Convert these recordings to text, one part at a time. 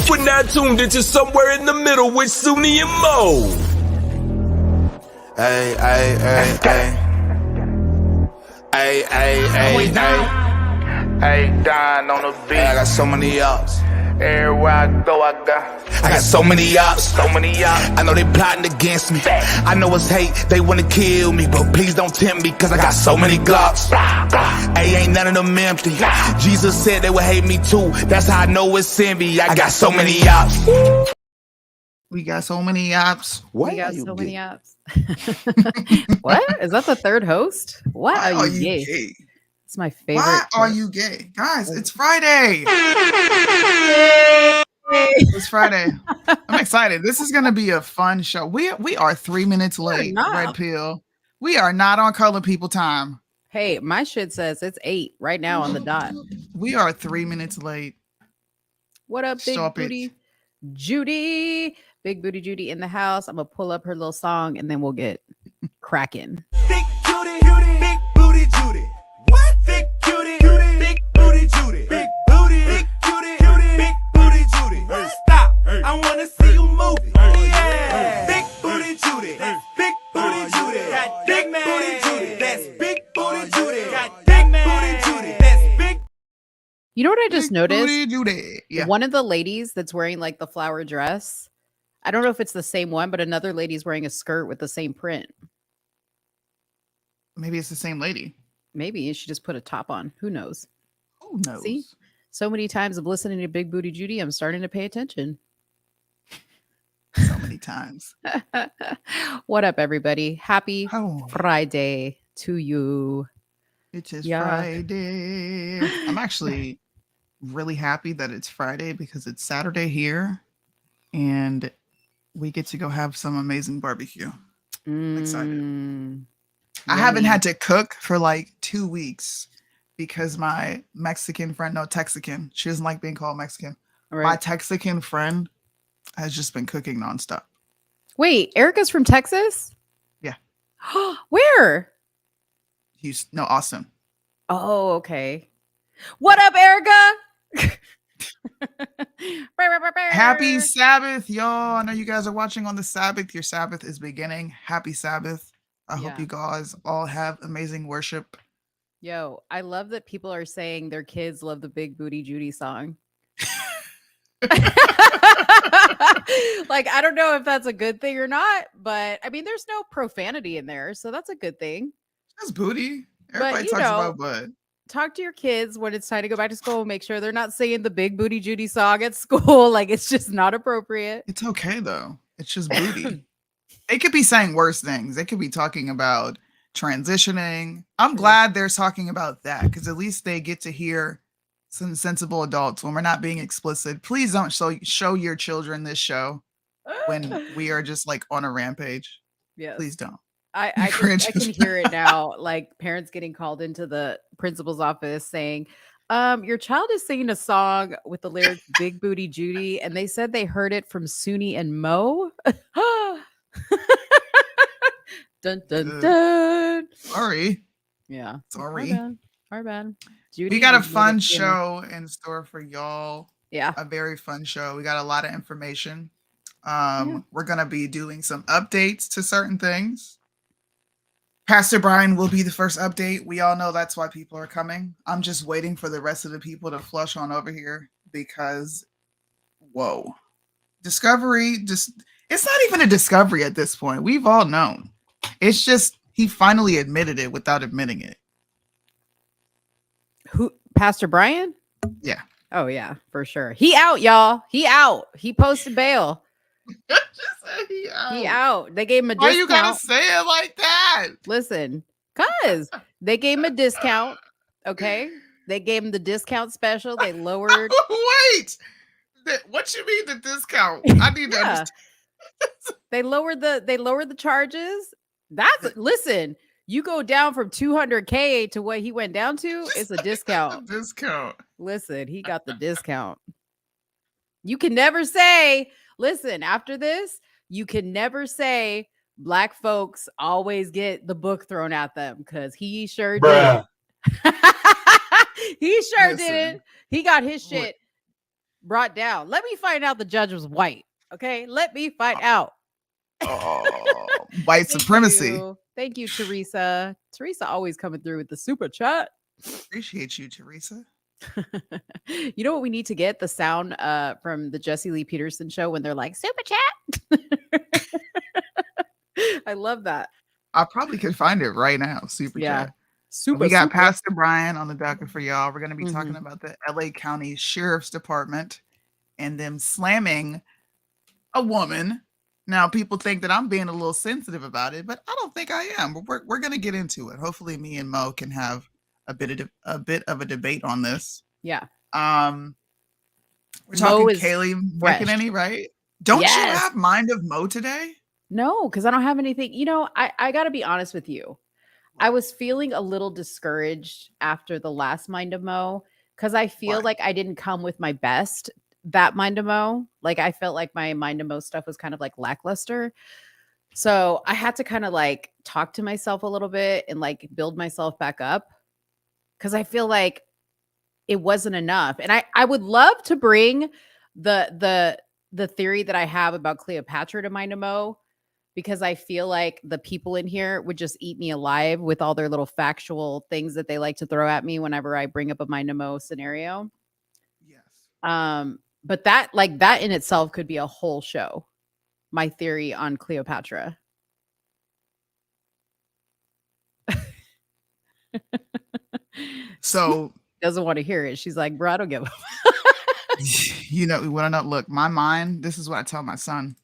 We're not tuned into Somewhere in the Middle with Soonie and Mo. Ay, ay, ay, ay. Ay, ay, ay, ay. Hey, Don on the beat. I got so many ups. Everywhere I go, I got so many ups. so many ups. I know they plotting against me. I know it's hate, they wanna kill me, but please don't tempt me, cause I got so many glocks. Hey, ain't none of them empty. Jesus said they would hate me too. That's how I know it's envy. I got so many ups. We got so many ops. We got so many apps. What? Is that the third host? What Why are you gay? It's my favorite. Why are you gay? Guys, it's Friday. It's Friday. I'm excited. This is going to be a fun show. We are 3 minutes late, Red Pill. We are not on Color People time. Hey, my shit says it's 8 right now on the dot. We are 3 minutes late. What up, Big Booty Judy? Big Booty Judy in the house. I'm going to pull up her little song and then we'll get cracking. Big Judy, Big Booty Judy. What? Big Judy, Big Booty Judy. Big Booty, Big Judy, Big Booty Judy. Stop. I want to see you move it. Yeah. Big Booty Judy. Big Booty Judy. Big Booty Judy. That's Big Booty Judy. Big Booty Judy. That's Big. You know what I just noticed? Booty Judy. Yeah. One of the ladies that's wearing like the flower dress, I don't know if it's the same one, but another lady's wearing a skirt with the same print. Maybe it's the same lady. Maybe she just put a top on. Who knows? Who knows? See, so many times of listening to Big Booty Judy, I'm starting to pay attention. So many times. What up, everybody? Happy Oh. Friday to you. It is Yeah. Friday. I'm actually really happy that it's Friday because it's Saturday here and we get to go have some amazing barbecue. Excited. I haven't had to cook for like 2 weeks because my Mexican friend, no, Texican, she doesn't like being called Mexican. Right. My Texican friend has just been cooking nonstop. Wait, Erica's from Texas? Yeah. Where? Austin. Oh, okay. What up, Erica? Happy Sabbath, y'all. I know you guys are watching on the Sabbath. Your Sabbath is beginning. Happy Sabbath. I hope you guys all have amazing worship. Yo, I love that people are saying their kids love the Big Booty Judy song. Like, I don't know if that's a good thing or not, but I mean, there's no profanity in there, so that's a good thing. That's booty. Everybody talks about butt. Talk to your kids when it's time to go back to school. Make sure they're not singing the Big Booty Judy song at school. Like, it's just not appropriate. It's okay, though. It's just booty. They could be saying worse things. They could be talking about transitioning. I'm glad they're talking about that because at least they get to hear some sensible adults when we're not being explicit. Please don't show your children this show when we are just like on a rampage. Yes. Please don't. I can hear it now, like parents getting called into the principal's office saying, your child is singing a song with the lyrics Big Booty Judy, and they said they heard it from Soonie and Mo. Dun, dun, dun. Sorry. Yeah. Sorry. Our bad. Judy, We got a fun show in store for y'all. Yeah. A very fun show. We got a lot of information. We're going to be doing some updates to certain things. Pastor Brian will be the first update. We all know that's why people are coming. I'm just waiting for the rest of the people to flush on over here because, whoa. Discovery, it's not even a discovery at this point. We've all known. It's just he finally admitted it without admitting it. Who? Pastor Brian? Yeah. Oh, yeah, for sure. He out, y'all. He out. He posted bail. He out. They gave him a discount. Why you gotta say it like that? Listen, cause they gave him a discount. Okay, they gave him the discount special. They lowered. Wait, what you mean the discount? I need to understand. They lowered the charges. Listen. You go down from 200K to what he went down to. It's a discount. Discount. Listen, he got the discount. You can never say. Listen, after this, you can never say Black folks always get the book thrown at them because he sure did. He sure didn't. He got his shit. brought down. Let me find out the judge was white. Okay, let me find out. Oh, white supremacy. Thank you, Teresa. Teresa always coming through with the super chat. Appreciate you, Teresa. You know what we need to get? The sound from the Jesse Lee Peterson show when they're like, super chat. I love that. I probably could find it right now. Super chat. We got Pastor Brian on the docket for y'all. We're going to be talking about the LA County Sheriff's Department and them slamming a woman. Now, people think that I'm being a little sensitive about it, but I don't think I am. But we're going to get into it. Hopefully, me and Mo can have a bit of a debate on this. Yeah. We're talking Kaylee McEnany, right? Don't you have Mind of Mo today? No, because I don't have anything. You know, I got to be honest with you. I was feeling a little discouraged after the last Mind of Mo because I feel like I didn't come with my best that Mind of Mo. Like I felt like my Mind of Mo stuff was kind of like lackluster. So I had to kind of like talk to myself a little bit and like build myself back up because I feel like it wasn't enough. And I would love to bring the theory that I have about Cleopatra to Mind of Mo, because I feel like the people in here would just eat me alive with all their little factual things that they like to throw at me whenever I bring up a Mind of Mo scenario. Yes. But that in itself could be a whole show. My theory on Cleopatra. So doesn't want to hear it. She's like, bro, I don't give a you know, when I not look, my mind, this is what I tell my son.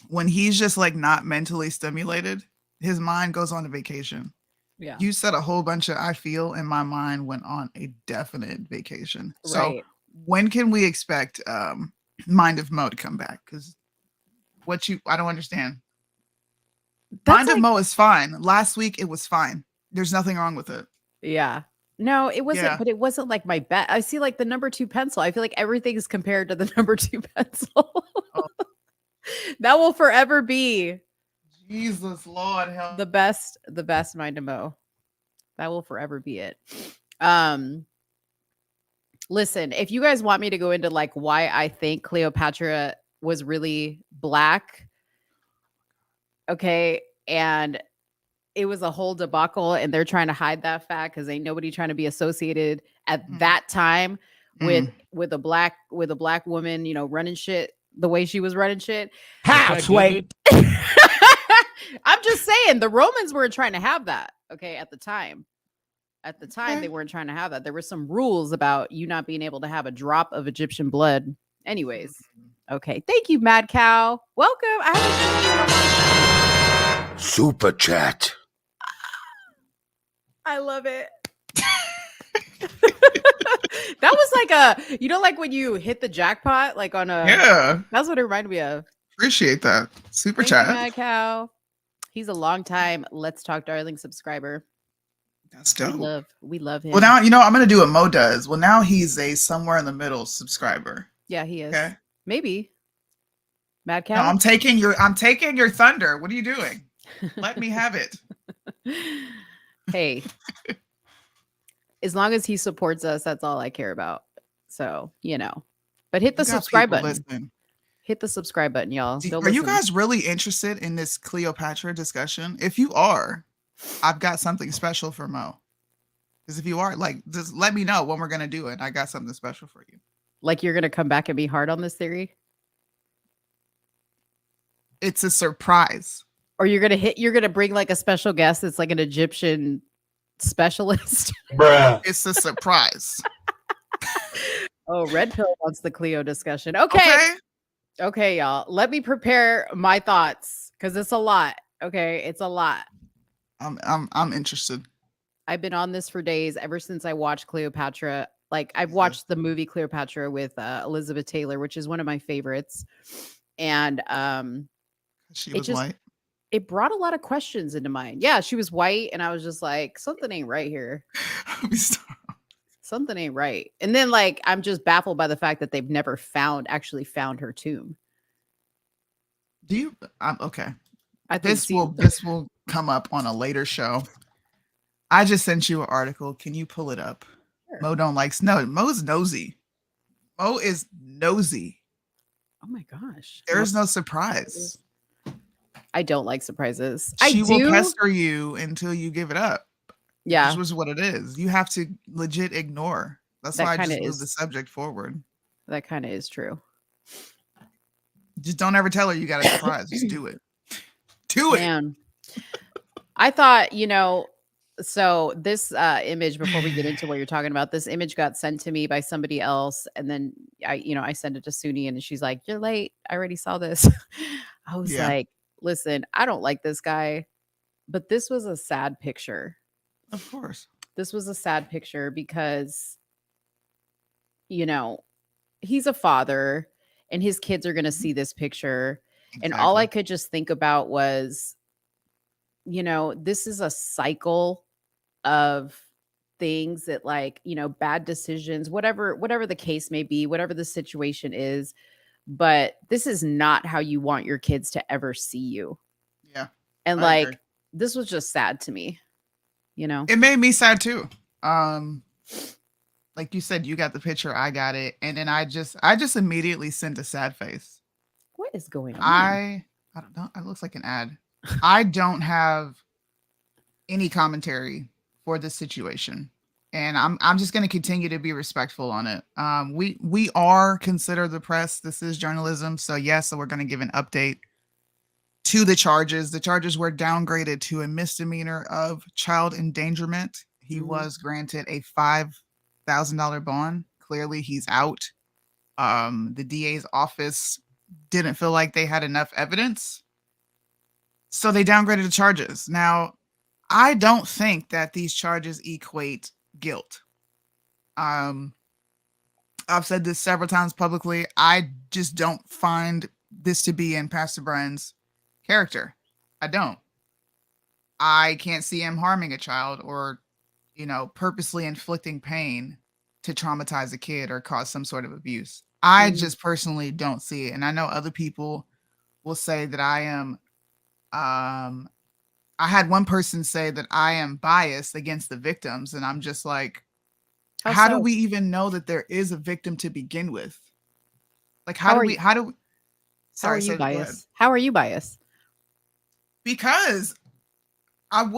When he's just like not mentally stimulated, his mind goes on a vacation. Yeah. You said a whole bunch of I feel, and my mind went on a definite vacation. Right. So when can we expect Mind of Mo to come back? Because I don't understand. Mind of Mo is fine. Last week it was fine. There's nothing wrong with it. Yeah. No, it wasn't, but it wasn't like my bet. I see like the number 2 pencil. I feel like everything's compared to the number 2 pencil. That will forever be Jesus Lord help. the best Mind of Mo. That will forever be it. Listen, if you guys want me to go into like why I think Cleopatra was really black, okay, and it was a whole debacle and they're trying to hide that fact because ain't nobody trying to be associated at that time with a black woman, you know, running shit the way she was running shit. Halfway. I'm just saying the Romans weren't trying to have that. Okay. At the time, they weren't trying to have that. There were some rules about you not being able to have a drop of Egyptian blood. Anyways. Okay. Thank you, Mad Cow. Welcome. I haven't seen you in a long time. Super chat. I love it. That was like a, you know, like when you hit the jackpot, like on a, that's what it reminded me of. Appreciate that. Super Thank chat. you, Mad Cow. He's a long time Let's Talk Darling subscriber. That's dope. We love him. Well, now, you know, I'm going to do what Mo does. Well, now he's a somewhere in the middle subscriber. Yeah, he is. Okay. Maybe. Mad Cow. No, I'm taking your thunder. What are you doing? Let me have it. Hey, as long as he supports us, that's all I care about. So, you know, but hit the subscribe button. Listen. Hit the subscribe button, y'all. Are you guys really interested in this Cleopatra discussion? If you are, I've got something special for Mo. Because if you are, like, just let me know when we're going to do it. I got something special for you. Like you're going to come back and be hard on this theory? It's a surprise. Or you're going to bring like a special guest that's like an Egyptian specialist? Bruh. It's a surprise. Oh, Red Pill wants the Cleo discussion. Okay, y'all. Let me prepare my thoughts because it's a lot. Okay, it's a lot. I'm interested. I've been on this for days ever since I watched Cleopatra. Like I've watched the movie Cleopatra with Elizabeth Taylor, which is one of my favorites. And she was white. It brought a lot of questions into mind. Yeah, she was white, and I was just like, something ain't right here. Something ain't right. And then like I'm just baffled by the fact that they've never actually found her tomb. Do you okay. This will come up on a later show. I just sent you an article. Can you pull it up? Sure. Mo's nosy. Mo is nosy. Oh my gosh. There's no surprise. I don't like surprises. She I will do. pester you until you give it up. Yeah, This was what it is. You have to legit ignore. That's that why I kind of just moved the is. subject forward. That kind of is true. Just don't ever tell her you got a surprise. Just do it. Do it. Man, I thought, so this image, before we get into what you're talking about, this image got sent to me by somebody else, and then I sent it to Soonie, and she's like, "You're late. I already saw this." I was Yeah. like, "Listen, I don't like this guy, but this was a sad picture. Of course. This was a sad picture because, he's a father, and his kids are going to see this picture, and all I could just think about was, this is a cycle of things that, like, bad decisions, whatever the case may be, whatever the situation is, but this is not how you want your kids to ever see you. Yeah. And I like agree. this was just sad to me. It made me sad too. Like you said, you got the picture, I got it, and then I just immediately sent a sad face. What is going on? I don't know. It looks like an ad. I don't have any commentary for this situation, and I'm just going to continue to be respectful on it. We are considered the press. This is journalism, so yes, so we're going to give an update to the charges. The charges were downgraded to a misdemeanor of child endangerment. He was granted a $5,000 bond. Clearly, he's out. The DA's office didn't feel like they had enough evidence, so they downgraded the charges. Now, I don't think that these charges equate guilt. I've said this several times publicly. I just don't find this to be in Pastor Brian's character. I don't. I can't see him harming a child or, purposely inflicting pain to traumatize a kid or cause some sort of abuse. I just personally don't see it. And I know other people will say that I am, I had one person say that I am biased against the victims. And I'm just like, how do we even know that there is a victim to begin with? Like, how are you biased? How are you biased? Because I'm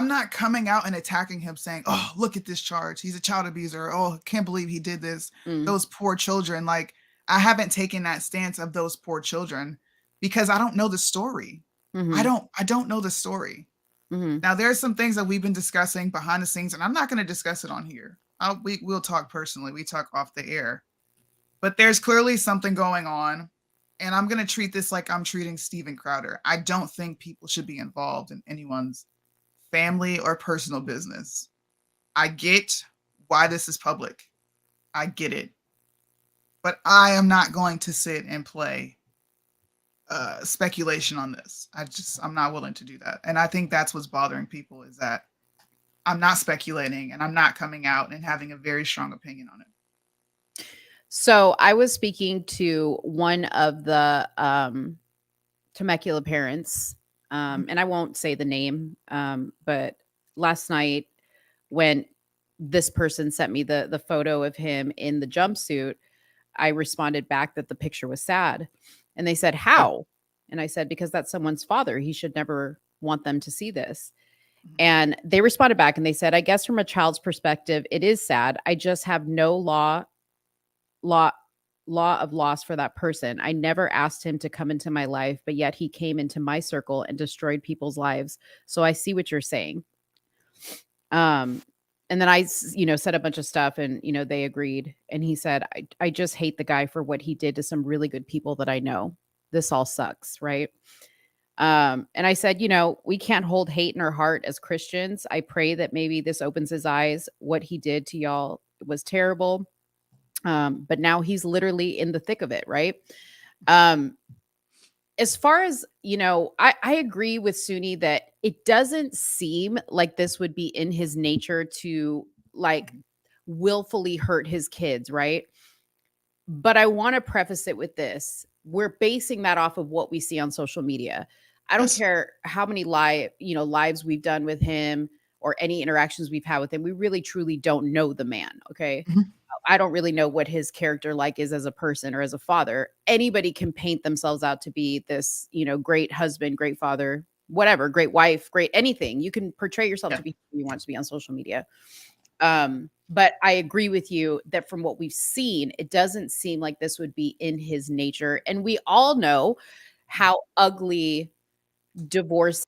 not coming out and attacking him saying, "Oh, look at this charge. He's a child abuser. Oh, can't believe he did this." Those poor children. Like, I haven't taken that stance of those poor children because I don't know the story. I don't know the story. Now, there's some things that we've been discussing behind the scenes, and I'm not going to discuss it on here. We'll talk personally. We talk off the air. But there's clearly something going on, and I'm going to treat this like I'm treating Steven Crowder. I don't think people should be involved in anyone's family or personal business. I get why this is public. I get it. But I am not going to sit and play speculation on this. I'm not willing to do that. And I think that's what's bothering people, is that I'm not speculating and I'm not coming out and having a very strong opinion on it. So I was speaking to one of the Temecula parents, and I won't say the name, but last night when this person sent me the photo of him in the jumpsuit, I responded back that the picture was sad. And they said, "How?" And I said, "Because that's someone's father. He should never want them to see this." And they responded back and they said, "I guess from a child's perspective, it is sad. I just have no law of loss for that person. I never asked him to come into my life, but yet he came into my circle and destroyed people's lives. So I see what you're saying." And then I, said a bunch of stuff and, they agreed. And he said, I just hate the guy for what he did to some really good people that I know. This all sucks. Right. And I said, we can't hold hate in our heart as Christians. I pray that maybe this opens his eyes. What he did to y'all was terrible. But now he's literally in the thick of it. Right. As far as, I agree with Soonie that it doesn't seem like this would be in his nature to like willfully hurt his kids. Right. But I want to preface it with this. We're basing that off of what we see on social media. I don't care how many lives we've done with him or any interactions we've had with him. We really, truly don't know the man. Okay. I don't really know what his character like is as a person or as a father. Anybody can paint themselves out to be this, great husband, great father, whatever, great wife, great anything. You can portray yourself to be who you want to be on social media. But I agree with you that from what we've seen, it doesn't seem like this would be in his nature. And we all know how ugly divorced,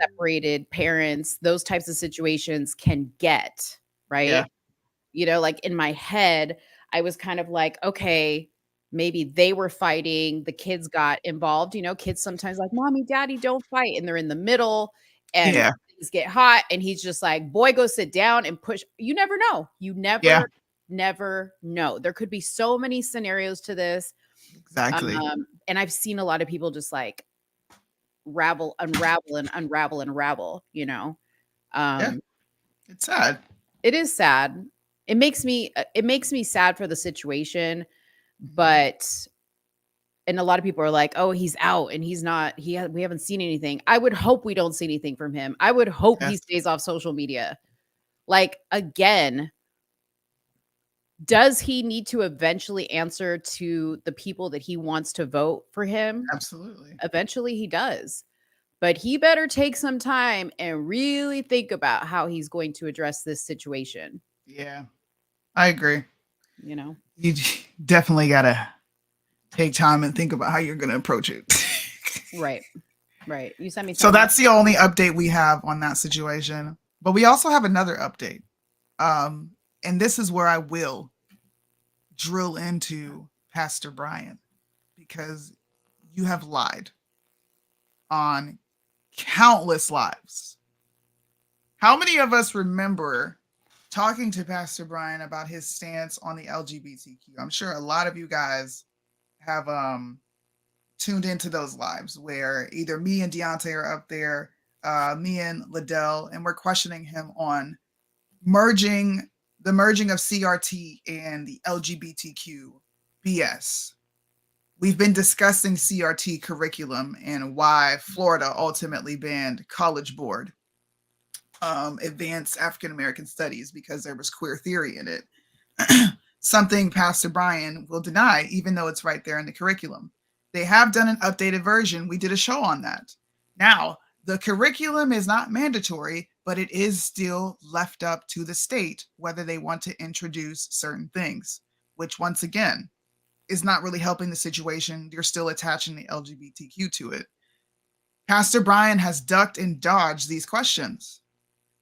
separated parents, those types of situations can get, right? Like in my head, I was kind of like, okay, maybe they were fighting, the kids got involved. Kids sometimes like, mommy, daddy, don't fight. And they're in the middle and things get hot. And he's just like, boy, go sit down and push. You never know. You never know. There could be so many scenarios to this. Exactly. And I've seen a lot of people just like unravel. It's sad. It is sad. It makes me sad for the situation, but and a lot of people are like, "Oh, he's out and he's not we haven't seen anything." I would hope we don't see anything from him. I would hope he stays off social media. Like again, does he need to eventually answer to the people that he wants to vote for him? Absolutely. Eventually he does. But he better take some time and really think about how he's going to address this situation. Yeah, I agree. You definitely got to take time and think about how you're going to approach it. Right. You sent me. So that's the only update we have on that situation. But we also have another update. And this is where I will drill into Pastor Brian, because you have lied on countless lives. How many of us remember talking to Pastor Brian about his stance on the LGBTQ? I'm sure a lot of you guys have tuned into those lives where either me and Deontay are up there, me and Liddell, and we're questioning him on the merging of CRT and the LGBTQ BS. We've been discussing CRT curriculum and why Florida ultimately banned College Board Advanced African American Studies because there was queer theory in it. Something Pastor Brian will deny, even though it's right there in the curriculum. They have done an updated version. We did a show on that. Now, the curriculum is not mandatory, but it is still left up to the state whether they want to introduce certain things, which once again is not really helping the situation. You're still attaching the LGBTQ to it. Pastor Brian has ducked and dodged these questions,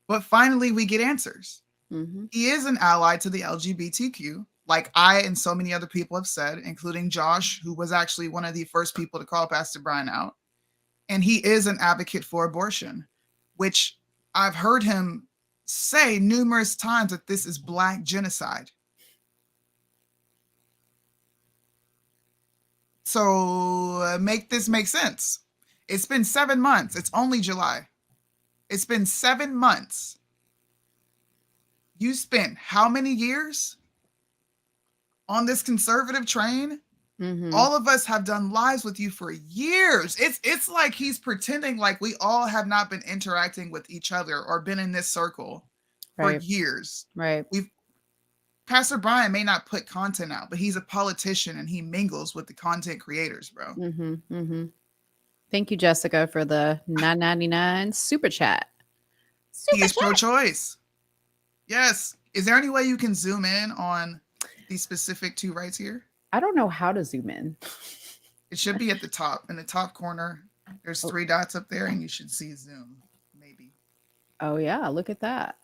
but finally we get answers. Mm-hmm. He is an ally to the LGBTQ, like I and so many other people have said, including Josh, who was actually one of the first people to call Pastor Brian out. And he is an advocate for abortion, which I've heard him say numerous times that this is Black genocide. So make this make sense. It's been 7 months. It's only July. It's been 7 months. You spent how many years on this conservative train? Mm-hmm. All of us have done lives with you for years. It's like he's pretending like we all have not been interacting with each other or been in this circle for years. Right. Pastor Brian may not put content out, but he's a politician and he mingles with the content creators, bro. Mm-hmm. Mm-hmm. Thank you, Jessica, for the $9.99 super chat. He is pro-choice. Yes. Is there any way you can zoom in on these specific two rights here? I don't know how to zoom in. It should be at the top. In the top corner, there's 3 dots up there, and you should see zoom, maybe. Oh, yeah. Look at that.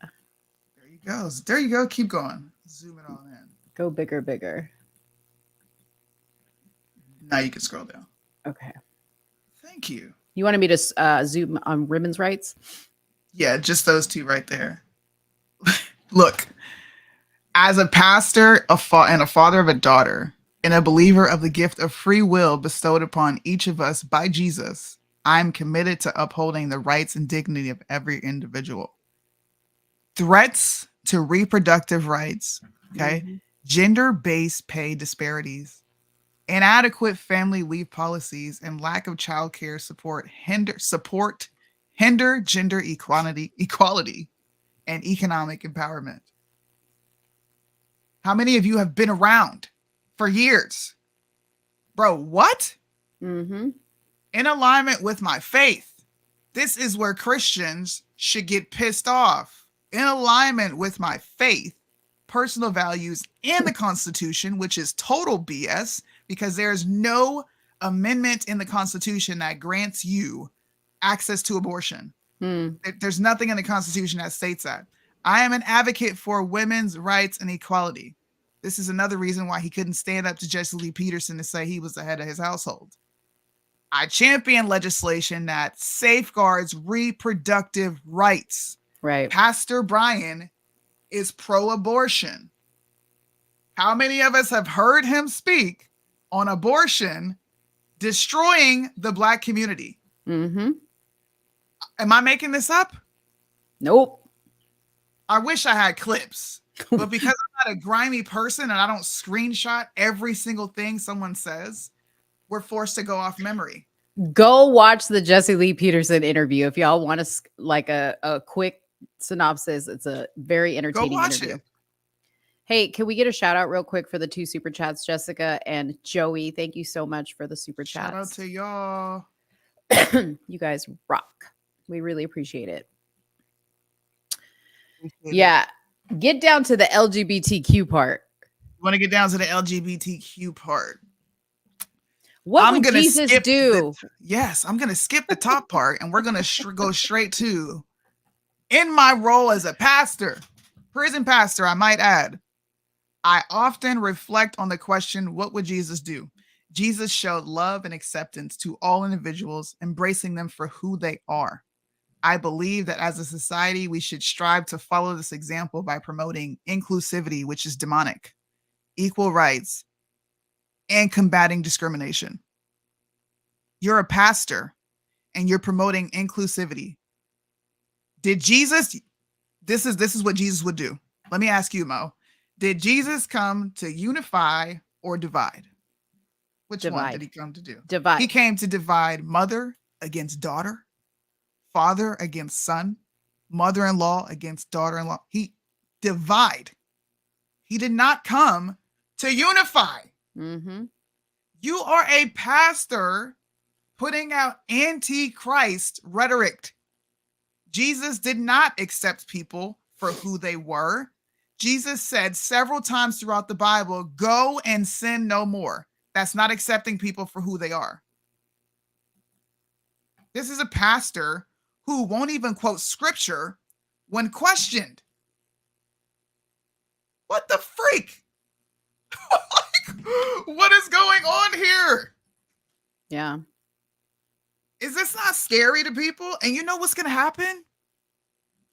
There you go. There you go. Keep going. Zoom it all in. Go bigger, bigger. Now you can scroll down. Okay. Thank you. You wanted me to zoom on women's rights? Yeah, just those two right there. Look, as a pastor and a father of a daughter and a believer of the gift of free will bestowed upon each of us by Jesus, I'm committed to upholding the rights and dignity of every individual. Threats to reproductive rights, gender-based pay disparities, inadequate family leave policies, and lack of child care support hinder gender equality and economic empowerment. How many of you have been around for years? Bro, what? Mm-hmm. In alignment with my faith. This is where Christians should get pissed off. In alignment with my faith, personal values, and the Constitution, which is total BS, because there is no amendment in the Constitution that grants you access to abortion. There's nothing in the Constitution that states that. I am an advocate for women's rights and equality. This is another reason why he couldn't stand up to Jesse Lee Peterson to say he was the head of his household. I champion legislation that safeguards reproductive rights. Right. Pastor Brian is pro-abortion. How many of us have heard him speak on abortion destroying the Black community? Mm-hmm. Am I making this up? Nope. I wish I had clips, but because I'm not a grimy person and I don't screenshot every single thing someone says, we're forced to go off memory. Go watch the Jesse Lee Peterson interview if y'all want to like a quick synopsis. It's a very entertaining interview. Hey, can we get a shout out real quick for the 2 super chats, Jessica and Joey? Thank you so much for the super chats. Shout out to y'all. You guys rock. We really appreciate it. Yeah. Get down to the LGBTQ part. You want to get down to the LGBTQ part? What would Jesus do? Yes, I'm going to skip the top part and we're going to go straight to, in my role as a pastor, prison pastor, I might add, I often reflect on the question, what would Jesus do? Jesus showed love and acceptance to all individuals, embracing them for who they are. I believe that as a society, we should strive to follow this example by promoting inclusivity, which is demonic, equal rights, and combating discrimination. You're a pastor and you're promoting inclusivity. Did Jesus, this is what Jesus would do. Let me ask you, Mo. Did Jesus come to unify or divide? Which one did he come to do? Divide. He came to divide mother against daughter, father against son, mother-in-law against daughter-in-law. He divide. He did not come to unify. Mm-hmm. You are a pastor putting out anti-Christ rhetoric. Jesus did not accept people for who they were. Jesus said several times throughout the Bible, go and sin no more. That's not accepting people for who they are. This is a pastor who won't even quote scripture when questioned. What the freak? What is going on here? Yeah. Is this not scary to people? And you know what's going to happen?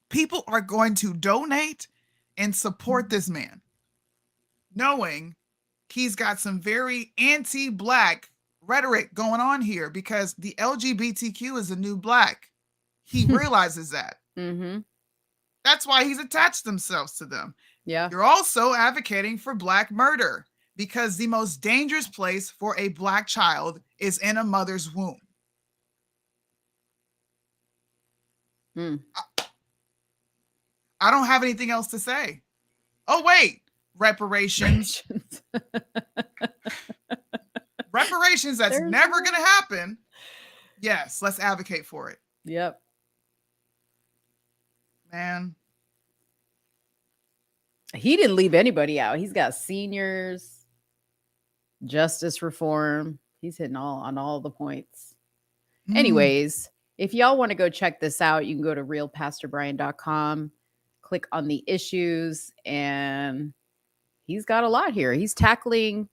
People are going to donate and support this man, knowing he's got some very anti-Black rhetoric going on here because the LGBTQ is a new Black. He realizes that. Mm-hmm. That's why he's attached themselves to them. Yeah. You're also advocating for Black murder because the most dangerous place for a Black child is in a mother's womb. I don't have anything else to say. Oh, wait. Reparations. Reparations that's never going to happen. Yes, let's advocate for it. Yep. Man. He didn't leave anybody out. He's got seniors, justice reform. He's hitting on all the points. Anyways, if y'all want to go check this out, you can go to realpastorbrian.com, click on the issues, and he's got a lot here. He's tackling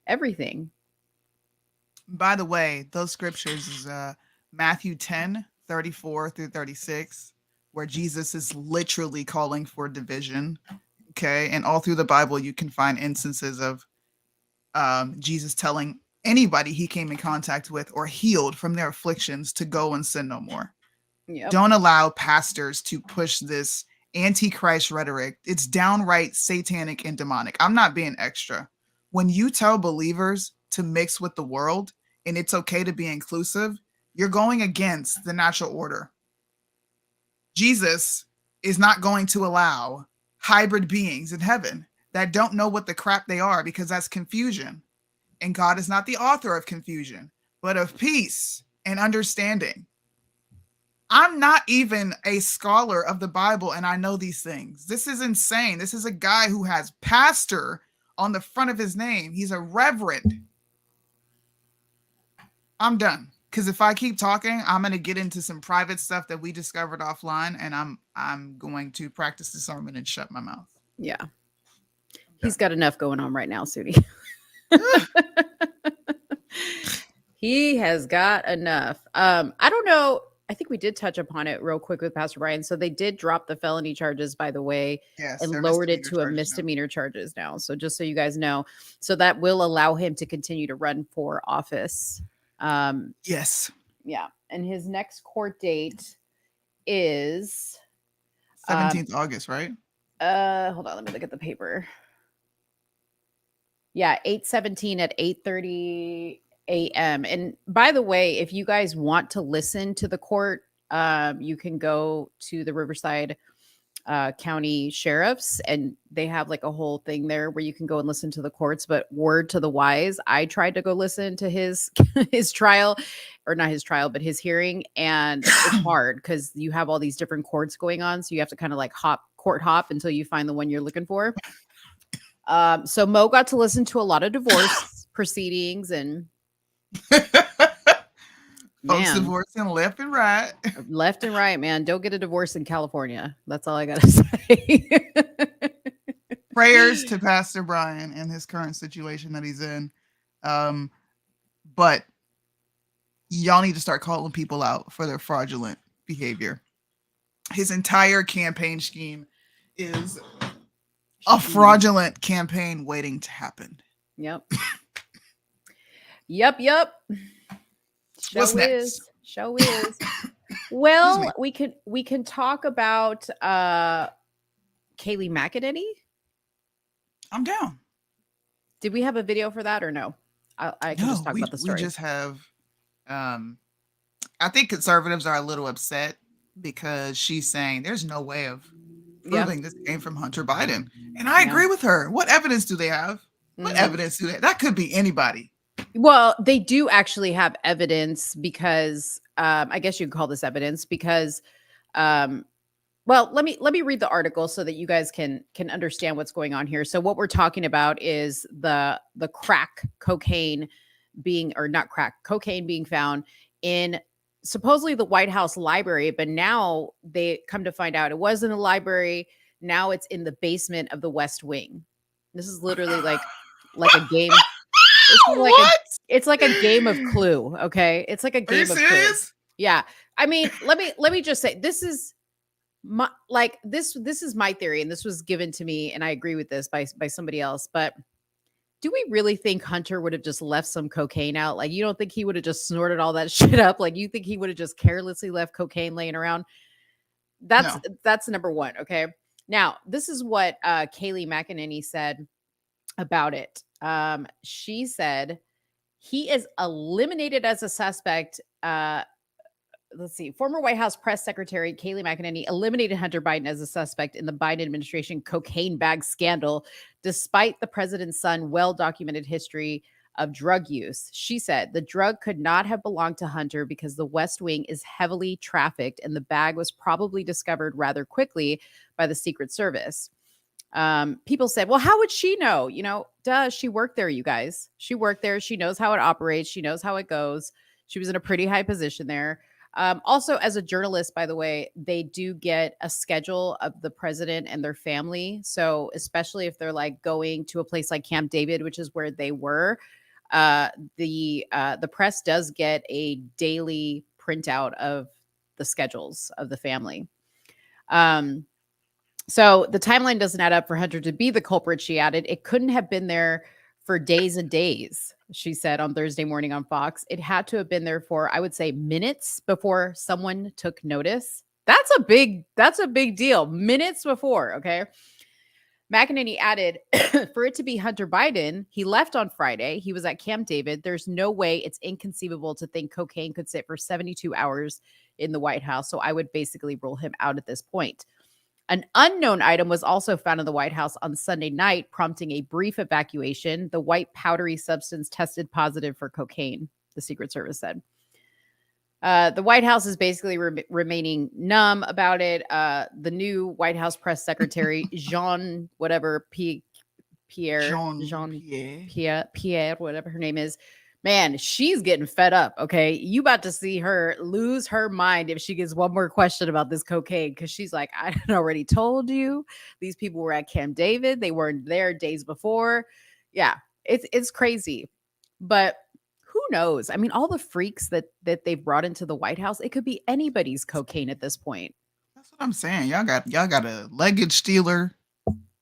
everything. By the way, those scriptures is Matthew 10:34 through 36, where Jesus is literally calling for division. Okay. And all through the Bible, you can find instances of Jesus telling anybody he came in contact with or healed from their afflictions to go and sin no more. Yep. Don't allow pastors to push this anti-Christ rhetoric. It's downright satanic and demonic. I'm not being extra. When you tell believers to mix with the world and it's okay to be inclusive, you're going against the natural order. Jesus is not going to allow hybrid beings in heaven. that don't know what the crap they are, because that's confusion. And God is not the author of confusion, but of peace and understanding. I'm not even a scholar of the Bible, and I know these things. This is insane. This is a guy who has pastor on the front of his name. He's a reverend. I'm done. Because if I keep talking, I'm going to get into some private stuff that we discovered offline, and I'm going to practice the sermon and shut my mouth. Yeah. He's got enough going on right now, Soonie. He has got enough. I don't know. I think we did touch upon it real quick with Pastor Brian. So they did drop the felony charges, by the way, Yes, and they're lowered it misdemeanor to a charges now. misdemeanor charges now. So just so you guys know, so that will allow him to continue to run for office. Yes. Yeah. And his next court date is 17th August, right? hold on, let me look at the paper. Yeah, 8/17 at 8:30 a.m. And by the way, if you guys want to listen to the court, you can go to the Riverside County Sheriff's, and they have like a whole thing there where you can go and listen to the courts. But word to the wise, I tried to go listen to his his trial, or not his trial, but his hearing, and it's hard because you have all these different courts going on, so you have to kind of like court hop until you find the one you're looking for. So Mo got to listen to a lot of divorce proceedings, and Folks divorcing left and right. left and right, man. Don't get a divorce in California. That's all I got to say. Prayers to Pastor Brian and his current situation that he's in. But y'all need to start calling people out for their fraudulent behavior. His entire campaign scheme is a fraudulent campaign waiting to happen. Yep. Yep. What's next? Show is. Well, we can talk about Kaylee McEnany. I'm down. Did we have a video for that or no? I can just talk about the story. We just have I think conservatives are a little upset because she's saying there's no way of proving this came from Hunter Biden. And I agree with her. What evidence do they have? What evidence do they have? That could be anybody. Well, they do actually have evidence because I guess you could call this evidence because well, let me read the article so that you guys can understand what's going on here. So what we're talking about is the crack cocaine being, or not crack, cocaine being found in supposedly the White House library, but now they come to find out it was in the library. Now it's in the basement of the West Wing. This is literally like a game. It's like a game of Clue. Okay. It's like a game of Clue. Yeah. I mean, let me just say, this is my, this is my theory, and this was given to me, and I agree with this by somebody else, but do we really think Hunter would have just left some cocaine out? Like, you don't think he would have just snorted all that shit up? Like, you think he would have just carelessly left cocaine laying around? That's number one. Okay. Now, this is what Kaylee McEnany said about it. She said he is eliminated as a suspect. Let's see. Former White House press secretary Kaylee McEnany eliminated Hunter Biden as a suspect in the Biden administration cocaine bag scandal, despite the president's son's well-documented history of drug use. She said the drug could not have belonged to Hunter because the West Wing is heavily trafficked, and the bag was probably discovered rather quickly by the Secret Service. People said, well, how would she know? You know, duh, she worked there, you guys. She worked there. She knows how it operates. She knows how it goes. She was in a pretty high position there. Also, as a journalist, by the way, they do get a schedule of the president and their family. So especially if they're like going to a place like Camp David, which is where they were, the press does get a daily printout of the schedules of the family. So the timeline doesn't add up for Hunter to be the culprit, she added. It couldn't have been there for days and days, she said on Thursday morning on Fox. It had to have been there for, I would say, minutes before someone took notice. That's a big deal. Minutes before, okay? McEnany added, for it to be Hunter Biden, he left on Friday. He was at Camp David. There's no way, it's inconceivable to think cocaine could sit for 72 hours in the White House. So I would basically rule him out at this point. An unknown item was also found in the White House on Sunday night, prompting a brief evacuation. The white powdery substance tested positive for cocaine, the Secret Service said. The White House is basically remaining numb about it. The new White House press secretary, Jean, whatever, Pierre, whatever her name is, man, she's getting fed up. Okay. You about to see her lose her mind if she gets one more question about this cocaine. Cause she's like, I already told you these people were at Camp David. They weren't there days before. Yeah. It's crazy, but who knows? I mean, all the freaks that they've brought into the White House, it could be anybody's cocaine at this point. That's what I'm saying. Y'all got a luggage stealer.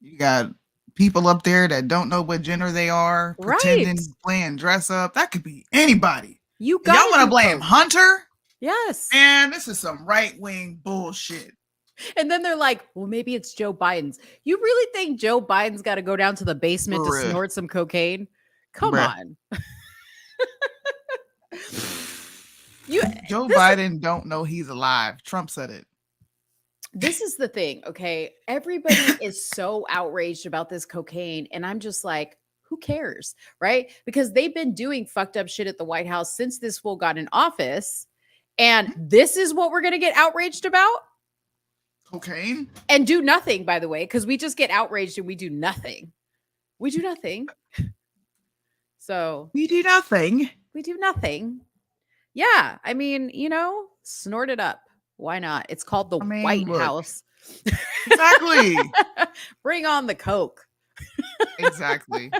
You got people up there that don't know what gender they are, pretending, playing dress up. That could be anybody. Y'all want to blame Hunter? Yes. Man, this is some right-wing bullshit. And then they're like, well, maybe it's Joe Biden's. You really think Joe Biden's got to go down to the basement to snort some cocaine? Come on. Joe Biden don't know he's alive. Trump said it. This is the thing, okay? Everybody is so outraged about this cocaine, and I'm just like, who cares, right? Because they've been doing fucked up shit at the White House since this fool got in office, and this is what we're going to get outraged about? Cocaine? And do nothing, by the way, because we just get outraged and we do nothing. We do nothing. So we do nothing. We do nothing. Yeah, I mean, snort it up. Why not? It's called the White House. Exactly. Bring on the coke. Exactly.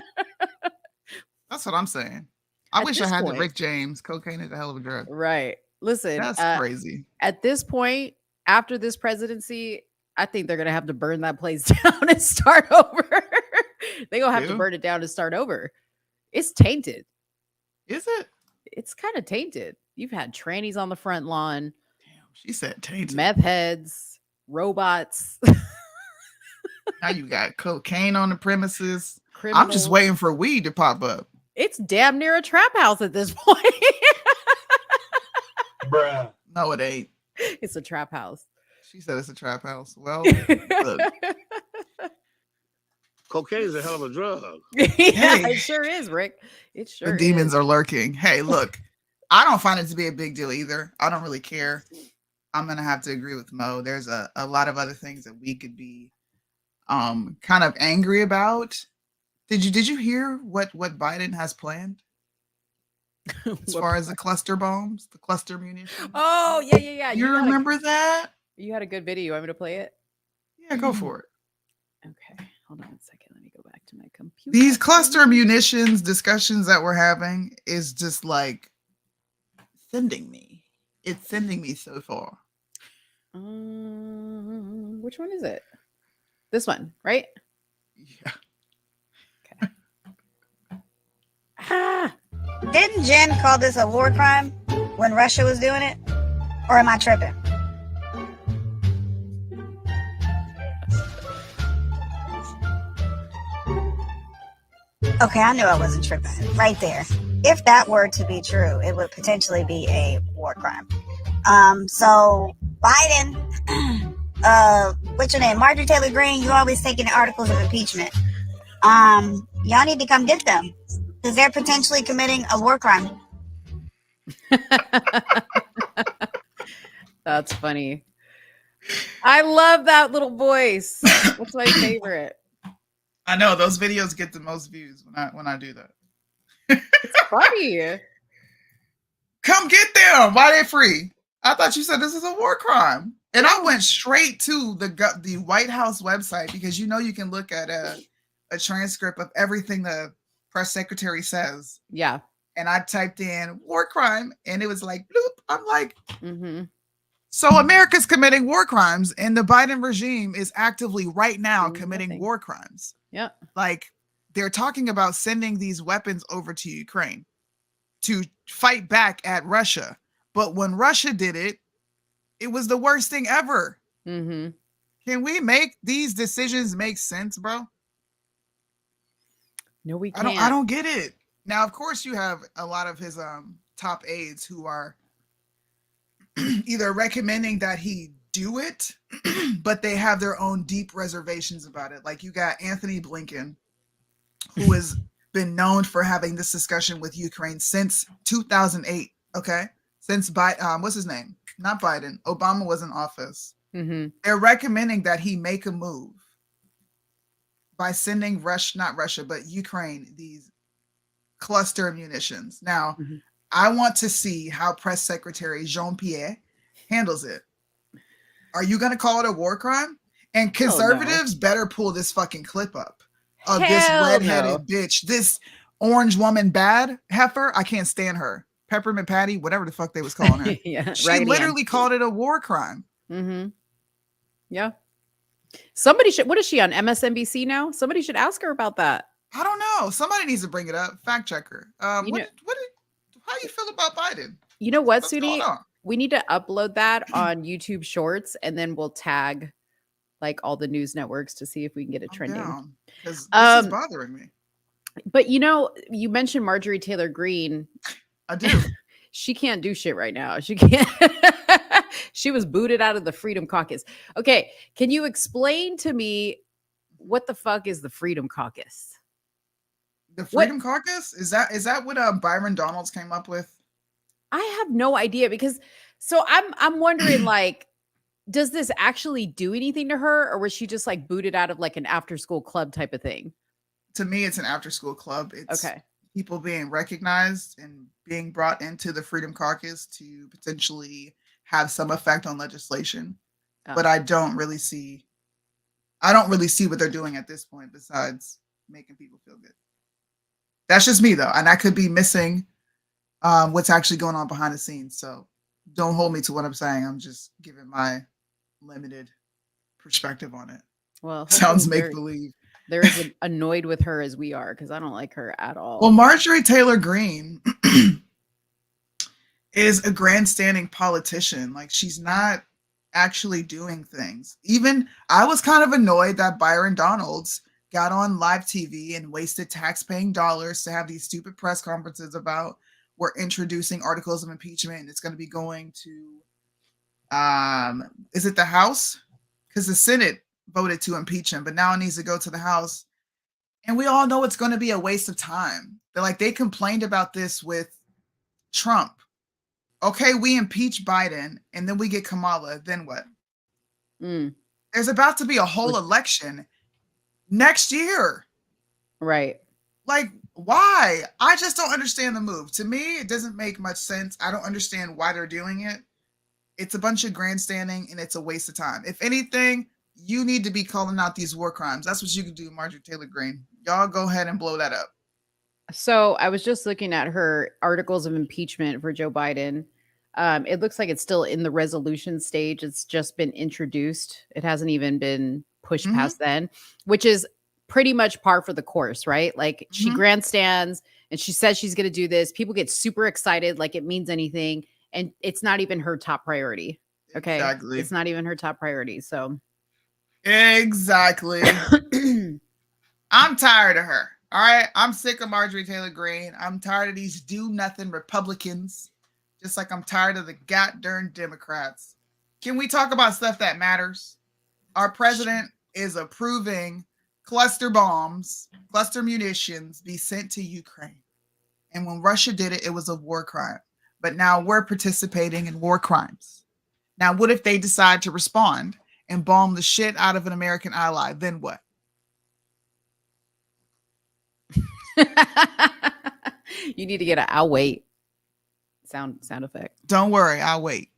That's what I'm saying. I wish I had the Rick James. Cocaine is a hell of a drug. Right. Listen. That's crazy. At this point, after this presidency, I think they're going to have to burn that place down and start over. They're going to have to burn it down and start over. It's tainted. Is it? It's kind of tainted. You've had trannies on the front lawn. She said tainted. Meth heads, robots. Now you got cocaine on the premises. Criminals. I'm just waiting for weed to pop up. It's damn near a trap house at this point. Bruh. No, it ain't. It's a trap house. She said it's a trap house. Well, look. Cocaine is a hell of a drug. Yeah, it sure is, Rick. It sure The demons are lurking. Hey, look, I don't find it to be a big deal either. I don't really care. I'm going to have to agree with Mo. There's a lot of other things that we could be kind of angry about. Did you hear what Biden has planned? As far as the cluster bombs, the cluster munitions. Oh, yeah. You remember that? You had a good video. You want me to play it? Yeah, go for it. Okay. Hold on a second. Let me go back to my computer. These cluster munitions discussions that we're having is just like sending me. It's sending me so far. Which one is it? This one, right? Yeah. Okay. Didn't Jen call this a war crime when Russia was doing it? Or am I tripping? Okay, I knew I wasn't tripping. Right there. If that were to be true, it would potentially be a war crime. So Biden, what's your name? Marjorie Taylor Greene, you always taking the articles of impeachment. Y'all need to come get them because they're potentially committing a war crime. That's funny. I love that little voice. That's my favorite. I know those videos get the most views when I do that. It's funny. Come get them. Why they free? I thought you said this is a war crime. And I went straight to the White House website because you can look at a transcript of everything the press secretary says. Yeah. And I typed in war crime and it was like, bloop. I'm like, So America's committing war crimes and the Biden regime is actively right now committing war crimes. Yeah. Like they're talking about sending these weapons over to Ukraine to fight back at Russia. But when Russia did it, it was the worst thing ever. Mm-hmm. Can we make these decisions make sense, bro? No, we can't. I don't get it. Now, of course, you have a lot of his top aides who are either recommending that he do it, but they have their own deep reservations about it. Like you got Anthony Blinken, who has been known for having this discussion with Ukraine since 2008. Okay, since what's his name? Not Biden. Obama was in office. Mm-hmm. They're recommending that he make a move by sending not Russia, but Ukraine these cluster munitions. Now, I want to see how Press Secretary Jean-Pierre handles it. Are you going to call it a war crime? And conservatives better pull this fucking clip up of this redheaded bitch, this orange woman bad heifer. I can't stand her. Peppermint Patty, whatever the fuck they was calling her. Yeah, she literally called it a war crime. Mm-hmm. Yeah. Somebody should, what is she on MSNBC now? Somebody should ask her about that. I don't know. Somebody needs to bring it up. Fact checker. How do you feel about Biden? You know what, Soonie? We need to upload that on YouTube Shorts, and then we'll tag like all the news networks to see if we can get it trending. Because this is bothering me. But you know, you mentioned Marjorie Taylor Greene. I do. She can't do shit right now. She can't. She was booted out of the Freedom Caucus. Okay, can you explain to me what the fuck is the Freedom Caucus? The Freedom Caucus? Is that what Byron Donalds came up with? I have no idea, because so I'm wondering, like, does this actually do anything to her, or was she just like booted out of like an after school club type of thing? To me, it's an after school club. It's okay. People being recognized and being brought into the Freedom Caucus to potentially have some effect on legislation. But I don't really see what they're doing at this point besides making people feel good. That's just me though. And I could be missing what's actually going on behind the scenes. So don't hold me to what I'm saying. I'm just giving my limited perspective on it. Well, sounds make believe. They're as annoyed with her as we are, because I don't like her at all. Well, Marjorie Taylor Greene is a grandstanding politician. Like, she's not actually doing things. Even I was kind of annoyed that Byron Donalds got on live TV and wasted taxpaying dollars to have these stupid press conferences about we're introducing articles of impeachment and it's going to be going to is it the House? Because the Senate voted to impeach him, but now it needs to go to the House. And we all know it's going to be a waste of time. They complained about this with Trump. Okay, we impeach Biden and then we get Kamala. Then what? There's about to be a whole election next year. Right. Like, why? I just don't understand the move. To me, it doesn't make much sense. I don't understand why they're doing it. It's a bunch of grandstanding and it's a waste of time. If anything, you need to be calling out these war crimes. That's what you can do, Marjorie Taylor Greene. Y'all go ahead and blow that up. So I was just looking at her articles of impeachment for Joe Biden. It looks like it's still in the resolution stage. It's just been introduced. It hasn't even been pushed past then, which is pretty much par for the course, right? Like she grandstands and she says she's going to do this. People get super excited like it means anything. And it's not even her top priority. Okay. Exactly. It's not even her top priority. So exactly. I'm tired of her. All right. I'm sick of Marjorie Taylor Greene. I'm tired of these do nothing Republicans. Just like I'm tired of the goddamn Democrats. Can we talk about stuff that matters? Our president is approving cluster bombs, cluster munitions be sent to Ukraine. And when Russia did it, it was a war crime. But now we're participating in war crimes. Now, what if they decide to respond and bomb the shit out of an American ally? Then what? You need to get a I'll wait sound effect. Don't worry, I'll wait.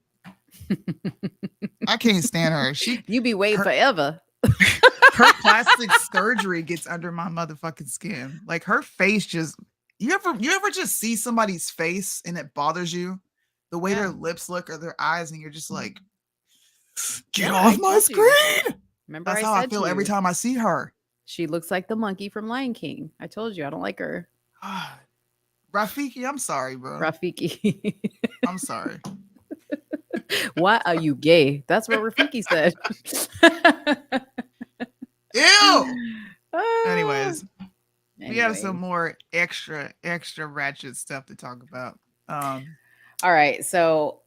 I can't stand her. You be waiting forever. Her plastic surgery gets under my motherfucking skin. Like her face just you ever just see somebody's face and it bothers you? The way their lips look or their eyes, and you're just like, get off my screen. Remember, that's how I feel every time I see her. She looks like the monkey from Lion King. I told you I don't like her. Rafiki, I'm sorry, bro. Rafiki. I'm sorry. Why are you gay? That's what Rafiki said. Ew. Anyways, we have some more extra ratchet stuff to talk about. All right. So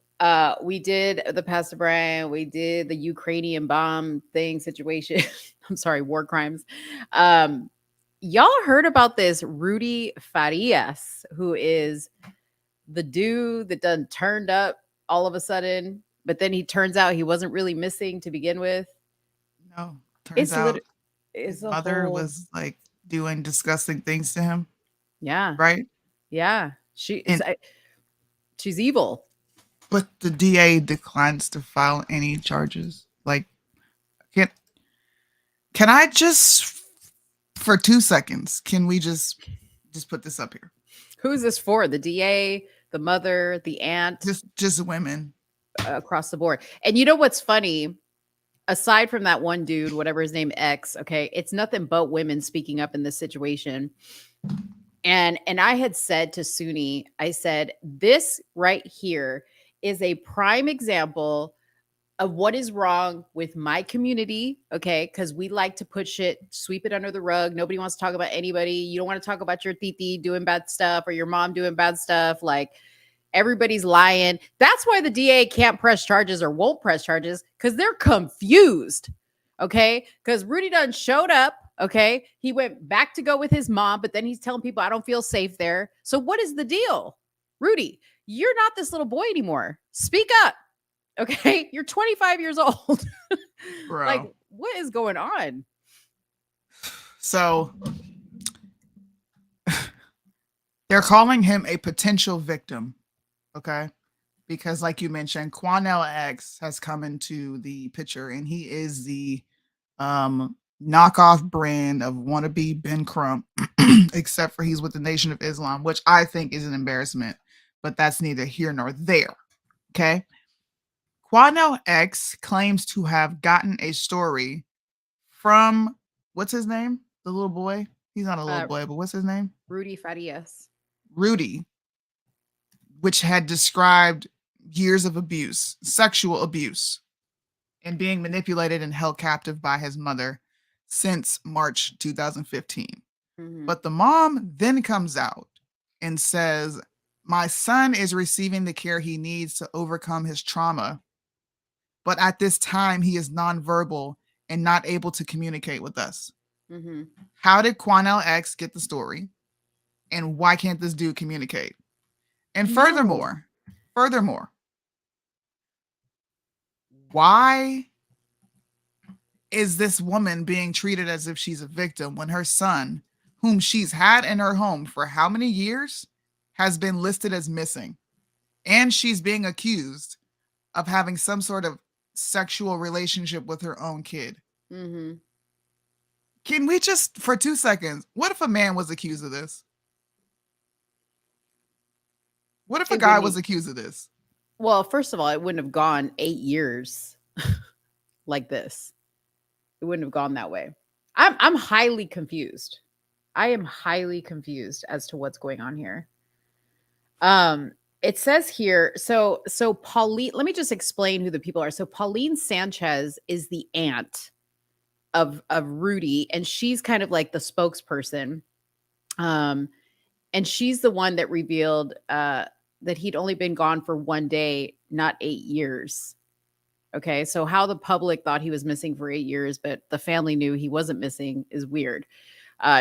We did the Pastor Brian. We did the Ukrainian bomb thing situation. I'm sorry, war crimes. Y'all heard about this Rudy Farias, who is the dude that done turned up all of a sudden, but then he turns out he wasn't really missing to begin with. No, turns out his his mother was like doing disgusting things to him. Yeah. Right? Yeah. She's evil. But the DA declines to file any charges. Like, can I just, for 2 seconds, can we just put this up here? Who's this for? The DA, the mother, the aunt? Just women. Across the board. And you know what's funny? Aside from that one dude, whatever his name, X, okay, it's nothing but women speaking up in this situation. And I had said to Soonie, I said, this right here is a prime example of what is wrong with my community, okay? Because we like to put shit, sweep it under the rug. Nobody wants to talk about anybody. You don't want to talk about your titi doing bad stuff or your mom doing bad stuff. Like, everybody's lying. That's why the DA can't press charges or won't press charges, because they're confused, okay? Because Rudy Dunn showed up, okay? He went back to go with his mom, but then he's telling people, I don't feel safe there. So what is the deal? Rudy, you're not this little boy anymore. Speak up, okay? You're 25 years old. Bro. Like, what is going on? So they're calling him a potential victim. Okay. Because like you mentioned, Quanell X has come into the picture, and he is the knockoff brand of wannabe Ben Crump, except for he's with the Nation of Islam, which I think is an embarrassment, but that's neither here nor there. Okay. Quanell X claims to have gotten a story from, what's his name? The little boy? He's not a little boy, but what's his name? Rudy Farias. Rudy, which had described years of abuse, sexual abuse, and being manipulated and held captive by his mother since March 2015. Mm-hmm. But the mom then comes out and says, my son is receiving the care he needs to overcome his trauma, but at this time he is nonverbal and not able to communicate with us. Mm-hmm. How did Quanell X get the story? And why can't this dude communicate? And furthermore, why is this woman being treated as if she's a victim when her son, whom she's had in her home for how many years, has been listed as missing? And she's being accused of having some sort of sexual relationship with her own kid. Mm-hmm. Can we just, for 2 seconds, what if a man was accused of this? What if a guy was accused of this? Well, first of all, it wouldn't have gone 8 years like this. It wouldn't have gone that way. I'm highly confused. I am highly confused as to what's going on here. It says here, so Pauline, let me just explain who the people are. So Pauline Sanchez is the aunt of Rudy, and she's kind of like the spokesperson. And she's the one that revealed that he'd only been gone for 1 day, not 8 years. Okay, so how the public thought he was missing for 8 years, but the family knew he wasn't missing is weird.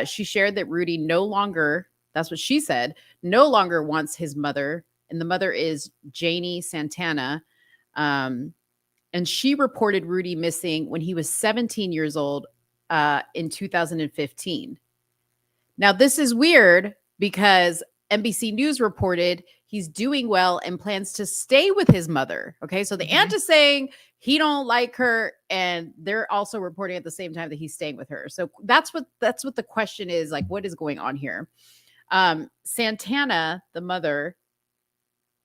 She shared that Rudy no longer, that's what she said, no longer wants his mother. And the mother is Janie Santana. And she reported Rudy missing when he was 17 years old in 2015. Now, this is weird because NBC News reported he's doing well and plans to stay with his mother. Okay, so the aunt is saying he don't like her, and they're also reporting at the same time that he's staying with her. So that's what the question is, like, what is going on here? Santana, the mother,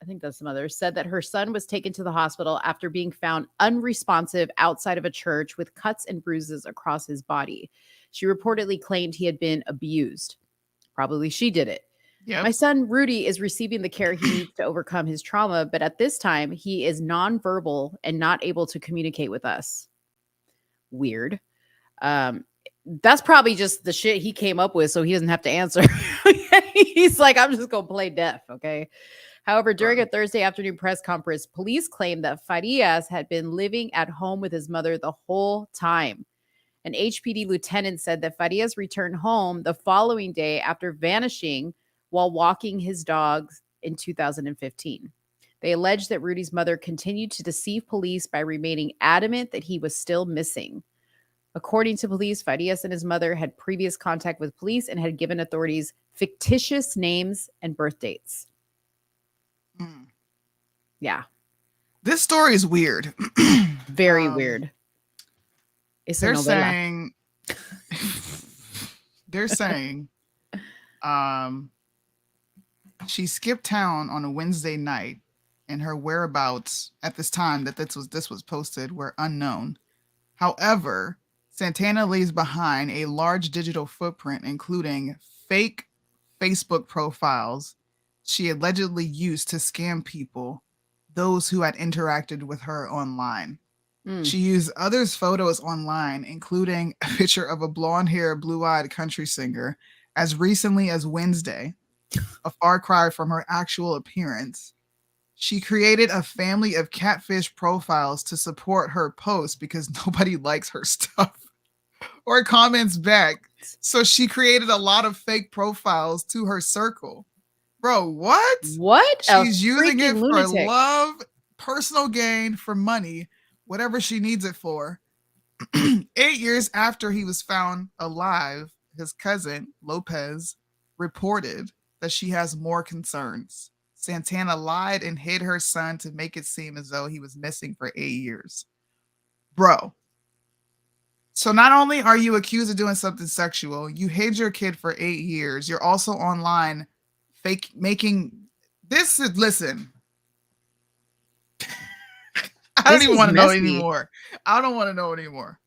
I think that's the mother, said that her son was taken to the hospital after being found unresponsive outside of a church with cuts and bruises across his body. She reportedly claimed he had been abused. Probably she did it. Yep. My son, Rudy, is receiving the care he needs to overcome his trauma, but at this time, he is nonverbal and not able to communicate with us. Weird. That's probably just the shit he came up with so he doesn't have to answer. He's like, I'm just going to play deaf, okay? However, during a Thursday afternoon press conference, police claimed that Farias had been living at home with his mother the whole time. An HPD lieutenant said that Farias returned home the following day after vanishing while walking his dogs in 2015. They alleged that Rudy's mother continued to deceive police by remaining adamant that he was still missing. According to police, Farias and his mother had previous contact with police and had given authorities fictitious names and birth dates. Yeah. This story is weird. Very weird. It's they're saying she skipped town on a Wednesday night and her whereabouts at this time that this was posted were unknown. However, Santana leaves behind a large digital footprint, including fake Facebook profiles she allegedly used to scam people, those who had interacted with her online. She used others' photos online, including a picture of a blonde-haired, blue-eyed country singer, as recently as Wednesday, a far cry from her actual appearance. She created a family of catfish profiles to support her posts because nobody likes her stuff or comments back. So she created a lot of fake profiles to her circle. Bro, what? What? She's using it for love, personal gain, for money, whatever she needs it for. 8 years after he was found alive, his cousin, Lopez, reported that she has more concerns. Santana lied and hid her son to make it seem as though he was missing for 8 years. Bro. So not only are you accused of doing something sexual, you hid your kid for 8 years. You're also online fake making this. Listen. I don't even want to know anymore. I don't want to know anymore.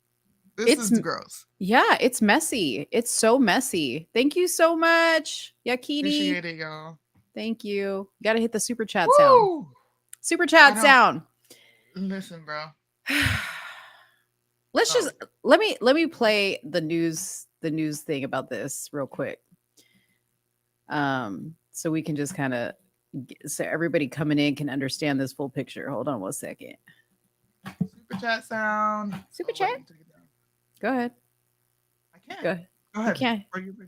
This is gross. Yeah, it's messy. It's so messy. Thank you so much, Yakini. Appreciate it, y'all. Thank you. Got to hit the super chat sound. Super chat sound. Listen, bro. Let's just let me play the news thing about this real quick. So we can just kind of so everybody coming in can understand this full picture. Hold on 1 second. Super chat sound. Super chat. Go ahead. I can't. Go ahead. Go ahead. You can.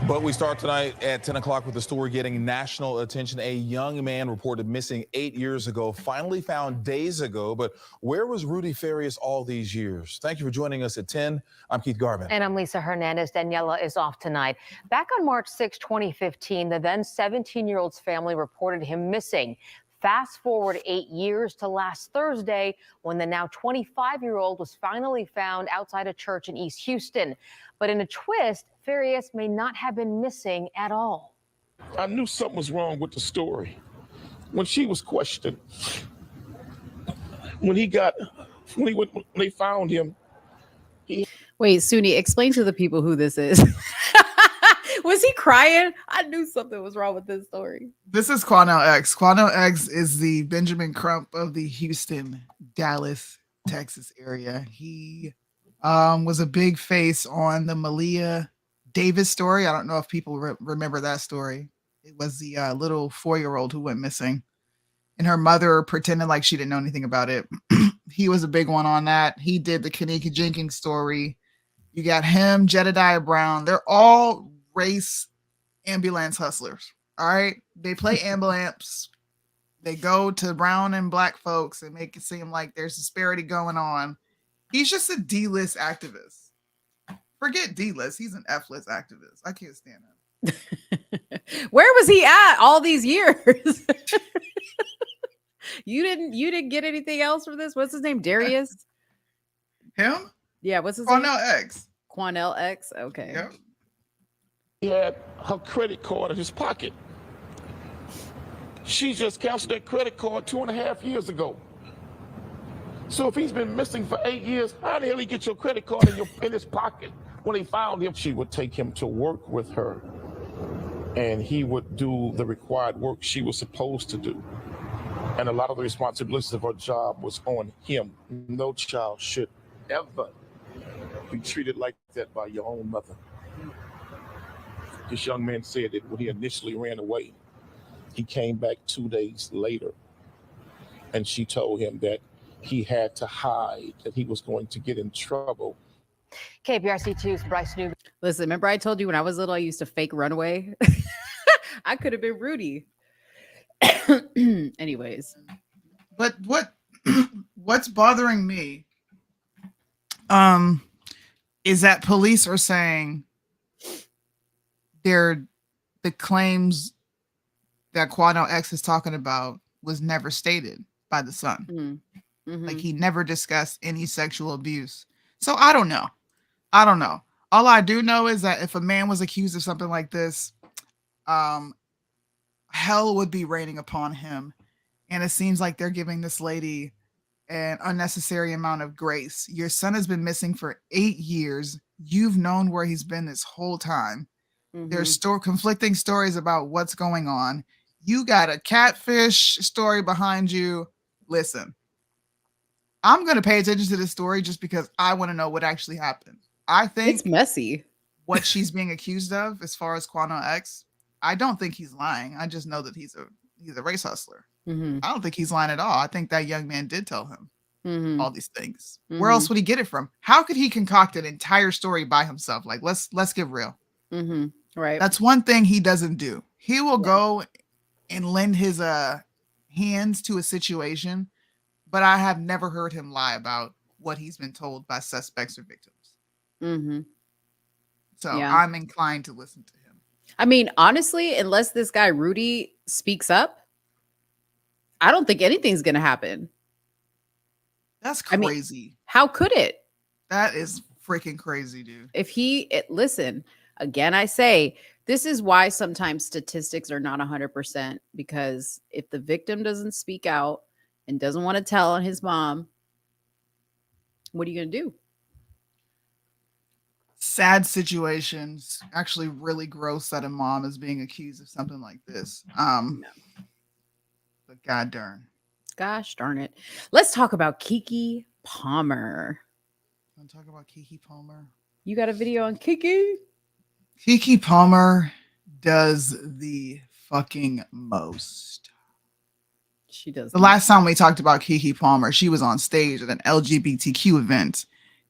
But we start tonight at 10 o'clock with the story getting national attention. A young man reported missing 8 years ago, finally found days ago. But where was Rudy Farius all these years? Thank you for joining us at 10. I'm Keith Garvin. And I'm Lisa Hernandez. Daniela is off tonight. Back on March 6, 2015, the then 17-year-old's family reported him missing. Fast forward 8 years to last Thursday when the now 25-year-old was finally found outside a church in East Houston. But in a twist, Farius may not have been missing at all. I knew something was wrong with the story. When she was questioned, when they found him. Wait, Soonie, explain to the people who this is. Was he crying? I knew something was wrong with this story. This is Quanell X. Quanell X is the Benjamin Crump of the Houston, Dallas, Texas area. He was a big face on the Malia Davis story. I don't know if people remember that story. It was the little 4-year-old who went missing and her mother pretended like she didn't know anything about it. He was a big one on that. He did the Kanika Jenkins story. You got him, Jedediah Brown. They're all race ambulance hustlers. All right. They play ambulance. They go to brown and black folks and make it seem like there's disparity going on. He's just a D-list activist. Forget D-list. He's an F-list activist. I can't stand him. Where was he at all these years? You didn't get anything else from this? What's his name? Darius? Him? Yeah, what's his name? Quanell X. Quanell X? Okay. Yep. He had her credit card in his pocket. She just canceled that credit card 2.5 years ago. So if he's been missing for 8 years, how the hell he get your credit card in his pocket? When they found him, she would take him to work with her, and he would do the required work she was supposed to do. And a lot of the responsibilities of her job was on him. No child should ever be treated like that by your own mother. This young man said that when he initially ran away, He came back 2 days later, and she told him that he had to hide, that he was going to get in trouble. KPRC2's Bryce Newman. Listen, remember I told you when I was little, I used to fake run away? I could have been Rudy. Anyways. But what's bothering me is that police are saying the claims that Quano X is talking about was never stated by the son. Mm-hmm. Like he never discussed any sexual abuse. So I don't know. All I do know is that if a man was accused of something like this, hell would be raining upon him. And it seems like they're giving this lady an unnecessary amount of grace. Your son has been missing for 8 years. You've known where he's been this whole time. Mm-hmm. There's conflicting stories about what's going on. You got a catfish story behind you. Listen, I'm going to pay attention to this story just because I want to know what actually happened. I think it's messy. What she's being accused of as far as Quano X, I don't think he's lying. I just know that he's a race hustler. Mm-hmm. I don't think he's lying at all. I think that young man did tell him all these things. Mm-hmm. Where else would he get it from? How could he concoct an entire story by himself? Like, let's get real. Mm-hmm. Right. That's one thing he doesn't do. He will go and lend his hands to a situation, but I have never heard him lie about what he's been told by suspects or victims. Mm-hmm. So I'm inclined to listen to him. I mean, honestly, unless this guy Rudy speaks up, I don't think anything's gonna happen. That's crazy. I mean, how could it? That is freaking crazy, dude. If listen, again, I say this is why sometimes statistics are not 100%, because if the victim doesn't speak out and doesn't want to tell on his mom, what are you gonna do? Sad situations. Actually, really gross that a mom is being accused of something like this. But gosh darn it. Let's talk about Keke Palmer. Want to talk about Keke Palmer? You got a video on Keke? Keke Palmer does the fucking most. She does. The last time we talked about Keke Palmer, she was on stage at an LGBTQ event,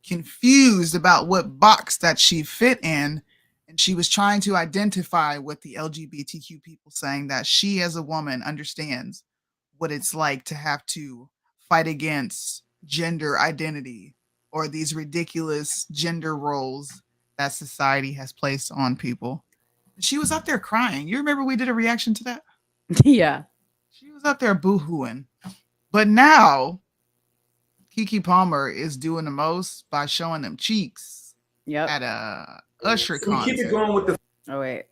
confused about what box that she fit in, and she was trying to identify with the LGBTQ people, saying that she as a woman understands what it's like to have to fight against gender identity or these ridiculous gender roles that society has placed on people. She was up there crying. You remember we did a reaction to that? Yeah. She was up there boo-hooing. But now Keke Palmer is doing the most by showing them cheeks at a Usher concert. Keep it going with the. Oh wait,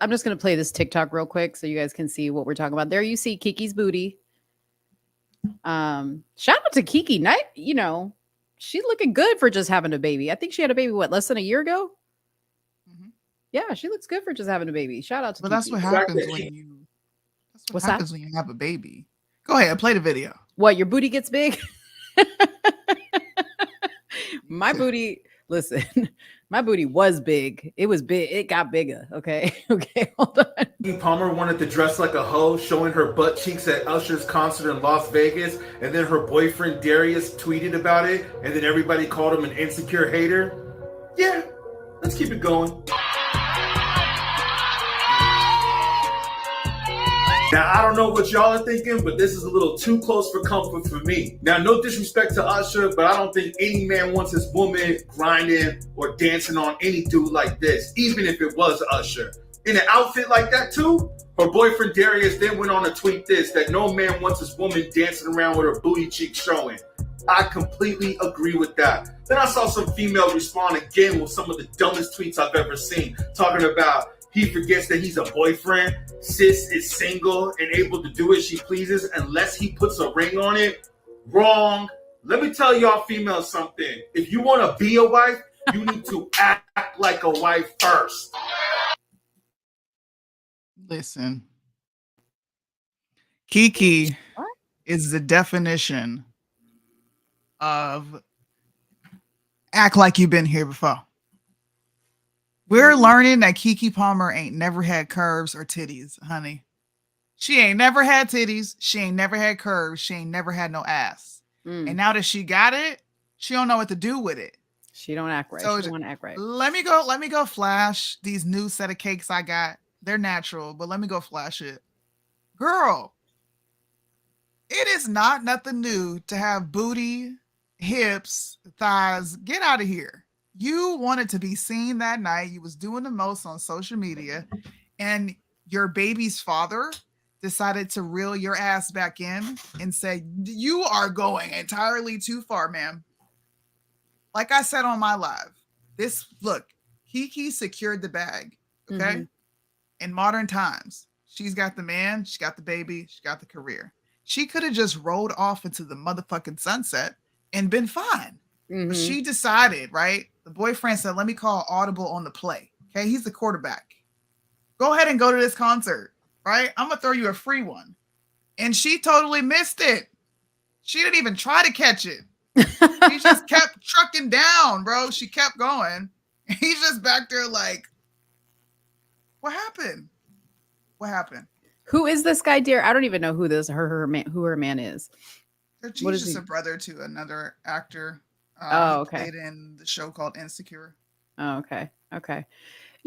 I'm just gonna play this TikTok real quick so you guys can see what we're talking about. There you see Keke's booty. Shout out to Keke. She's looking good for just having a baby. I think she had a baby less than a year ago. Mm-hmm. Yeah, she looks good for just having a baby. Shout out to. But Keke. that's what happens when you. That's what happens when you have a baby. Go ahead, play the video. What, your booty gets big? My booty, listen, my booty was big. It was big. It got bigger. Okay. Okay. Hold on. Keke Palmer wanted to dress like a hoe, showing her butt cheeks at Usher's concert in Las Vegas. And then her boyfriend Darius tweeted about it. And then everybody called him an insecure hater. Yeah, let's keep it going. Now, I don't know what y'all are thinking, but this is a little too close for comfort for me. Now, no disrespect to Usher, but I don't think any man wants his woman grinding or dancing on any dude like this, even if it was Usher. In an outfit like that, too? Her boyfriend Darius then went on to tweet this, that no man wants his woman dancing around with her booty cheeks showing. I completely agree with that. Then I saw some females respond again with some of the dumbest tweets I've ever seen, talking about he forgets that he's a boyfriend. Sis is single and able to do as she pleases unless he puts a ring on it. Wrong. Let me tell y'all females something. If you want to be a wife, you need to act like a wife first. Listen. Keke is the definition of act like you've been here before. We're learning that Keke Palmer ain't never had curves or titties, honey. She ain't never had titties. She ain't never had curves. She ain't never had no ass. And now that she got it, she don't know what to do with it. She don't act right. So she don't want to act right. Let me go flash these new set of cakes I got. They're natural, but let me go flash it. Girl, it is not nothing new to have booty, hips, thighs. Get out of here. You wanted to be seen that night. You was doing the most on social media, and your baby's father decided to reel your ass back in and say, you are going entirely too far, ma'am. Like I said on my live, Keke secured the bag, okay? In modern times, she's got the man, she got the baby, she got the career. She could have just rolled off into the motherfucking sunset and been fine. But she decided, right? The boyfriend said, let me call audible on the play. Okay, he's the quarterback. Go ahead and go to this concert, right? I'm going to throw you a free one. And she totally missed it. She didn't even try to catch it. She just kept trucking down, bro. She kept going. He's just back there like, what happened? What happened? Who is this guy, dear? I don't even know who her man is. He's just a brother to another actor. Okay. Played in the show called Insecure. Oh, okay. Okay.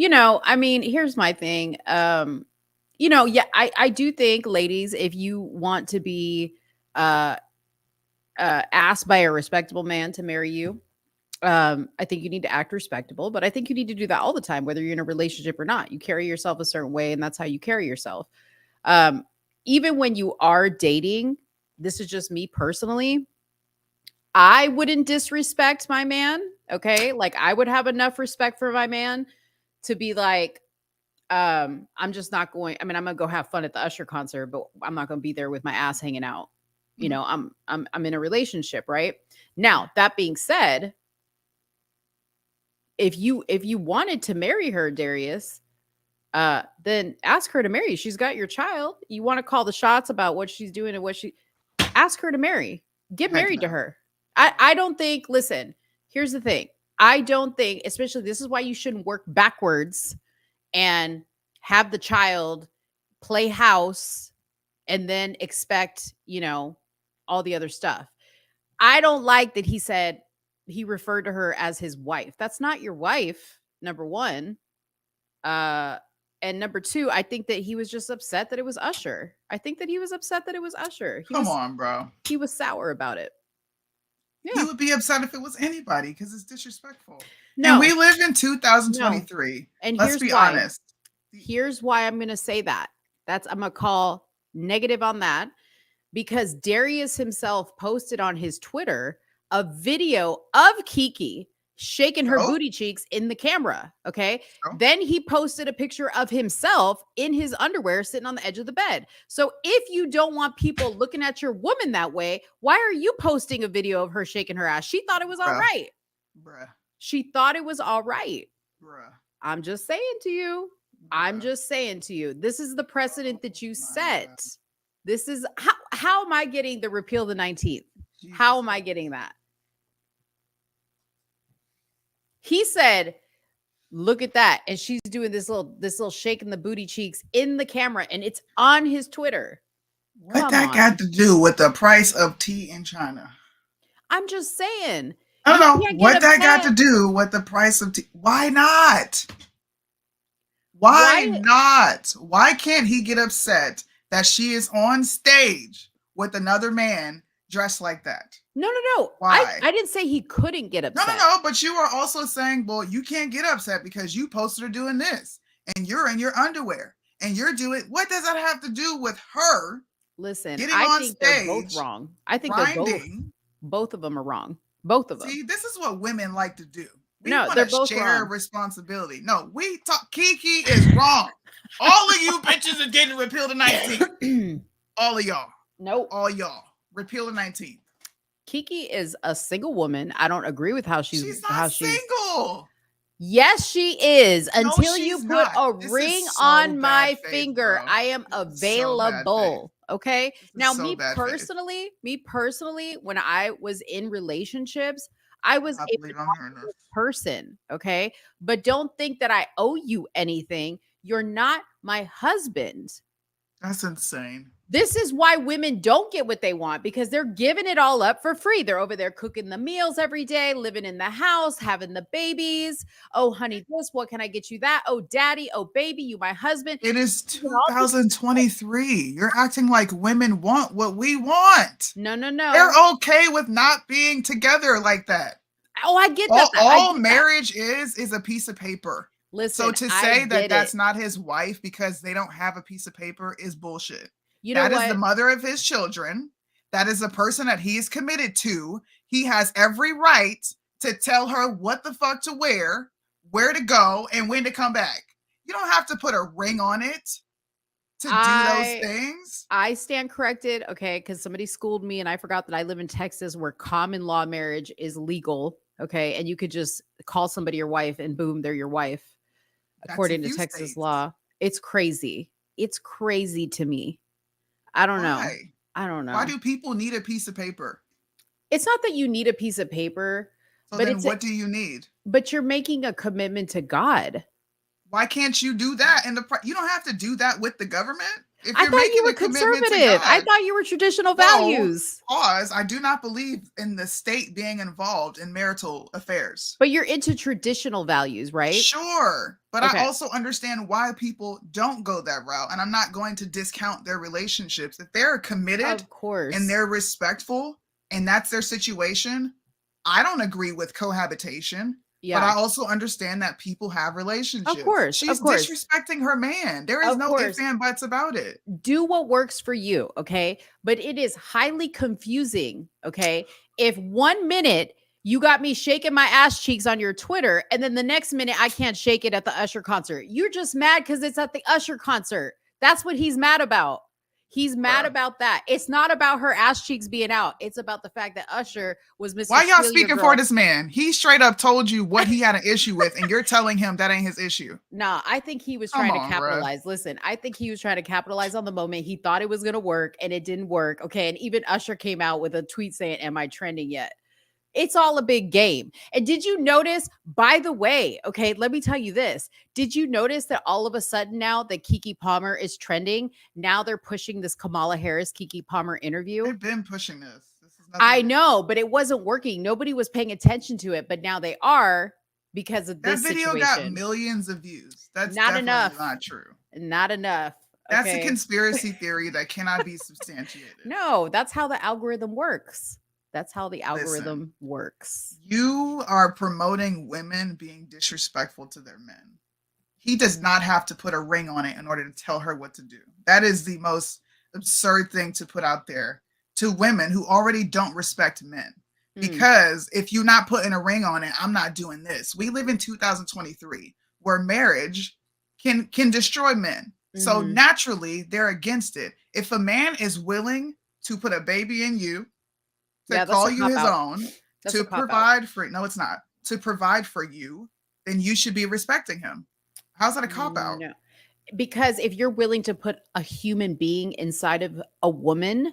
I mean, here's my thing. I do think, ladies, if you want to be asked by a respectable man to marry you, I think you need to act respectable, but I think you need to do that all the time, whether you're in a relationship or not. You carry yourself a certain way, and that's how you carry yourself. Even when you are dating, this is just me personally, I wouldn't disrespect my man. Okay. Like, I would have enough respect for my man to be like, I'm just not going. I mean, I'm going to go have fun at the Usher concert, but I'm not going to be there with my ass hanging out. I'm in a relationship, right? Now, that being said, if you wanted to marry her, Darius, then ask her to marry you. She's got your child. You want to call the shots about what she's doing and ask her to marry. Get married to her. I don't think, listen, here's the thing. I don't think, especially this is why you shouldn't work backwards and have the child play house and then expect, all the other stuff. I don't like that he said he referred to her as his wife. That's not your wife, number one. And number two, I think that he was just upset that it was Usher. Come on, bro. He was sour about it. Yeah. He would be upset if it was anybody because it's disrespectful. No. And we live in 2023. No. And let's be honest. Here's why I'm going to say that. I'm going to call negative on that, because Darius himself posted on his Twitter a video of Keke shaking her booty cheeks in the camera. Okay. Then he posted a picture of himself in his underwear sitting on the edge of the bed. So if you don't want people looking at your woman that way, why are you posting a video of her shaking her ass? She thought it was all right. She thought it was all right. I'm just saying to you. This is the precedent that you set. This is how am I getting the repeal the 19th? How am I getting that? He said, look at that. And she's doing this little shaking the booty cheeks in the camera, and it's on his Twitter. What that got to do with the price of tea in China? I'm just saying. I don't know what that got to do with the price of tea. Why not? Why not? Why can't he get upset that she is on stage with another man dressed like that? No. Why? I didn't say he couldn't get upset. No. But you are also saying, well, you can't get upset because you posted her doing this and you're in your underwear and you're doing. What does that have to do with her? Listen, I think they're both wrong. I think both of them are wrong. Both of them. See, this is what women like to do. They're both share wrong. Responsibility. No, we talk. Keke is wrong. All of you bitches are getting repealed the 19th. All of y'all. Nope. All y'all. Repeal the 19th. Keke is a single woman. I don't agree with how she's not single. Yes, she is. Until you put a ring on my finger, I am available. Okay. Now, me personally, when I was in relationships, I was a person. Okay. But don't think that I owe you anything. You're not my husband. That's insane. This is why women don't get what they want, because they're giving it all up for free. They're over there cooking the meals every day, living in the house, having the babies. Oh, honey, this, what can I get you that? Oh, daddy, oh, baby, you my husband. It is 2023. You're acting like women want what we want. No. They're okay with not being together like that. Oh, I get that. All marriage is a piece of paper. Listen, so to say that that's not his wife because they don't have a piece of paper is bullshit. You know that what? is the mother of his children. That is the person that he is committed to. He has every right to tell her what the fuck to wear, where to go, and when to come back. You don't have to put a ring on it to do those things. I stand corrected, okay, because somebody schooled me and I forgot that I live in Texas where common law marriage is legal, okay, and you could just call somebody your wife and boom, they're your wife, according to Texas law. It's crazy. It's crazy to me. I don't know. Why do people need a piece of paper? It's not that you need a piece of paper. So then what do you need? But you're making a commitment to God. Why can't you do that? You don't have to do that with the government. If I thought you were conservative. I thought you were traditional values. Pause. I do not believe in the state being involved in marital affairs. But you're into traditional values, right? Sure. But I also understand why people don't go that route. And I'm not going to discount their relationships. If they're committed, of course, and they're respectful, and that's their situation, I don't agree with cohabitation. Yeah. But I also understand that people have relationships. Of course. She's disrespecting her man. There is no ifs and buts about it. Do what works for you, okay? But it is highly confusing, okay? If 1 minute you got me shaking my ass cheeks on your Twitter, and then the next minute I can't shake it at the Usher concert. You're just mad because it's at the Usher concert. That's what he's mad about. He's mad about that. It's not about her ass cheeks being out. It's about the fact that Usher was missing. Why y'all speaking for this man? He straight up told you what he had an issue with, and you're telling him that ain't his issue. Nah, I think he was trying to capitalize. Listen, I think he was trying to capitalize on the moment. He thought it was going to work, and it didn't work. Okay, and even Usher came out with a tweet saying, "Am I trending yet?" It's all a big game. And did you notice, by the way, okay, let me tell you this. Did you notice that all of a sudden now that Keke Palmer is trending, now they're pushing this Kamala Harris Keke Palmer interview? They've been pushing this. I know, but it wasn't working. Nobody was paying attention to it, but now they are because of this situation. That video got millions of views. That's not enough. Not true. Not enough. That's a conspiracy theory that cannot be substantiated. No, that's how the algorithm works. That's how the algorithm works. You are promoting women being disrespectful to their men. He does not have to put a ring on it in order to tell her what to do. That is the most absurd thing to put out there to women who already don't respect men. Because if you're not putting a ring on it, I'm not doing this. We live in 2023 where marriage can destroy men. So naturally, they're against it. If a man is willing to put a baby in you, to call you his own, to provide for to provide for you, then you should be respecting him. How's that a cop out? No. Because if you're willing to put a human being inside of a woman,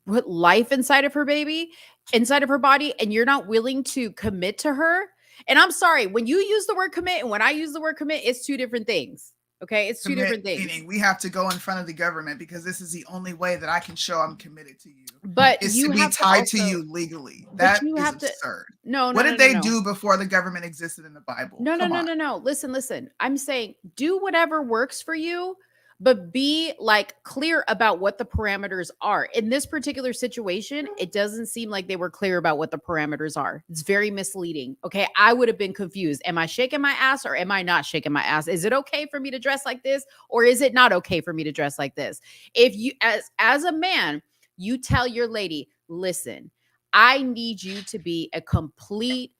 put life inside of her baby, inside of her body, and you're not willing to commit to her, and I'm sorry, when you use the word commit and when I use the word commit, it's two different things. Okay, it's two different things. Meaning we have to go in front of the government because this is the only way that I can show I'm committed to you. But is you to be tied to you legally. That is absurd. No. What did they do before the government existed in the Bible? No. Listen. I'm saying do whatever works for you, but be clear about what the parameters are. In this particular situation, it doesn't seem like they were clear about what the parameters are. It's very misleading. Okay. I would have been confused. Am I shaking my ass or am I not shaking my ass? Is it okay for me to dress like this or is it not okay for me to dress like this? If you, as a man, you tell your lady, listen, I need you to be a complete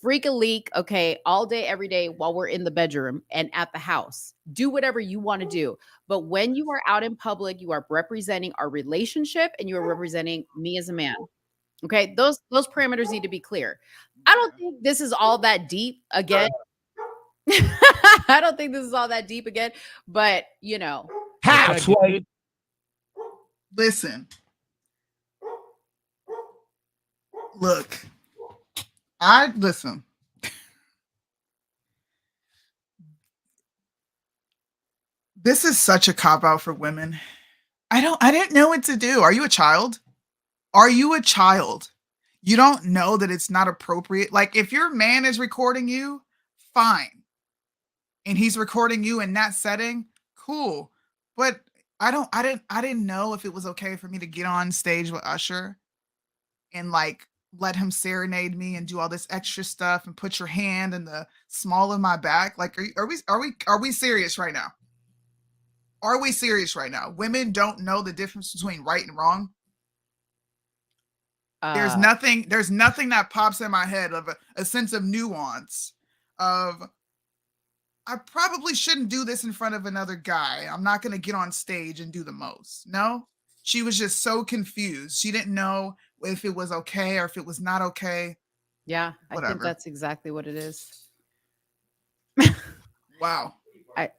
freak-a-leak, okay, all day, every day while we're in the bedroom and at the house. Do whatever you want to do. But when you are out in public, you are representing our relationship and you are representing me as a man. Okay, those parameters need to be clear. I don't think this is all that deep again. I don't think this is all that deep again, but you know. Halfway. Listen. Look. Listen. This is such a cop out for women. I didn't know what to do. Are you a child? Are you a child? You don't know that it's not appropriate. Like if your man is recording you, fine. And he's recording you in that setting, cool. But I didn't know if it was okay for me to get on stage with Usher and like let him serenade me and do all this extra stuff and put your hand in the small of my back. Like are we serious right now? Are we serious right now? Women don't know the difference between right and wrong. There's nothing that pops in my head of a sense of nuance of I probably shouldn't do this in front of another guy. I'm not going to get on stage and do the most. No, she was just so confused. She didn't know if it was okay or if it was not okay. Yeah, Whatever. I think that's exactly what it is. Wow.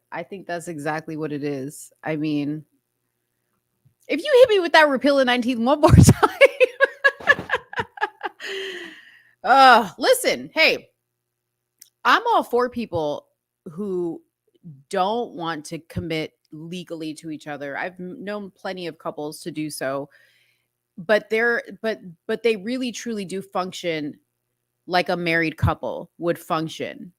I think that's exactly what it is. I mean, if you hit me with that repeal the 19th one more time. Listen, hey, I'm all for people who don't want to commit legally to each other. I've known plenty of couples to do so, but they really truly do function like a married couple would function.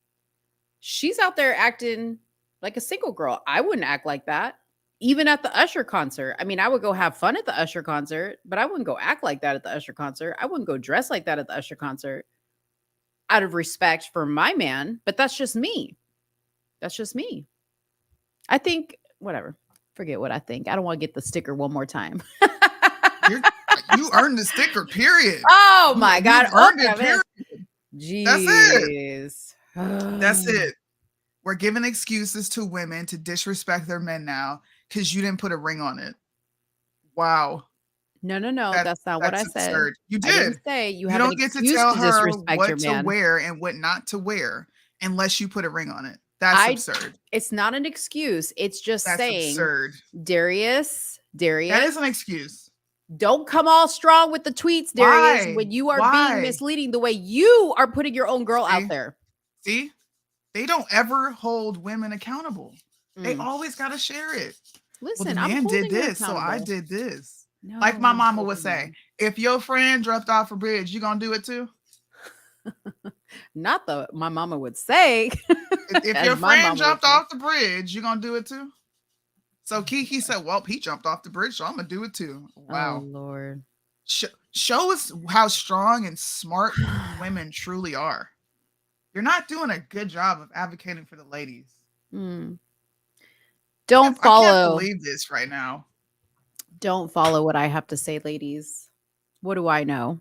She's out there acting like a single girl. I wouldn't act like that. Even at the Usher concert. I mean, I would go have fun at the Usher concert, but I wouldn't go act like that at the Usher concert. I wouldn't go dress like that at the Usher concert out of respect for my man, but that's just me. That's just me. I think, whatever. Forget what I think. I don't want to get the sticker one more time. You earned the sticker, period. Oh my God. You earned it, period. Jeez. That's it. That's it. We're giving excuses to women to disrespect their men now because you didn't put a ring on it. Wow. No. That's not what I said. Absurd. You did. I didn't say you have don't get to tell her disrespect what your man. to wear and what not to wear unless you put a ring on it. That's absurd. It's not an excuse. It's just saying, absurd. Darius. That is an excuse. Don't come all strong with the tweets, Darius, when you are being misleading the way you are putting your own girl out there. See? They don't ever hold women accountable. They always got to share it. Listen, well, the man did this, so I did this. No, like my mama would say, if your friend dropped off a bridge, you gonna do it too? Not my mama would say. If your friend jumped off the bridge, you gonna do it too? So Keke said, well, he jumped off the bridge, so I'm gonna do it too. Wow. Oh, Lord. Show us how strong and smart women truly are. You're not doing a good job of advocating for the ladies. Don't I follow. can't believe this right now. Don't follow what I have to say, ladies. What do I know?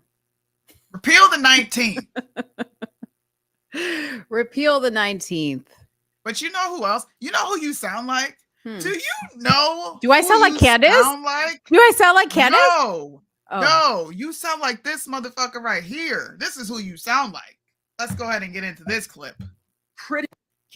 Repeal the 19th. Repeal the 19th. But you know who else? You know who you sound like? Do you know? Do I sound like Candace? Do I sound like Candace? No. Oh. No, you sound like this motherfucker right here. This is who you sound like. Let's go ahead and get into this clip.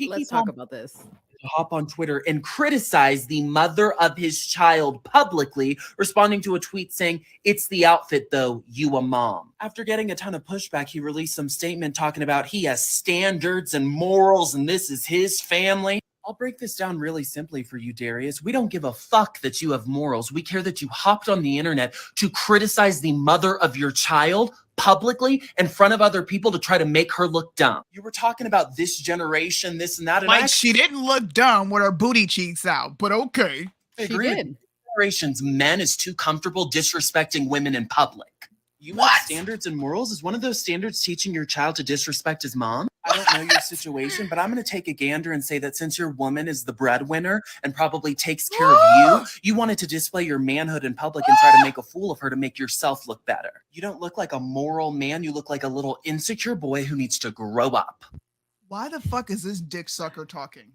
Let's talk about this. Hop on Twitter and criticize the mother of his child publicly, responding to a tweet saying, "It's the outfit though, you a mom." After getting a ton of pushback, he released some statement talking about he has standards and morals and this is his family. I'll break this down really simply for you, Darius. We don't give a fuck that you have morals. We care that you hopped on the internet to criticize the mother of your child publicly in front of other people to try to make her look dumb. You were talking about this generation, this and that. And she didn't look dumb with her booty cheeks out, but okay. I agree. She did. Generation's men is too comfortable disrespecting women in public. You have standards and morals? Is one of those standards teaching your child to disrespect his mom? I don't know your situation, but I'm going to take a gander and say that since your woman is the breadwinner and probably takes care of you, you wanted to display your manhood in public and try to make a fool of her to make yourself look better. You don't look like a moral man. You look like a little insecure boy who needs to grow up. Why the fuck is this dick sucker talking?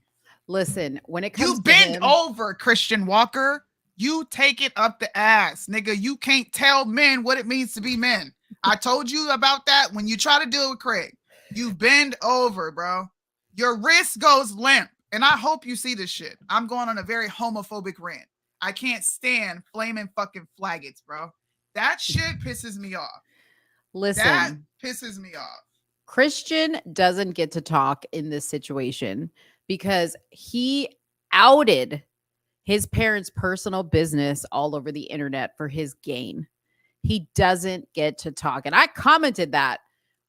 Listen, when it comes to bend over, Christian Walker. You take it up the ass, nigga. You can't tell men what it means to be men. I told you about that when you try to deal with Craig. You bend over, bro. Your wrist goes limp. And I hope you see this shit. I'm going on a very homophobic rant. I can't stand flaming fucking faggots, bro. That shit pisses me off. Listen. That pisses me off. Christian doesn't get to talk in this situation because he outed his parents' personal business all over the internet for his gain. He doesn't get to talk. And I commented that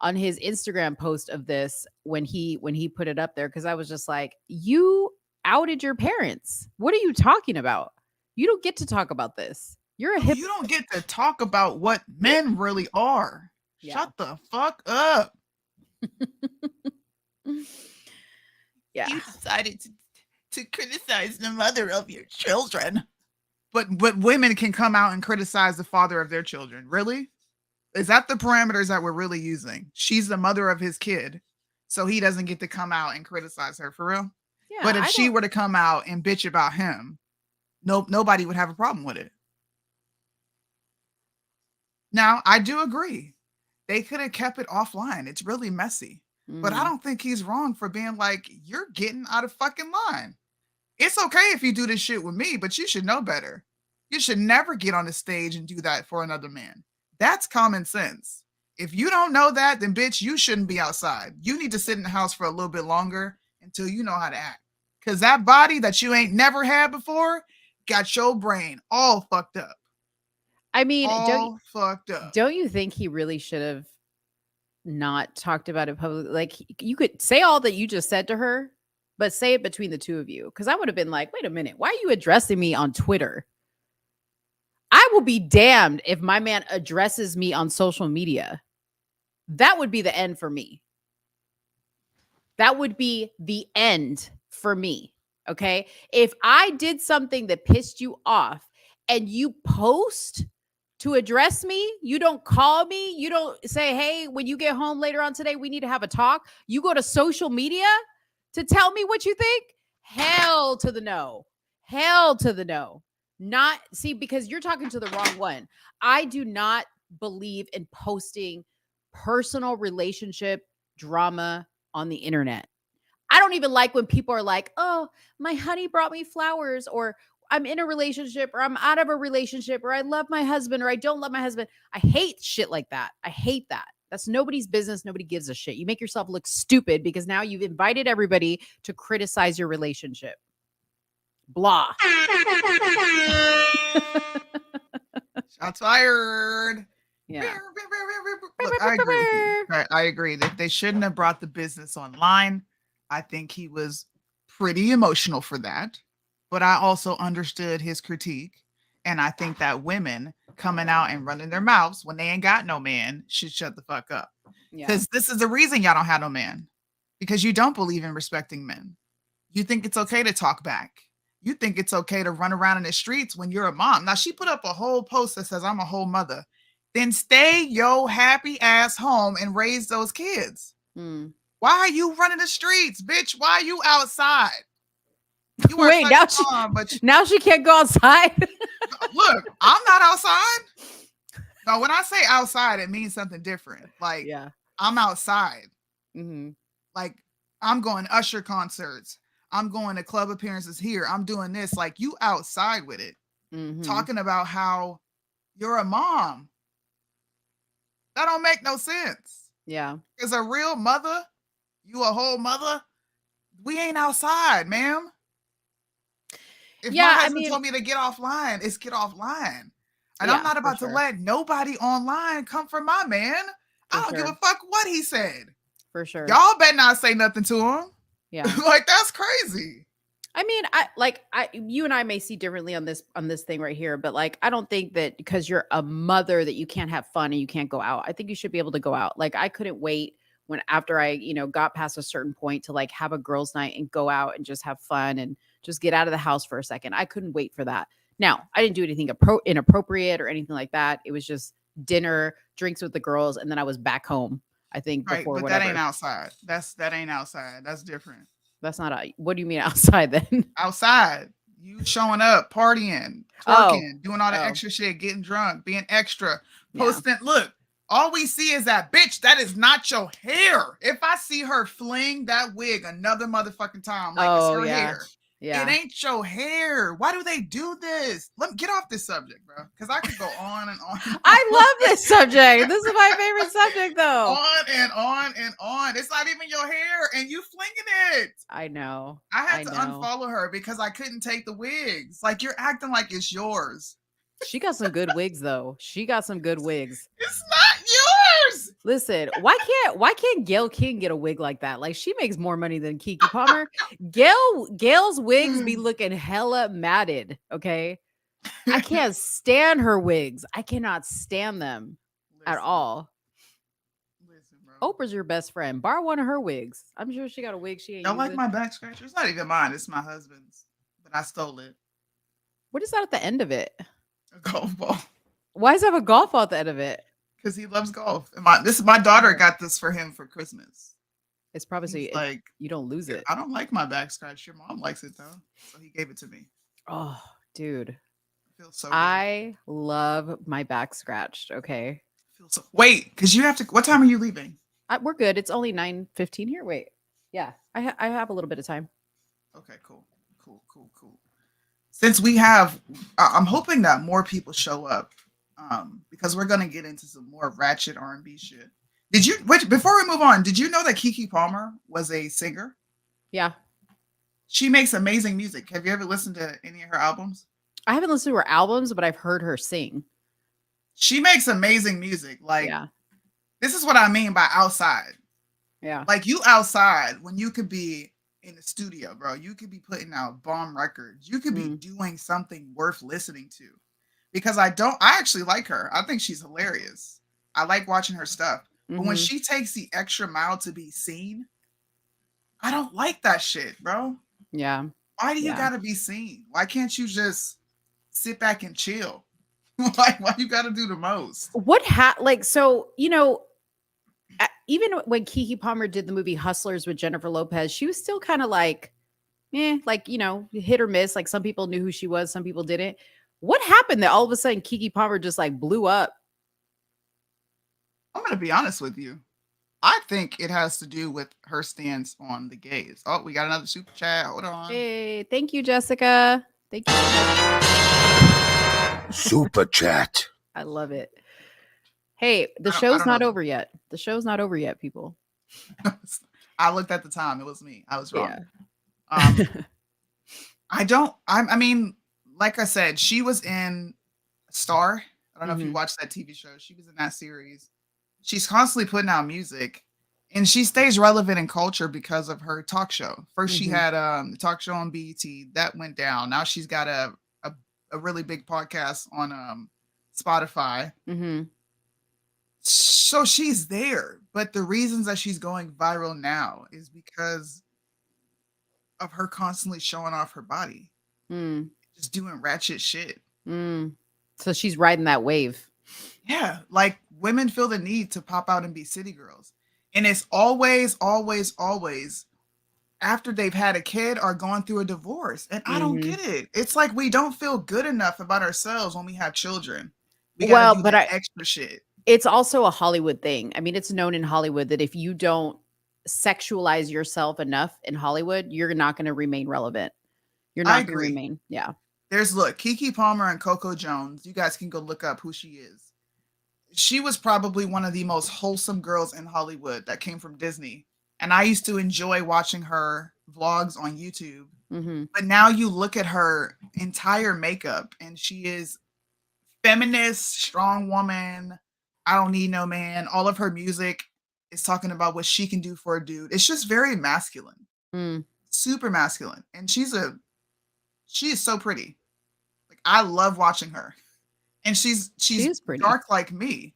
on his Instagram post of this when he put it up there, because I was just like, you outed your parents. What are you talking about? You don't get to talk about this. You're a You don't get to talk about what men really are. Yeah. Shut the fuck up. Yeah. You decided to criticize the mother of your children. But women can come out and criticize the father of their children. Really? Is that the parameters that we're really using? She's the mother of his kid, so he doesn't get to come out and criticize her, for real? Yeah, But if she were to come out and bitch about him, nobody would have a problem with it. Now, I do agree. They could have kept it offline. It's really messy. But I don't think he's wrong for being like, you're getting out of fucking line. It's okay if you do this shit with me, but you should know better. You should never get on the stage and do that for another man. That's common sense. If you don't know that, then bitch, you shouldn't be outside. You need to sit in the house for a little bit longer until you know how to act. Because that body that you ain't never had before got your brain all fucked up. I mean, fucked up. Don't you think he really should have not talked about it publicly? Like, you could say all that you just said to her, but say it between the two of you. Because I would have been like, wait a minute, why are you addressing me on Twitter? I will be damned if my man addresses me on social media. That would be the end for me. That would be the end for me. Okay. If I did something that pissed you off and you post to address me, you don't call me, you don't say, hey, when you get home later on today, we need to have a talk. You go to social media to tell me what you think? Hell to the no. Hell to the no. Not see, because you're talking to the wrong one. I do not believe in posting personal relationship drama on the internet. I don't even like when people are like, oh, my honey brought me flowers, or I'm in a relationship, or I'm out of a relationship, or I love my husband, or I don't love my husband. I hate shit like that. I hate that. That's nobody's business. Nobody gives a shit. You make yourself look stupid because now you've invited everybody to criticize your relationship. Blah. Shots fired. Yeah. Look, I agree with you. I agree that they shouldn't have brought the business online. I think he was pretty emotional for that. But I also understood his critique. And I think that women coming out and running their mouths when they ain't got no man should shut the fuck up. Because this is the reason y'all don't have no man. Because you don't believe in respecting men. You think it's okay to talk back. You think it's okay to run around in the streets when you're a mom. Now, she put up a whole post that says, I'm a whole mother. Then stay your happy ass home and raise those kids. Why are you running the streets, bitch? Why are you outside? You Wait, now she can't go outside. Look, I'm not outside. No, when I say outside, it means something different. Like, I'm outside. Like, I'm going to Usher concerts. I'm going to club appearances here. I'm doing this. Like, you outside with it. Talking about how you're a mom. That don't make no sense. Yeah. As a real mother, you a whole mother, we ain't outside, ma'am. If my husband told me to get offline, it's get offline. And I'm not about to let nobody online come for my man. I don't give a fuck what he said. For sure. Y'all better not say nothing to him. Yeah. Like, that's crazy. I mean, you and I may see differently on this thing right here, but like, I don't think that because you're a mother that you can't have fun and you can't go out. I think you should be able to go out. Like, I couldn't wait after I, got past a certain point to like have a girls' night and go out and just have fun and just get out of the house for a second. I couldn't wait for that. Now, I didn't do anything inappropriate or anything like that. It was just dinner, drinks with the girls, and then I was back home. I think before but whatever. That ain't outside. That ain't outside. That's different. That's not what do you mean outside then? Outside. You showing up, partying, twerking, doing all the extra shit, getting drunk, being extra, posting. Look, all we see is that bitch. That is not your hair. If I see her fling that wig another motherfucking time, like it's her hair, Yeah. It ain't your hair. Why do they do this? Let me get off this subject, bro. Because I could go on and on. I love this subject. This is my favorite subject, though. On and on and on. It's not even your hair, and you flinging it. I know. I had to unfollow her because I couldn't take the wigs. Like, you're acting like it's yours. She got some good wigs, though. She got some good wigs. It's not yours. Listen, why can't Gail King get a wig like that? Like, she makes more money than Keke Palmer. Gail's wigs be looking hella matted. Okay, I can't stand her wigs. I cannot stand them at all. Listen, bro. Oprah's your best friend. Borrow one of her wigs. I'm sure she got a wig she ain't Don't like using. my back scratcher. It's not even mine. It's my husband's, but I stole it. What is that at the end of it? A golf ball. Why does it have a golf ball at the end of it? Because he loves golf. And my daughter got this for him for Christmas. It's probably so He's you, like, you don't lose it. I don't like my back scratch. Your mom likes it though, so he gave it to me. Oh, dude. It feels so good. I love my back scratched. Okay. Wait, because you have to. What time are you leaving? We're good. It's only 9:15 here. Wait. Yeah. I have a little bit of time. Okay, cool. Since we have, I'm hoping that more people show up, because we're gonna get into some more ratchet R&B shit. Before we move on, did you know that Keke Palmer was a singer? Yeah. She makes amazing music. Have you ever listened to any of her albums? I haven't listened to her albums, but I've heard her sing. She makes amazing music. Like, yeah. This is what I mean by outside. Yeah. Like, you outside when you could be in the studio, bro. You could be putting out bomb records. You could be doing something worth listening to. Because I actually like her. I think she's hilarious. I like watching her stuff. But when she takes the extra mile to be seen, I don't like that shit, bro. Yeah. Why do you gotta be seen? Why can't you just sit back and chill? Like, why you gotta do the most? So, you know, even when Keke Palmer did the movie Hustlers with Jennifer Lopez, she was still kind of like, like, you know, hit or miss. Like, some people knew who she was, some people didn't. What happened that all of a sudden Keke Palmer just like blew up? I'm gonna be honest with you. I think it has to do with her stance on the gays. Oh, we got another super chat. Hold on. Hey, thank you, Jessica. Thank you. Super chat. I love it. Hey, the show's not over yet. The show's not over yet, people. I looked at the time. It was me. I was wrong. Yeah. I mean, like I said, she was in Star. I don't know if you watched that TV show. She was in that series. She's constantly putting out music, and she stays relevant in culture because of her talk show. First, she had the talk show on BET that went down. Now she's got a really big podcast on Spotify. So she's there, but the reasons that she's going viral now is because of her constantly showing off her body, just doing ratchet shit. So she's riding that wave. Yeah, like, women feel the need to pop out and be city girls, and it's always after they've had a kid or gone through a divorce, and I don't get it. It's like we don't feel good enough about ourselves when we have children. We gotta do that extra shit. It's also a Hollywood thing. I mean, it's known in Hollywood that if you don't sexualize yourself enough in Hollywood, you're not going to remain relevant. You're not going to remain. Yeah. Look, Keke Palmer and Coco Jones. You guys can go look up who she is. She was probably one of the most wholesome girls in Hollywood that came from Disney. And I used to enjoy watching her vlogs on YouTube. But now you look at her entire makeup and she is feminist, strong woman. I don't need no man. All of her music is talking about what she can do for a dude. It's just very masculine, super masculine. And she is so pretty. Like, I love watching her, and she's pretty dark like me.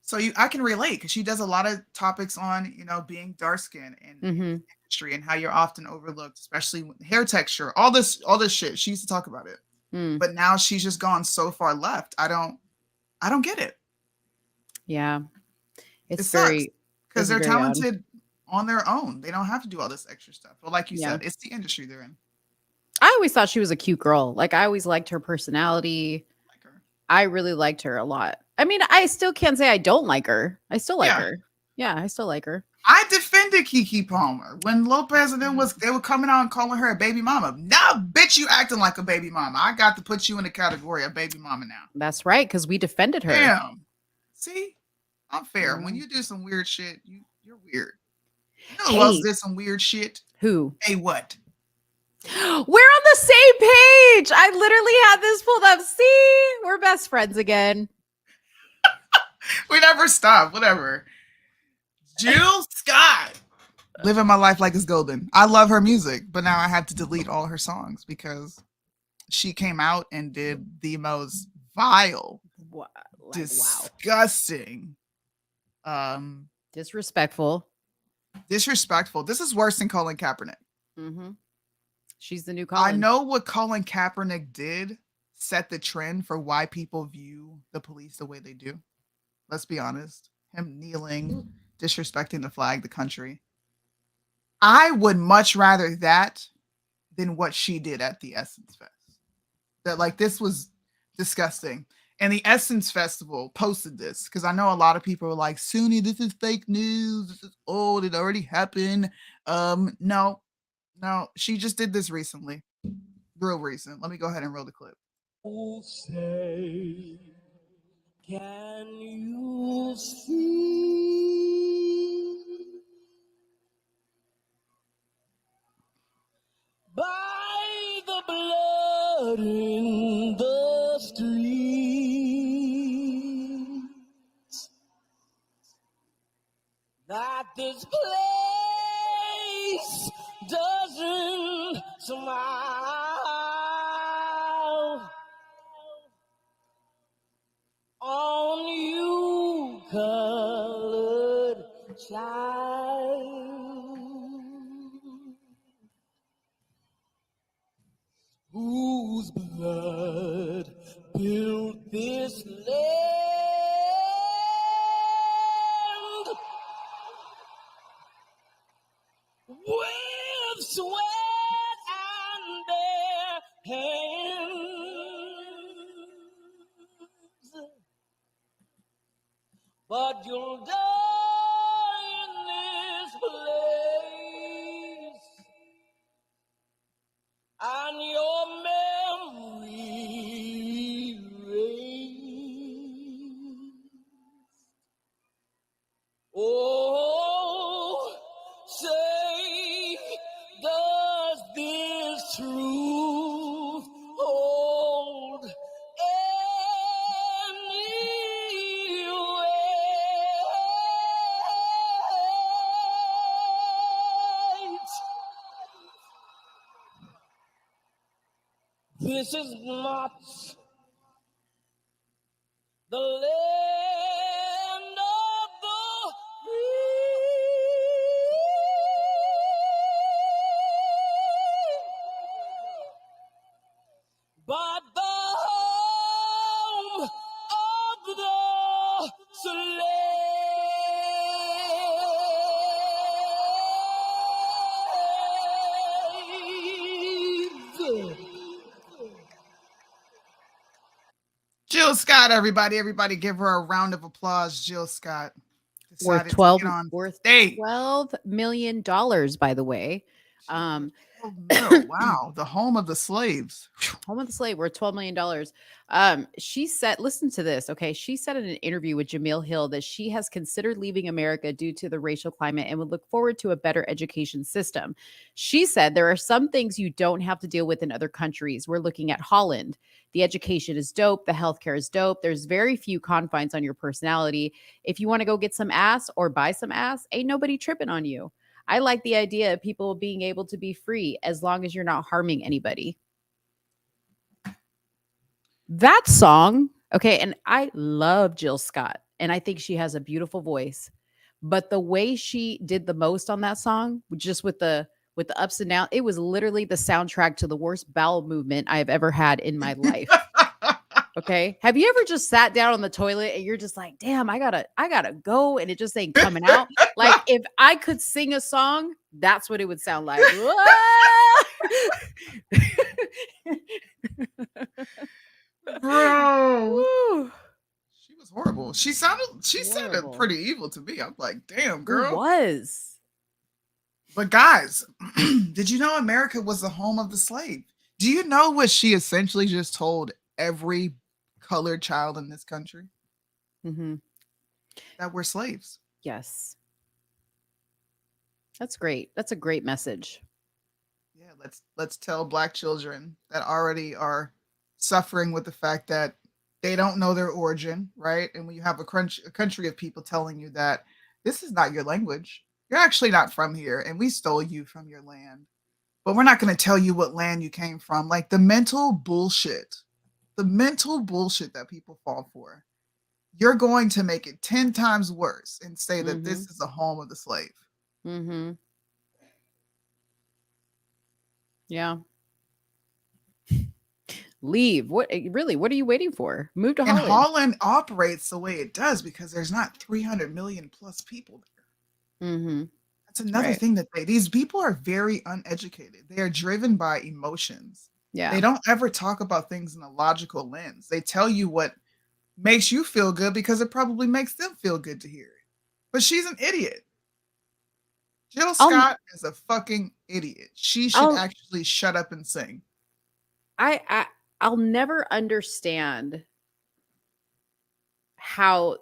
So I can relate because she does a lot of topics on, you know, being dark skinned and industry and how you're often overlooked, especially with hair texture, all this shit. She used to talk about it, but now she's just gone so far left. I don't get it. Yeah, it sucks because they're talented on their own. They don't have to do all this extra stuff. But like you said, it's the industry they're in. I always thought she was a cute girl. Like, I always liked her personality. I really liked her a lot. I mean, I still can't say I don't like her. I still like her. Yeah, I still like her. I defended Keke Palmer when Lopez and them they were coming out and calling her a baby mama. Now, bitch, you acting like a baby mama. I got to put you in the category of baby mama now. That's right, because we defended her. Damn. See, I'm fair. When you do some weird shit, you're weird. You know who else did some weird shit? Who? Hey, what? We're on the same page. I literally had this pulled up. See, we're best friends again. We never stop. Whatever. Jill Scott. Living my life like it's golden. I love her music, but now I had to delete all her songs because she came out and did the most vile, disgusting, disrespectful. This is worse than Colin Kaepernick. Mm-hmm. She's the new Colin. I know what Colin Kaepernick did set the trend for why people view the police the way they do. Let's be honest. Him kneeling, disrespecting the flag, the country. I would much rather that than what she did at the Essence Fest. That this was disgusting. And the Essence Festival posted this because I know a lot of people were like, Soonie, this is fake news. This is old. It already happened. No, she just did this recently. Real recent. Let me go ahead and roll the clip. Say, can you see by the blood in the streets that this place doesn't smile on you, colored child, whose blood built this land with sweat and their hands. But you'll die in this place, and your memory erased. Oh, say, does this truth hold any weight? This is not the land of the free, but the home of the slave. Jill Scott, everybody. Everybody give her a round of applause. Jill Scott. Worth $12 million, by the way. No, wow. The home of the slaves. Home of the slave worth $12 million. She said, listen to this. Okay. She said in an interview with Jamil Hill that she has considered leaving America due to the racial climate and would look forward to a better education system. She said there are some things you don't have to deal with in other countries. We're looking at Holland. The education is dope. The healthcare is dope. There's very few confines on your personality. If you want to go get some ass or buy some ass, ain't nobody tripping on you. I like the idea of people being able to be free as long as you're not harming anybody. That song, okay, and I love Jill Scott, and I think she has a beautiful voice. But the way she did the most on that song, just with the ups and downs, it was literally the soundtrack to the worst bowel movement I have ever had in my life. Okay. Have you ever just sat down on the toilet and you're just like, damn, I gotta go, and it just ain't coming out? Like, if I could sing a song, that's what it would sound like. Bro. Woo. She was horrible. horrible. She sounded Horrible. pretty evil to me. I'm like, damn, Who girl. was? But guys, did you know America was the home of the slave? Do you know what she essentially just told every colored child in this country? Mm-hmm. That we're slaves. Yes. That's great. That's a great message. Yeah, let's tell black children that already are suffering with the fact that they don't know their origin, right? And when you have a country of people telling you that this is not your language, you're actually not from here, and we stole you from your land, but we're not going to tell you what land you came from. Like the mental bullshit that people fall for. You're going to make it 10 times worse and say that this is the home of the slave. Mm-hmm. Yeah. Leave. What really? What are you waiting for? Move to And Holland. Holland operates the way it does because there's not 300 million plus people there. Mm-hmm. That's another thing that these people are very uneducated. They are driven by emotions. Yeah. They don't ever talk about things in a logical lens. They tell you what makes you feel good because it probably makes them feel good to hear it. But she's an idiot. Jill Scott is a fucking idiot. She should actually shut up and sing. I'll never understand how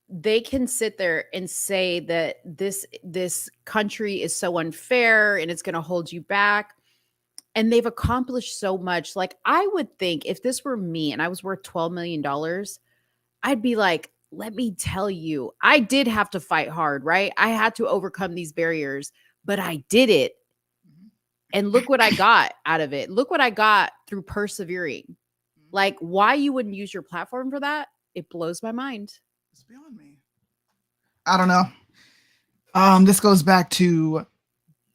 they can sit there and say that this country is so unfair and it's going to hold you back. And they've accomplished so much. Like, I would think if this were me and I was worth $12 million, I'd be like, let me tell you, I did have to fight hard, right? I had to overcome these barriers, but I did it. And look what I got out of it. Look what I got through persevering. Like, why you wouldn't use your platform for that? It blows my mind. It's beyond me. I don't know. This goes back to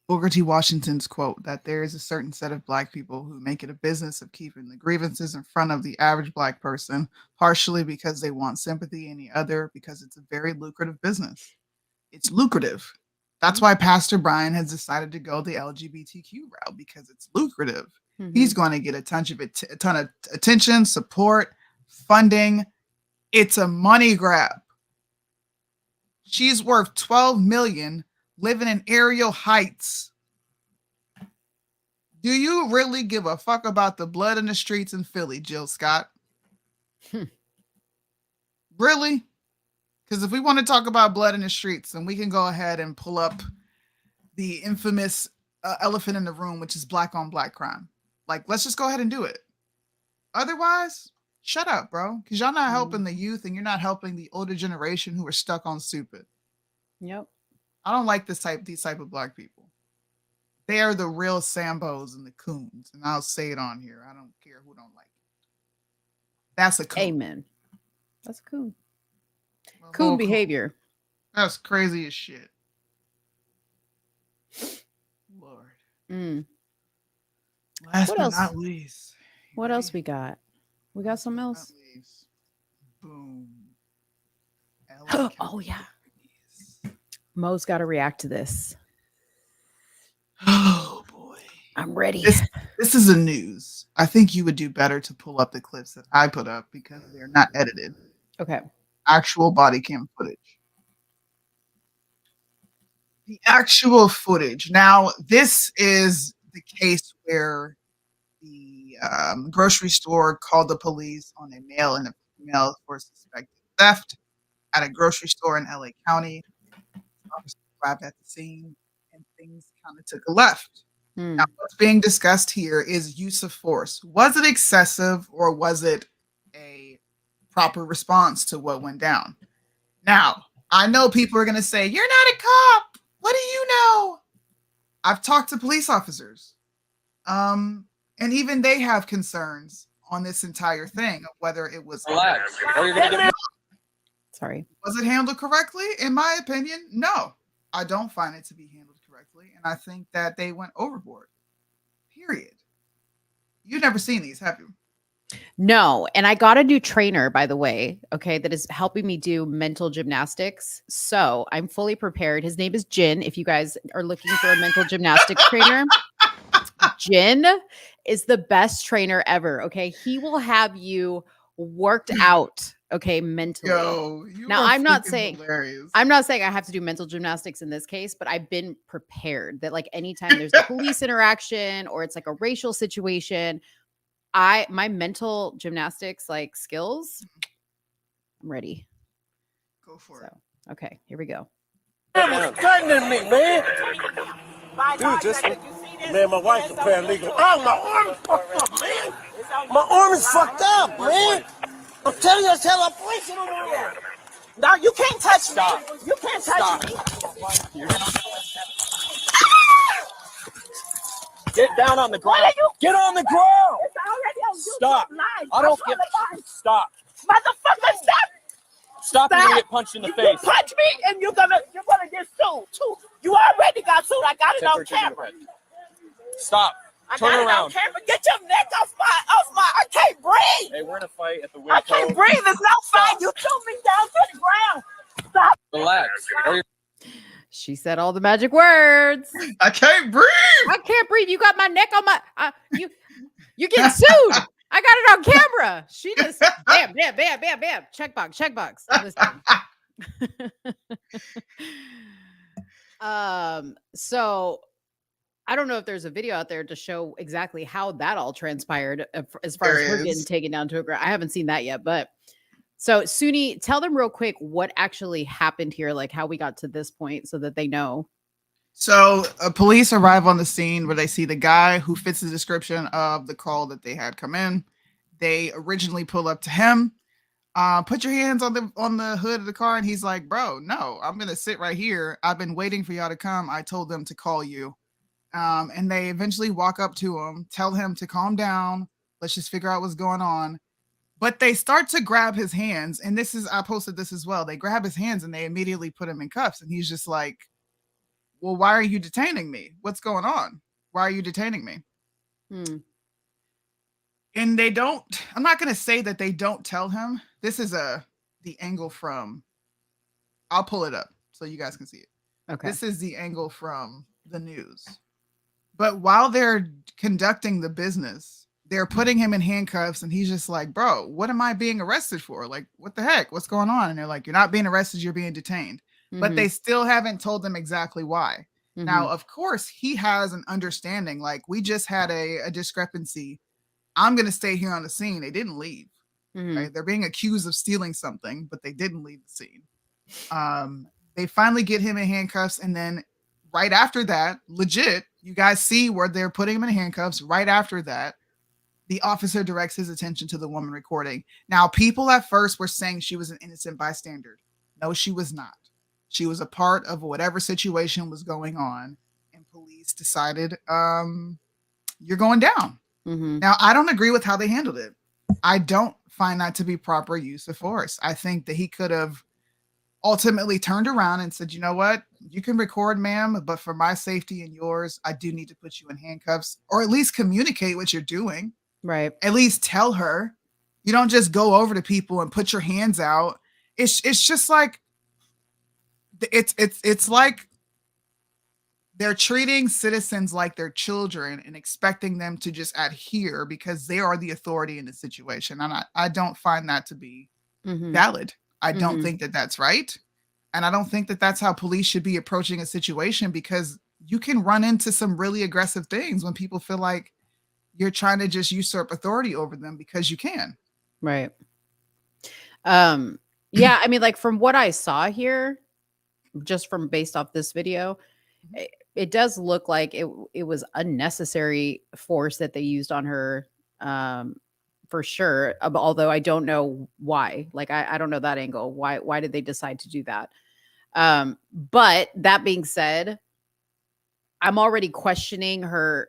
Booker T. Washington's quote that there is a certain set of black people who make it a business of keeping the grievances in front of the average black person, partially because they want sympathy, and the other because it's a very lucrative business. It's lucrative. That's why Pastor Brian has decided to go the LGBTQ route, because it's lucrative. He's going to get a ton of attention, support, funding. It's a money grab. She's worth $12 million, living in Ariel Heights. Do you really give a fuck about the blood in the streets in Philly, Jill Scott? Really? Because if we want to talk about blood in the streets, then we can go ahead and pull up the infamous elephant in the room, which is black on black crime. Like, let's just go ahead and do it. Otherwise, shut up, bro. Because y'all not helping the youth, and you're not helping the older generation who are stuck on stupid. Yep. I don't like these type of black people. They are the real Sambos and the coons, and I'll say it on here. I don't care who don't like it. That's a coon. Amen. That's a coon. Coon behavior. That's crazy as shit. Lord. Last What but else? not least. What else we got? We got something else. Boom. Oh yeah. Mo's got to react to this. Oh boy. I'm ready. This is the news. I think you would do better to pull up the clips that I put up because they're not edited. Okay. Actual body cam footage. The actual footage. Now, this is the case where the grocery store called the police on a male and a female for suspected theft at a grocery store in LA County. Officers arrived at the scene and things kind of took a left. Now, what's being discussed here is use of force. Was it excessive, or was it a proper response to what went down? Now, I know people are going to say, you're not a cop. What do you know? I've talked to police officers. And even they have concerns on this entire thing of whether it was. Relax. Or you're gonna get... Sorry. Was it handled correctly? In my opinion, no. I don't find it to be handled correctly. And I think that they went overboard. Period. You've never seen these, have you? No. And I got a new trainer, by the way, okay, that is helping me do mental gymnastics. So I'm fully prepared. His name is Jin. If you guys are looking for a mental gymnastics trainer, Jin is the best trainer ever. Okay. He will have you worked out, okay, mentally. Yo, you Now, are I'm not freaking saying hilarious. I have to do mental gymnastics in this case, but I've been prepared that like anytime there's a police interaction or it's like a racial situation, my mental gymnastics like skills, I'm ready. Go for it. Okay, here we go. Man was threatening me, man. Dude, just man, my wife's a paralegal. Oh, my arm is fucked up, man. My arm is fucked up, man. I'm telling you, I tell operation on my arm. No, you can't touch me. You can't touch me. Get down on the ground. Get on the ground. It's already on YouTube. Stop. I don't give a shit. Stop. Motherfucker, stop. Stop. You're gonna get punched in the face. You punch me and you're gonna get sued too. You already got sued. I got it on camera. Stop. Turn around. Get your neck off my. I can't breathe. Hey, we're in a fight at the window. I can't breathe. There's no fight. You threw me down to the ground. Stop. Relax. She said all the magic words. I can't breathe. I can't breathe. You got my neck on my you get sued. I got it on camera. She just bam, bam, bam, bam, bam. Checkbox. Listen. So I don't know if there's a video out there to show exactly how that all transpired as far as her getting taken down to a ground. I haven't seen that yet, but so Soonie, tell them real quick what actually happened here, like how we got to this point so that they know. So police arrive on the scene where they see the guy who fits the description of the call that they had come in. They originally pull up to him, put your hands on the hood of the car, and he's like, bro, no, I'm going to sit right here. I've been waiting for y'all to come. I told them to call you. And they eventually walk up to him, tell him to calm down. Let's just figure out what's going on. But they start to grab his hands. And I posted this as well. They grab his hands and they immediately put him in cuffs. And he's just like, well, why are you detaining me? What's going on? Why are you detaining me? And they don't, I'm not going to say that they don't tell him. This is the angle from, I'll pull it up so you guys can see it. Okay. This is the angle from the news. But while they're conducting the business, they're putting him in handcuffs and he's just like, bro, what am I being arrested for? Like, what the heck? What's going on? And they're like, you're not being arrested. You're being detained. But they still haven't told them exactly why. Now, of course, he has an understanding. Like, we just had a discrepancy. I'm going to stay here on the scene. They didn't leave. Right? They're being accused of stealing something, but they didn't leave the scene. They finally get him in handcuffs. And then right after that, legit, you guys see where they're putting him in handcuffs. Right after that, the officer directs his attention to the woman recording. Now, people at first were saying she was an innocent bystander. No, she was not. She was a part of whatever situation was going on, and police decided, you're going down. Now, I don't agree with how they handled it. I don't find that to be proper use of force. I think that he could have ultimately turned around and said, you know what? You can record, ma'am, but for my safety and yours, I do need to put you in handcuffs, or at least communicate what you're doing. Right. At least tell her. You don't just go over to people and put your hands out. It's just like, it's like they're treating citizens like they're children and expecting them to just adhere because they are the authority in the situation. And I don't find that to be valid. I don't think that that's right. And I don't think that that's how police should be approaching a situation, because you can run into some really aggressive things when people feel like you're trying to just usurp authority over them because you can. Right. Yeah. I mean, like from what I saw here, just from based off this video, it does look like it was unnecessary force that they used on her, for sure. Although I don't know why. Like I don't know that angle. Why did they decide to do that? But that being said, I'm already questioning her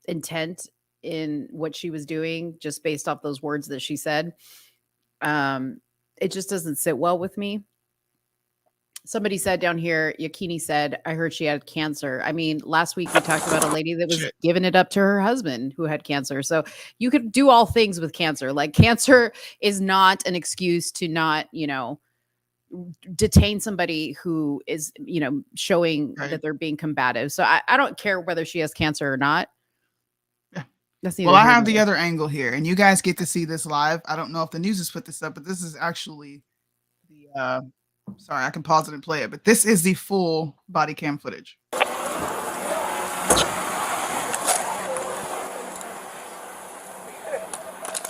intent in what she was doing just based off those words that she said. It just doesn't sit well with me. Somebody said down here, Yakini said, I heard she had cancer. I mean, last week we talked about a lady that was giving it up to her husband who had cancer. So you could do all things with cancer. Like cancer is not an excuse to not, detain somebody who is, showing that they're being combative. So I don't care whether she has cancer or not. That's Well, I have the other angle here, and you guys get to see this live. I don't know if the news has put this up, but this is actually the. Sorry, I can pause it and play it, but this is the full body cam footage.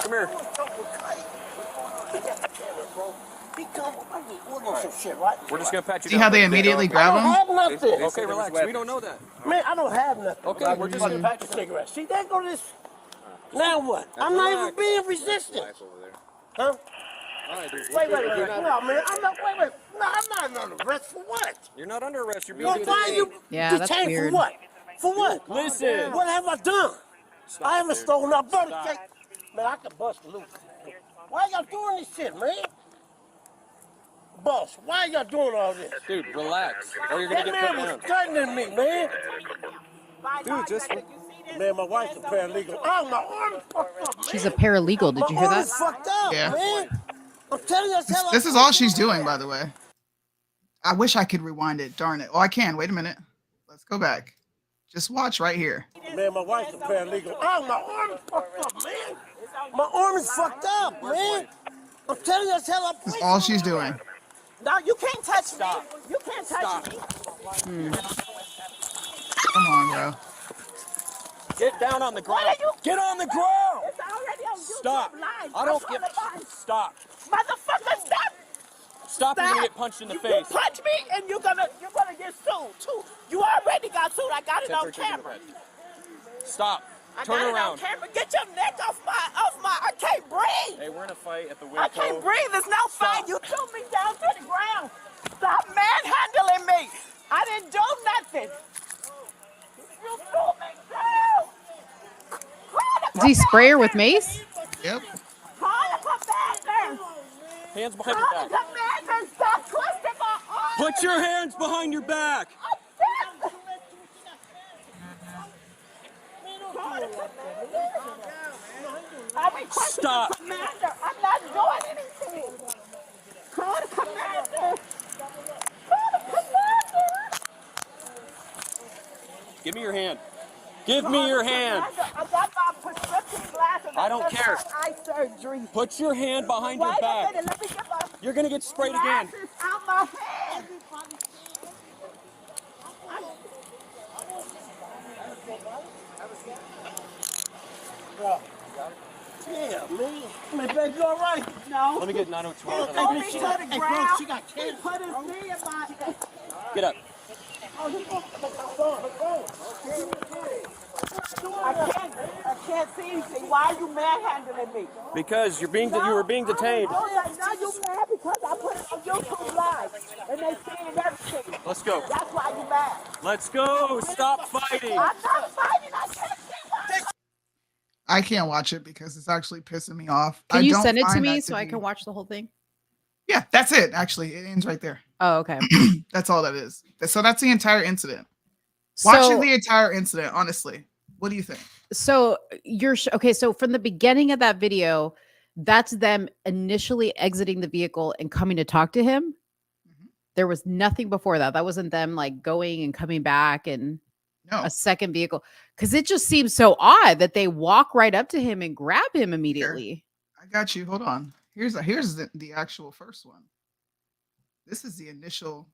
Come here. We're just gonna pat you See how they immediately grab him? I don't have nothing. Okay, relax. We don't know that. Man, I don't have nothing. Okay, we're just gonna patch your cigarette. See, there go this. Now what? I'm not even being resistant. Huh? Wait. No, man. I'm not. Wait. No, I'm not under arrest for what? You're not under arrest. You're being Well, why you detained for what? For what? Listen. What have I done? I haven't stolen a birthday cake. Man, I can bust loose. Why y'all doing this shit, man? Boss, why y'all doing all this? Dude, relax. Or you're gonna get that put man down. was threatening me, man. Dude, just. Man, my wife's a paralegal. Oh, my arm is fucked up, man. She's a paralegal. Did you hear My arm that? is fucked up, Yeah. man. I'm telling you, This is all she's doing, by the way. I wish I could rewind it. Darn it. Oh, I can. Wait a minute. Let's go back. Just watch right here. Man, my wife's a paralegal. Oh, my arm is fucked up, man. My arm is fucked up, man. I'm telling you, that's hell up. This is all she's doing. No, you can't touch me. You can't touch me. Come on, bro. Get down on the ground. Get on the ground. It's already on YouTube. Stop. Live. I don't give. Stop. Motherfucker, stop. Stop. You're gonna get punched in the face. You punch me and you're gonna get sued too. You already got sued. I got it on camera. Stop. I Turn got around. it on camera. Get your neck off my. I can't breathe. Hey, we're in a fight at the window. I can't breathe. There's no fight. You threw me down to the ground. Stop manhandling me. I didn't do nothing. You threw me down. Does he spray her with mace? Yep. Call the commander. Hands behind your Call the back. commander. Stop twisting my arm. Put your hands behind your back. Stop. Commander, I'm not doing anything. Call the commander. Call the commander. Give me your hand. Give me your hand. I got my prescription glasses. I don't care. Eye surgery. Put your hand behind your Wait a back. minute, let me get my You're gonna get sprayed again. glasses out my hand. Yeah, man. Man, baby, you all right? No. Let me get 902. Throw me to the ground. She got cancer. He put his knee in my... Get up. I can't see anything. Why are you manhandling me? Because you were being detained. Now you mad because I put it on YouTube Live and they seeing everything. Let's go. That's why you mad. Let's go. Stop fighting. I'm not fighting. I can't see why. I can't watch it because it's actually pissing me off. Can I you don't send it to find me that so I be- can watch the whole thing? Yeah, that's it. Actually, it ends right there. Oh, okay. That's all that is. So that's the entire incident. Watching So- the entire incident, honestly, what do you think? So okay. So from the beginning of that video, that's them initially exiting the vehicle and coming to talk to him. There was nothing before that. That wasn't them like going and coming back and a second vehicle. Because it just seems so odd that they walk right up to him and grab him immediately. I got you. Hold on. Here's the actual first one. This is the initial.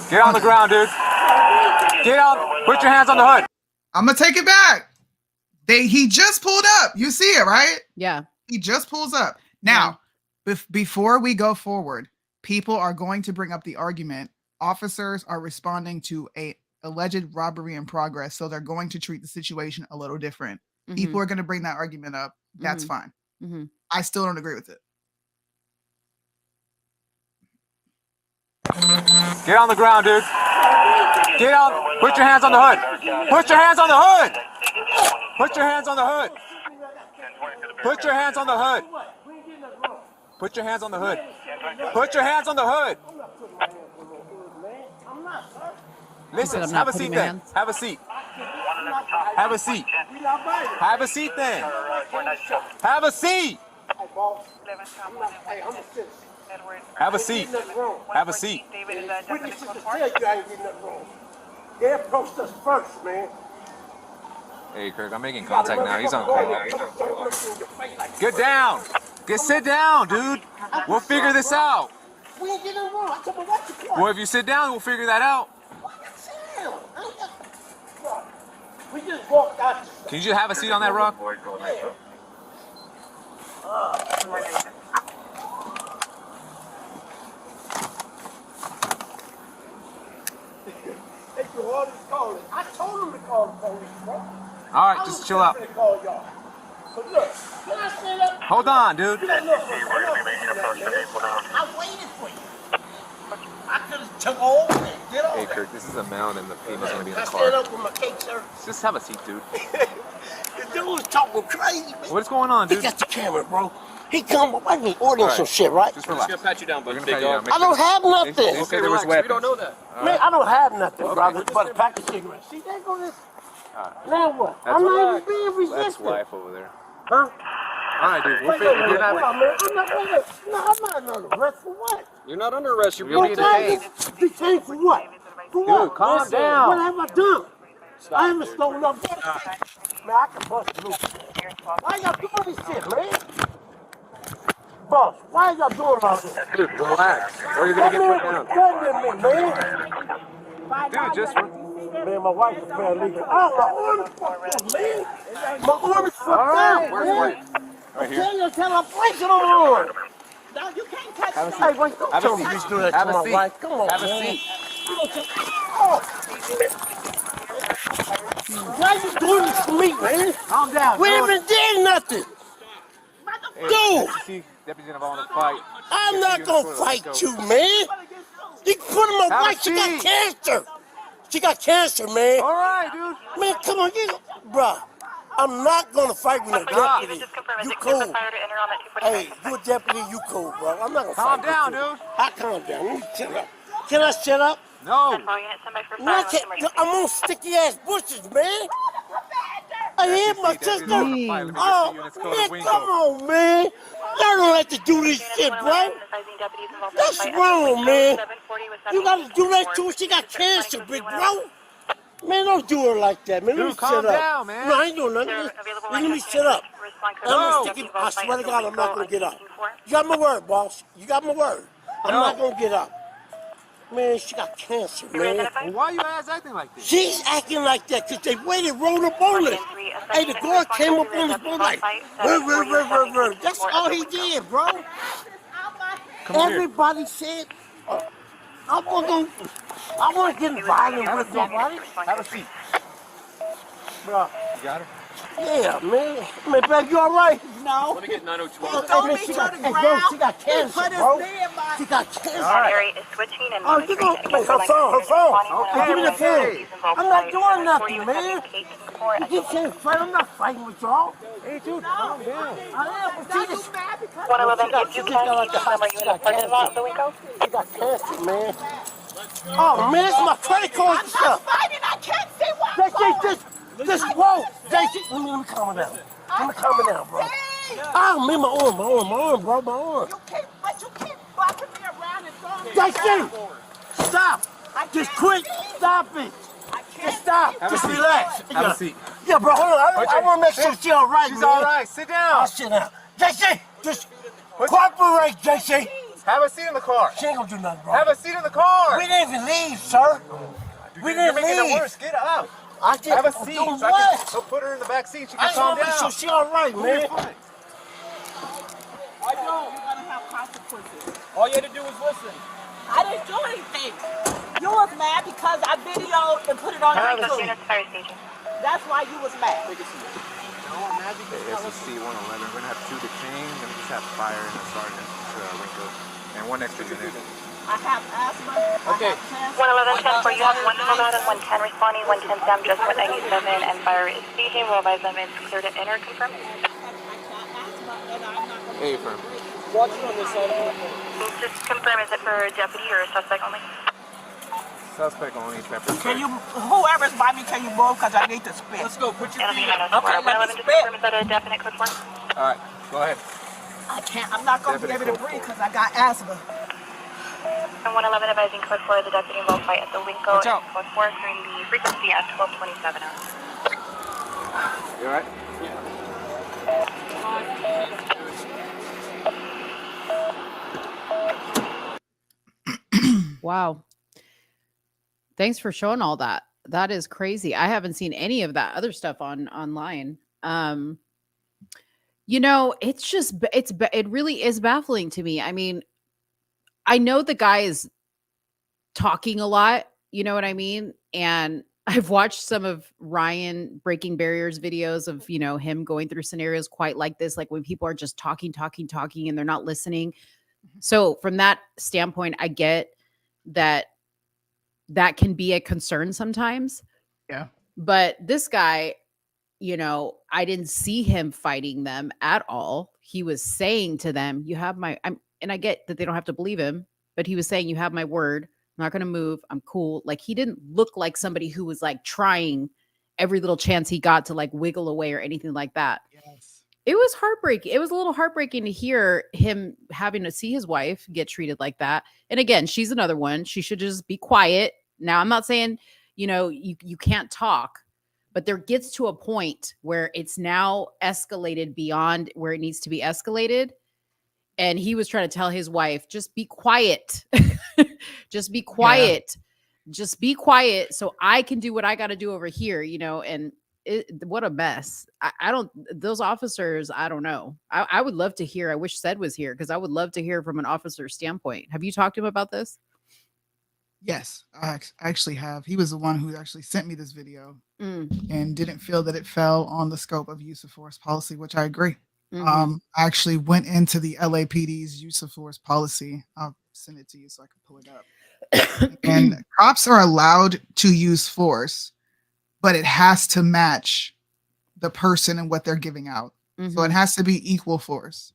Get on the ground, dude. Get up. Put your hands on the hood. I'm gonna take it back. He just pulled up. You see it, right? Yeah. He just pulls up. Now, before we go forward, people are going to bring up the argument. Officers are responding to a alleged robbery in progress, so they're going to treat the situation a little different. People are going to bring that argument up. That's fine. I still don't agree with it. Get on the ground, dude. Get up. Put your hands on the hood. Put your hands on the hood. Put your hands on the hood. Put your hands on the hood. Put your hands on the hood. Put your hands on the hood. Listen, have a seat then. Have a seat. Have a seat. Have a seat then. Have a seat. Have a seat. Have a seat. They approached us first, man. Hey, Kirk, I'm making contact now. He's on call. Get down. Sit down, dude. We'll figure this out. We ain't getting wrong. I told him what you want. Well, if you sit down, we'll figure that out. We just walked out. Can you just have a seat on that rock? They do all this calling. I told them to call the police, bro. All right, just chill out. But look, can I stand up? Hold on, dude. Look. I waited for you. I could have took over and did all Hey, that. Kirk, this is a mount and the female's gonna be in the I stand car. up with my cake, sir. Just have a seat, dude. The dude was talking crazy, man. What's going on, He dude? got the camera, bro. He come, I mean, ordering some shit, right? Just relax. We're gonna pat you down, We're buddy. gonna pat you down. I don't have nothing. They said there was We weapons. don't know that. Man, I don't have nothing, brother, but a pack of cigarettes. See, there go this. Now what? That's I'm not relax. even being That's resistant. life over there. Huh? All right, dude. We'll Wait, figure man, it out. man. I'm not under arrest for what? You're not under arrest. You're You'll be being detained. Detained for what? For what? calm Listen, down. What have I done? I haven't stolen no gun. Man, I can bust loose. Why y'all doing this shit, man? Boss, why y'all doing all this? Dude, relax. Or you're gonna get put down. Man. Dude, just Man, my wife is paralegal. Oh, my arm's fucked up, man. My arm is fucked up, Where's man. Wayne? Right here. Tell her I'm breaking on my arm. No, you can't touch Have a me. seat. Hey, wait, don't Have a tell me seat. you do that Have to a my seat. wife. Come on, Have a man. seat. Oh. Why you doing this to me, man? Calm down. We even did nothing. Dude, See, deputy's involved in the fight. I'm not gonna fight you, man. You put on my Have a wife, she got seat. cancer. She got cancer, man. All right, dude. Man, come on, bruh. I'm not gonna fight with a deputy. You cool. Hey, you a deputy, you cool, bro. I'm not gonna Calm fight down, with you. dude. I calm down. Let me shut up. Can I shut up? No. I'm on sticky ass bushes, man. I hit my sister. Oh, man, come on, man. Y'all don't have to do this shit, bro. That's wrong, man. You gotta do that to her. She got cancer, big bro. Man, don't do her like that, man. Let me Dude, calm shut up. down, man. No, I ain't doing nothing. Let me shut up. I swear to God, I'm not gonna get up. You got my word, boss. You got my word. I'm not gonna get up. Man, she got cancer, man. Well, why are you guys acting like this? She's acting like that because they waited, rolled up on us. Hey, the guard came up on us, bro, like, rrr. That's all he did, bro. Everybody said, I want to get violent with nobody. Have a seat. Bro, You got her? yeah, man. Man, babe, you all right? Let me get 902. Hey, man, she got cancer, bro. She got cancer. Area is switching and Oh, you gonna wait, her phone. Okay, give me the phone. I'm not doing nothing, man. You keep saying fight. I'm not fighting with y'all. Hey, dude, calm down. I am, but she just 111, if you can, are you in the parking lot, the window? she got cancer, man. Oh, man, it's my credit card and stuff. I can't see what. Whoa, JC, let me calm her down. Let me calm her down, bro. Oh, man, my arm, bro, my arm. You keep bopping me around and throwing me JC, stop. Just quit. Stop it. Just stop. Just relax. Have a seat. Yeah, bro, hold on. I want to make sure she's all right, She's man. all right. Sit down. I'll sit down. JC, just cooperate, JC. Have a seat in the car. She ain't gonna do nothing, bro. Have a seat in the car. We didn't even leave, sir. We You're didn't making it leave. worse. Get up. I just Have a seat. doing So what? so put her in the back seat. She I can just calm want to make down. sure she's all right, man. You're gonna have consequences. All you had to do was listen. I didn't do anything. You was mad because I videoed and put it on YouTube. That's why you was mad. Take a seat. No, I'm mad because it's a C-111. We're gonna have 2 detained. Then we just have fire and a sergeant Winko, and 1 extra unit. I have asthma. Okay. 111, 10 for you have 1 call out and 110 responding, 110 Sam just went 97 and fire is staging. We'll advise them it's clear to enter, confirm. Hey, firm. Watching on this side. Just confirm, is it for deputy or suspect only? Suspect only, pepper spray. Can you, whoever's by me, can you move? Because I need to spit. Let's go. Put your It'll be feet up. 111, just confirm, is that a definite code 4? All right, go ahead. I can't. I'm not going to be able to breathe because I got asthma. And 111 advising code 4, the deputy will fight at the Winko Watch out. and code 4 clearing the frequency at 1227 hours. You all right? Wow. Thanks for showing all that. That is crazy. I haven't seen any of that other stuff online. It's just it really is baffling to me. I mean, I know the guy is talking a lot, you know what I mean? And I've watched some of Ryan Breaking Barriers videos of, him going through scenarios quite like this, like when people are just talking, and they're not listening. So from that standpoint, I get that can be a concern sometimes. Yeah. But this guy, I didn't see him fighting them at all. He was saying to them, you have my, and I get that they don't have to believe him, but he was saying, you have my word. I'm not going to move. I'm cool. Like, he didn't look like somebody who was like trying every little chance he got to like wiggle away or anything like that. Yes. It was heartbreaking. It was a little heartbreaking to hear him having to see his wife get treated like that. And again, she's another one. She should just be quiet. Now, I'm not saying, you can't talk, but there gets to a point where it's now escalated beyond where it needs to be escalated. And he was trying to tell his wife, just be quiet. Just be quiet. Yeah. Just be quiet so I can do what I got to do over here, and what a mess. I don't, those officers, I don't know. I would love to hear, I wish Sed was here because I would love to hear from an officer's standpoint. Have you talked to him about this? Yes, I actually have. He was the one who actually sent me this video and didn't feel that it fell on the scope of use of force policy, which I agree. I actually went into the LAPD's use of force policy. I'll send it to you so I can pull it up. And cops are allowed to use force, but it has to match the person and what they're giving out. So it has to be equal force.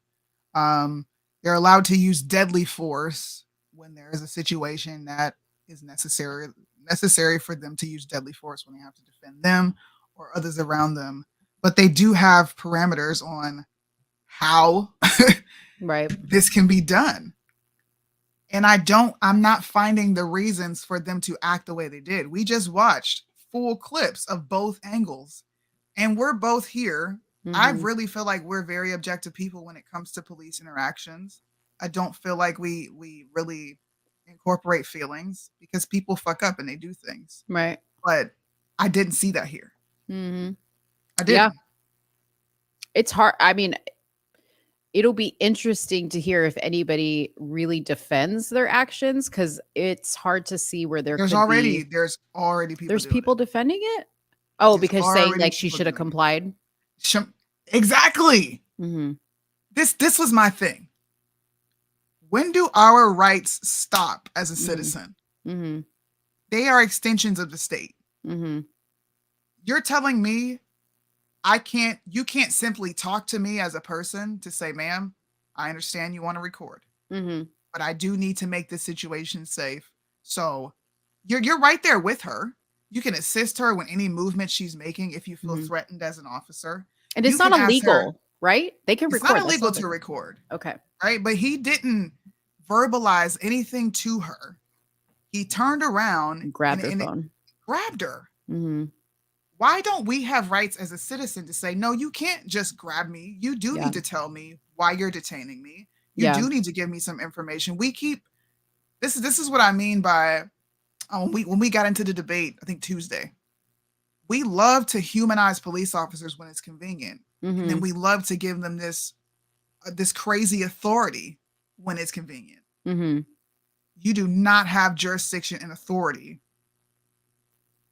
They're allowed to use deadly force when there is a situation that is necessary for them to use deadly force when they have to defend them or others around them. But they do have parameters on how this can be done. And I'm not finding the reasons for them to act the way they did. We just watched full clips of both angles and we're both here. I really feel like we're very objective people when it comes to police interactions. I don't feel like we really incorporate feelings because people fuck up and they do things. Right. But I didn't see that here. I didn't. Yeah. It's hard. I mean, it'll be interesting to hear if anybody really defends their actions because it's hard to see where there's already people defending it. Oh, because saying like she should have complied. Exactly. This was my thing. When do our rights stop as a citizen? They are extensions of the state. You're telling me you can't simply talk to me as a person to say, ma'am, I understand you want to record, but I do need to make this situation safe. So you're right there with her. You can assist her with any movement she's making if you feel threatened as an officer. And it's not illegal, right? They can record. It's not illegal to record. Okay. Right. But he didn't verbalize anything to her. He turned around and grabbed her phone. Grabbed her. Why don't we have rights as a citizen to say, no, you can't just grab me. You do need to tell me why you're detaining me. You do need to give me some information. This is what I mean by when we got into the debate, I think Tuesday, we love to humanize police officers when it's convenient. And then we love to give them this crazy authority when it's convenient. You do not have jurisdiction and authority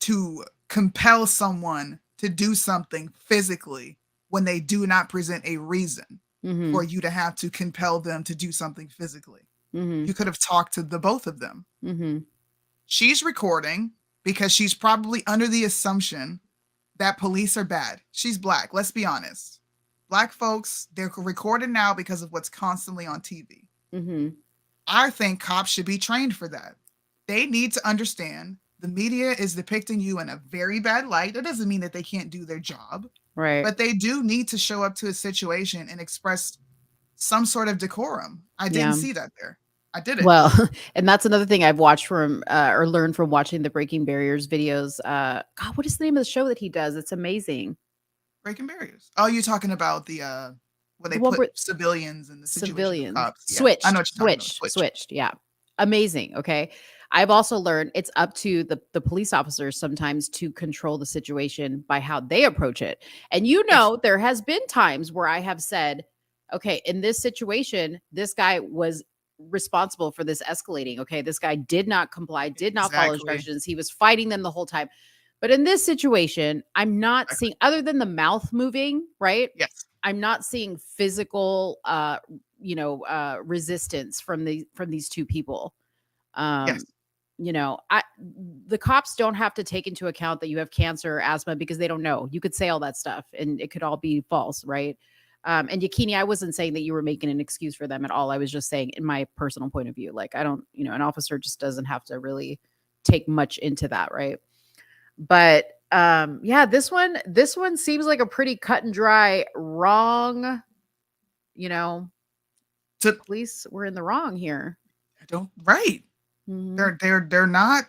to compel someone to do something physically when they do not present a reason for you to have to compel them to do something physically. You could have talked to the both of them. She's recording because she's probably under the assumption that police are bad. She's Black. Let's be honest. Black folks, they're recorded now because of what's constantly on TV. I think cops should be trained for that. They need to understand the media is depicting you in a very bad light. That doesn't mean that they can't do their job. Right. But they do need to show up to a situation and express some sort of decorum. I didn't see that there. I didn't. Well, and that's another thing I've watched from or learned from watching the Breaking Barriers videos. God, what is the name of the show that he does? It's amazing. breaking barriers. Oh, you're talking about the where they The one put where- civilians in the situation of Civilians cops. Yeah, switched, I know what you're talking about. switched. Yeah, amazing. Okay, I've also learned it's up to the police officers sometimes to control the situation by how they approach it. And there has been times where I have said, okay, in this situation, this guy was responsible for this escalating. Okay, this guy did not comply, did not follow Exactly. instructions. He was fighting them the whole time. But in this situation, I'm not seeing, other than the mouth moving, right? Yes. I'm not seeing physical resistance from these two people. Yes. The cops don't have to take into account that you have cancer or asthma because they don't know. You could say all that stuff and it could all be false, right? And Yakini, I wasn't saying that you were making an excuse for them at all. I was just saying in my personal point of view, like I don't, an officer just doesn't have to really take much into that, right? But this one seems like a pretty cut and dry wrong. Police were in the wrong here. Right. Mhm. They're not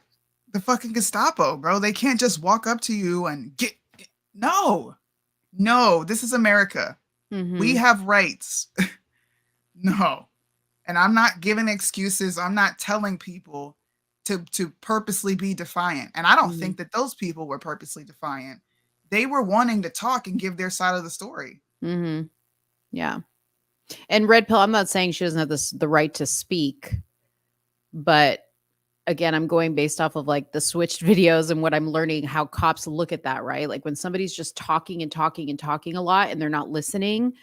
the fucking Gestapo, bro. They can't just walk up to you and get no. This is America. We Mhm. have rights. No. And I'm not giving excuses. I'm not telling people to purposely be defiant. And I don't think that those people were purposely defiant. They were wanting to talk and give their side of the story. Mm-hmm. Yeah. And Red Pill, I'm not saying she doesn't have the right to speak, but again, I'm going based off of like the switched videos and what I'm learning how cops look at that, right? Like when somebody's just talking and talking and talking a lot and they're not listening,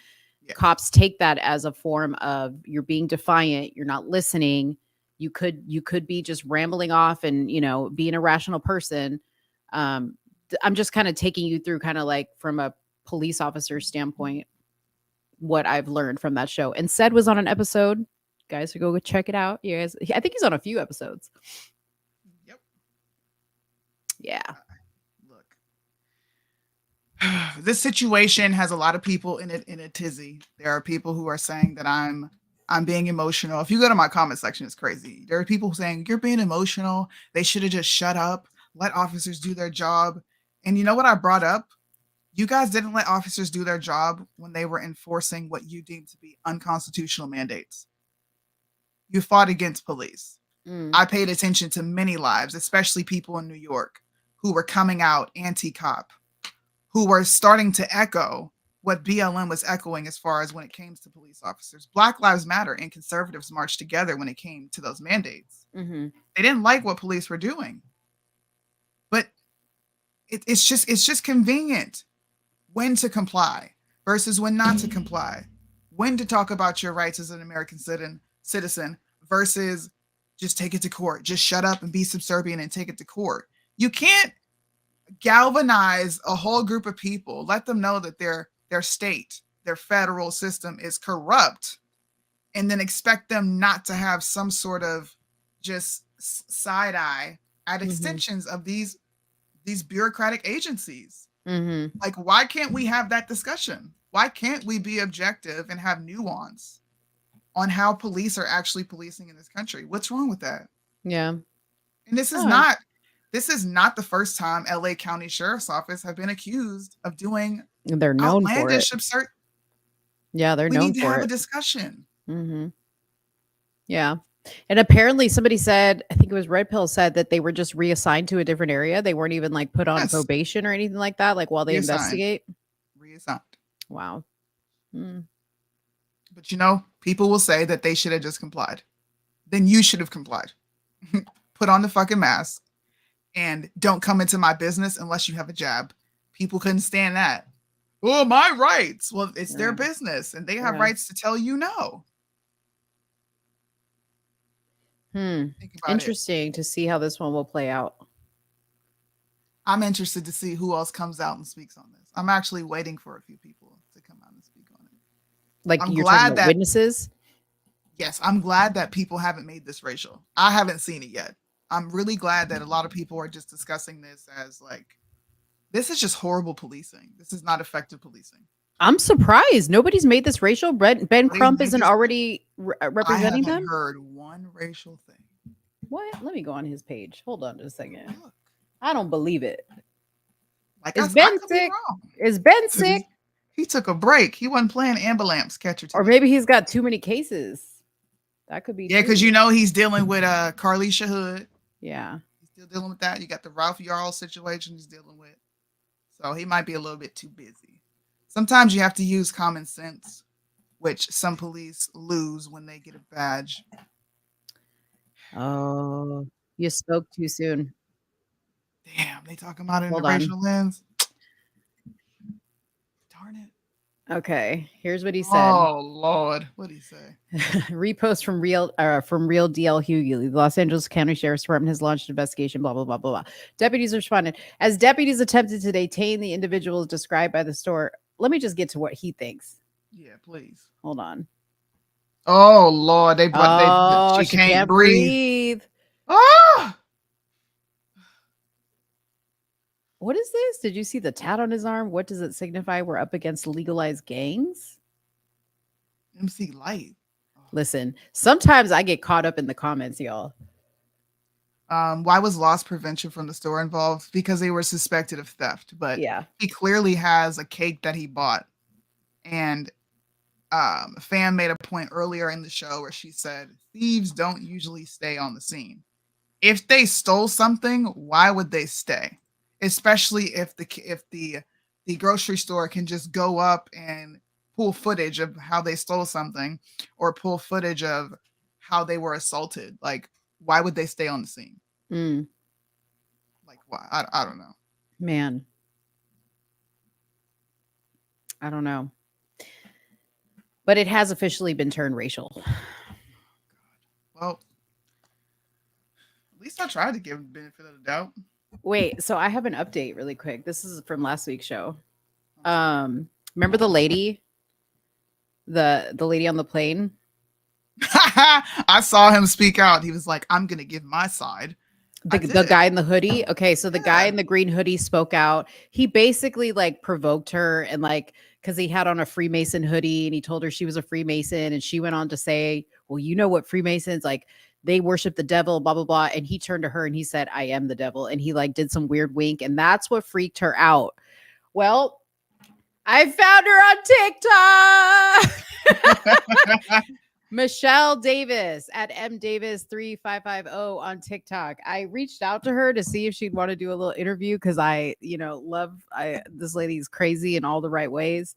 cops take that as a form of you're being defiant, you're not listening. You could be just rambling off and, be an irrational person. I'm just kind of taking you through kind of like from a police officer standpoint, what I've learned from that show. And Sed was on an episode. Guys, so go check it out. You guys, I think he's on a few episodes. Yep. Yeah. Look, this situation has a lot of people in a tizzy. There are people who are saying that I'm being emotional. If you go to my comment section, it's crazy. There are people saying you're being emotional. They should have just shut up, let officers do their job. And you know what I brought up? You guys didn't let officers do their job when they were enforcing what you deemed to be unconstitutional mandates. You fought against police. I paid attention to many lives, especially people in New York who were coming out anti-cop, who were starting to echo what BLM was echoing as far as when it came to police officers. Black Lives Matter and conservatives marched together when it came to those mandates. Mm-hmm. They didn't like what police were doing, but it's just convenient when to comply versus when not to comply, when to talk about your rights as an American citizen versus just take it to court, just shut up and be subservient and take it to court. You can't galvanize a whole group of people, let them know that their state, their federal system is corrupt, and then expect them not to have some sort of just side eye at extensions of these bureaucratic agencies. Mm-hmm. Like, why can't we have that discussion? Why can't we be objective and have nuance on how police are actually policing in this country? What's wrong with that? Yeah. And this is not the first time LA County Sheriff's Office have been accused of doing They're known for it. outlandish absurd. Yeah, they're We known need to for have it. a discussion. Mm-hmm. Yeah. And apparently somebody said, I think it was Red Pill said that they were just reassigned to a different area. They weren't even like put on probation or anything like that, like while they investigate. Reassigned. Wow. But people will say that they should have just complied. Then you should have complied. Put on the fucking mask and don't come into my business unless you have a jab. People couldn't stand that. Oh, my rights. Well, it's their business and they have rights to tell you no. Interesting to see how this one will play out. I'm interested to see who else comes out and speaks on this. I'm actually waiting for a few people to come out and speak on it. Like you're talking about witnesses? Yes, I'm glad that people haven't made this racial. I haven't seen it yet. I'm really glad that a lot of people are just discussing this as like, this is just horrible policing. This is not effective policing. I'm surprised nobody's made this racial. Ben Crump isn't already representing them. I haven't heard one racial thing. What? Let me go on his page. Hold on just a second. I don't believe it. Like, Is I Ben could be sick? wrong. Is Ben sick? He took a break. He wasn't playing ambulance catcher today. Or maybe he's got too many cases. That could be Yeah, because too. you know he's dealing with Carlisha Hood. Yeah. He's still dealing with that. You got the Ralph Yarl situation he's dealing with. So he might be a little bit too busy. Sometimes you have to use common sense, which some police lose when they get a badge. Oh, you spoke too soon. Damn, they talking about it in Hold the on. racial lens. Darn it. Okay, here's what he said. Oh Lord, what'd he say? Repost from Real DL Hughley. The Los Angeles County Sheriff's Department has launched an investigation, blah, blah, blah, blah, blah. Deputies responded. As deputies attempted to detain the individuals described by the store. Let me just get to what he thinks. Yeah, please. Hold on. Oh Lord, She can't breathe. Ah! What is this? Did you see the tat on his arm? What does it signify? We're up against legalized gangs? MC Light. Listen, sometimes I get caught up in the comments, y'all. Why was loss prevention from the store involved? Because they were suspected of theft, but yeah, he clearly has a cake that he bought. And Fam made a point earlier in the show where she said thieves don't usually stay on the scene. If they stole something, why would they stay? Especially if the grocery store can just go up and pull footage of how they stole something or pull footage of how they were assaulted. Like, why would they stay on the scene? Like, why? I don't know. Man. I don't know. But it has officially been turned racial. Well, at least I tried to give the benefit of the doubt. Wait, so I have an update really quick. This is from last week's show. Remember the lady? The lady on the plane? I saw him speak out. He was like, I'm going to give my side. The guy in the hoodie. Okay, so the guy in the green hoodie spoke out. He basically like provoked her and like because he had on a Freemason hoodie and he told her she was a Freemason and she went on to say, well, you know what Freemasons like they worship the devil, blah, blah, blah. And he turned to her and he said, I am the devil. And he like did some weird wink. And that's what freaked her out. Well, I found her on TikTok. Michelle Davis at mdavis3550 on TikTok. I reached out to her to see if she'd want to do a little interview because I love this lady's crazy in all the right ways.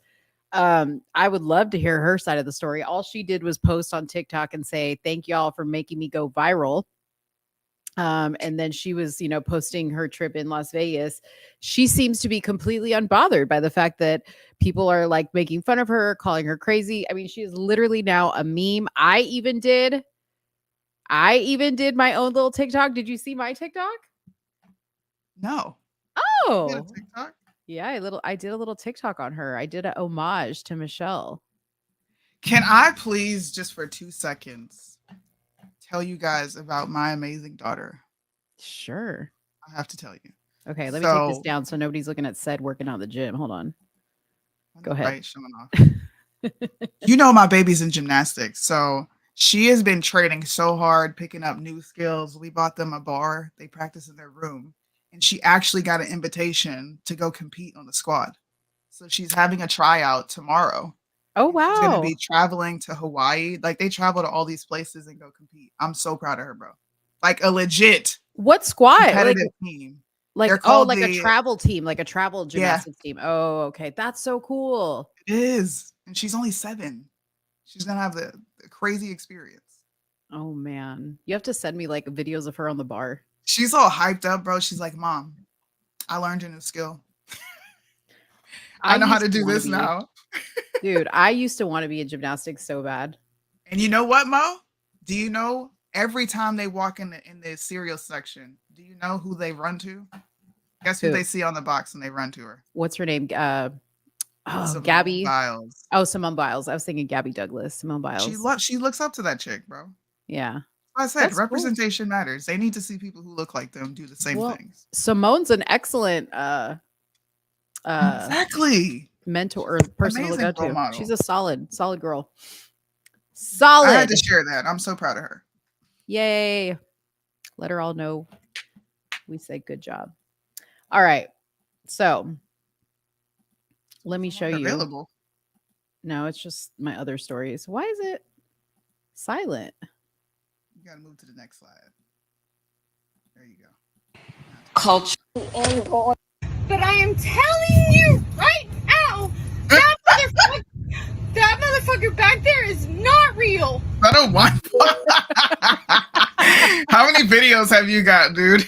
I would love to hear her side of the story. All she did was post on TikTok and say, thank y'all for making me go viral. And then she was, posting her trip in Las Vegas. She seems to be completely unbothered by the fact that people are like making fun of her, calling her crazy. I mean, she is literally now a meme. I even did my own little TikTok. Did you see my TikTok? No. Oh, TikTok? Yeah, I did a little TikTok on her. I did a homage to Michelle. Can I please, just for 2 seconds, tell you guys about my amazing daughter? Sure. I have to tell you. Okay, let me take this down so nobody's looking at said working out at the gym. Hold on. Go ahead. Right, showing off. My baby's in gymnastics, so she has been training so hard, picking up new skills. We bought them a bar. They practice in their room. And she actually got an invitation to go compete on the squad. So she's having a tryout tomorrow. Oh, wow. She's going to be traveling to Hawaii. Like, they travel to all these places and go compete. I'm so proud of her, bro. Like, a legit what squad? Competitive team. Like, a travel team, like a travel gymnastics team. Oh, okay. That's so cool. It is. And she's only 7. She's going to have the crazy experience. Oh, man. You have to send me, like, videos of her on the bar. She's all hyped up, bro. She's like, Mom, I learned a new skill. I know how to do this now. Dude, I used to want to be in gymnastics so bad. And you know what, Mo? Do you know every time they walk in the cereal section, do you know who they run to? Guess who they see on the box when they run to her? What's her name? Simone Gabby Biles. Oh, Simone Biles. I was thinking Gabby Douglas. Simone Biles. She looks up to that chick, bro. Yeah. I said representation matters. They need to see people who look like them do the same things. Simone's an excellent exactly mentor or person to look up to. Model. She's a solid girl. Solid. I had to share that. I'm so proud of her. Yay. Let her all know we say good job. All right. So let me show you. Available. No, it's just my other stories. Why is it silent? You gotta move to the next slide. There you go. Culture. But I am telling you right now, that motherfucker back there is not real. I don't want. How many videos have you got, dude?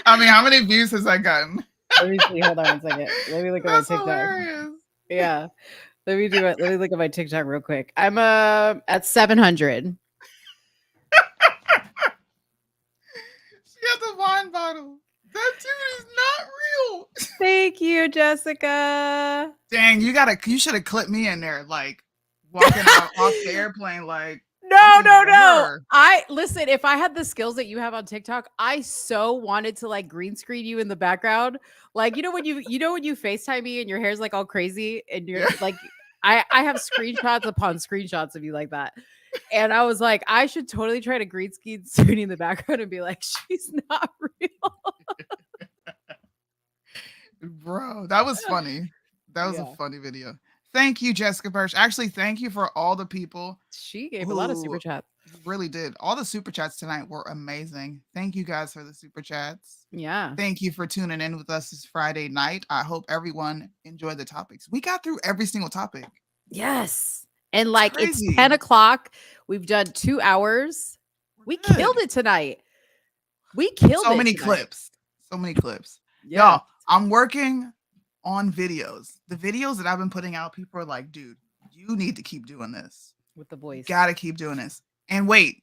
I mean, how many views has that gotten? Let me see. Hold on 1 second. Let me look at my TikTok. Hilarious. Yeah. Let me do it. Let me look at my TikTok real quick. I'm at 700. She has a wine bottle. That dude is not real. Thank you, Jessica. Dang, you should have clipped me in there, like walking out off the airplane, like No. Listen, if I had the skills that you have on TikTok, I so wanted to like green screen you in the background. Like, when you FaceTime me and your hair's like all crazy and you're like, I have screenshots upon screenshots of you like that. And I was like, I should totally try to green screen Soonie in the background and be like, she's not real. Bro, that was funny. That was a funny video. Thank you, Jessica Birch. Actually, thank you for all the people. She gave a lot of super chats. Really did. All the super chats tonight were amazing. Thank you guys for the super chats. Yeah. Thank you for tuning in with us this Friday night. I hope everyone enjoyed the topics. We got through every single topic. Yes. And like it's crazy. 10 o'clock. We've done 2 hours. We killed it tonight. We killed so it many tonight. clips. So many clips. Yeah. Y'all, I'm working on videos. The videos that I've been putting out, people are like, dude, you need to keep doing this. With the voice. Gotta keep doing this. And wait,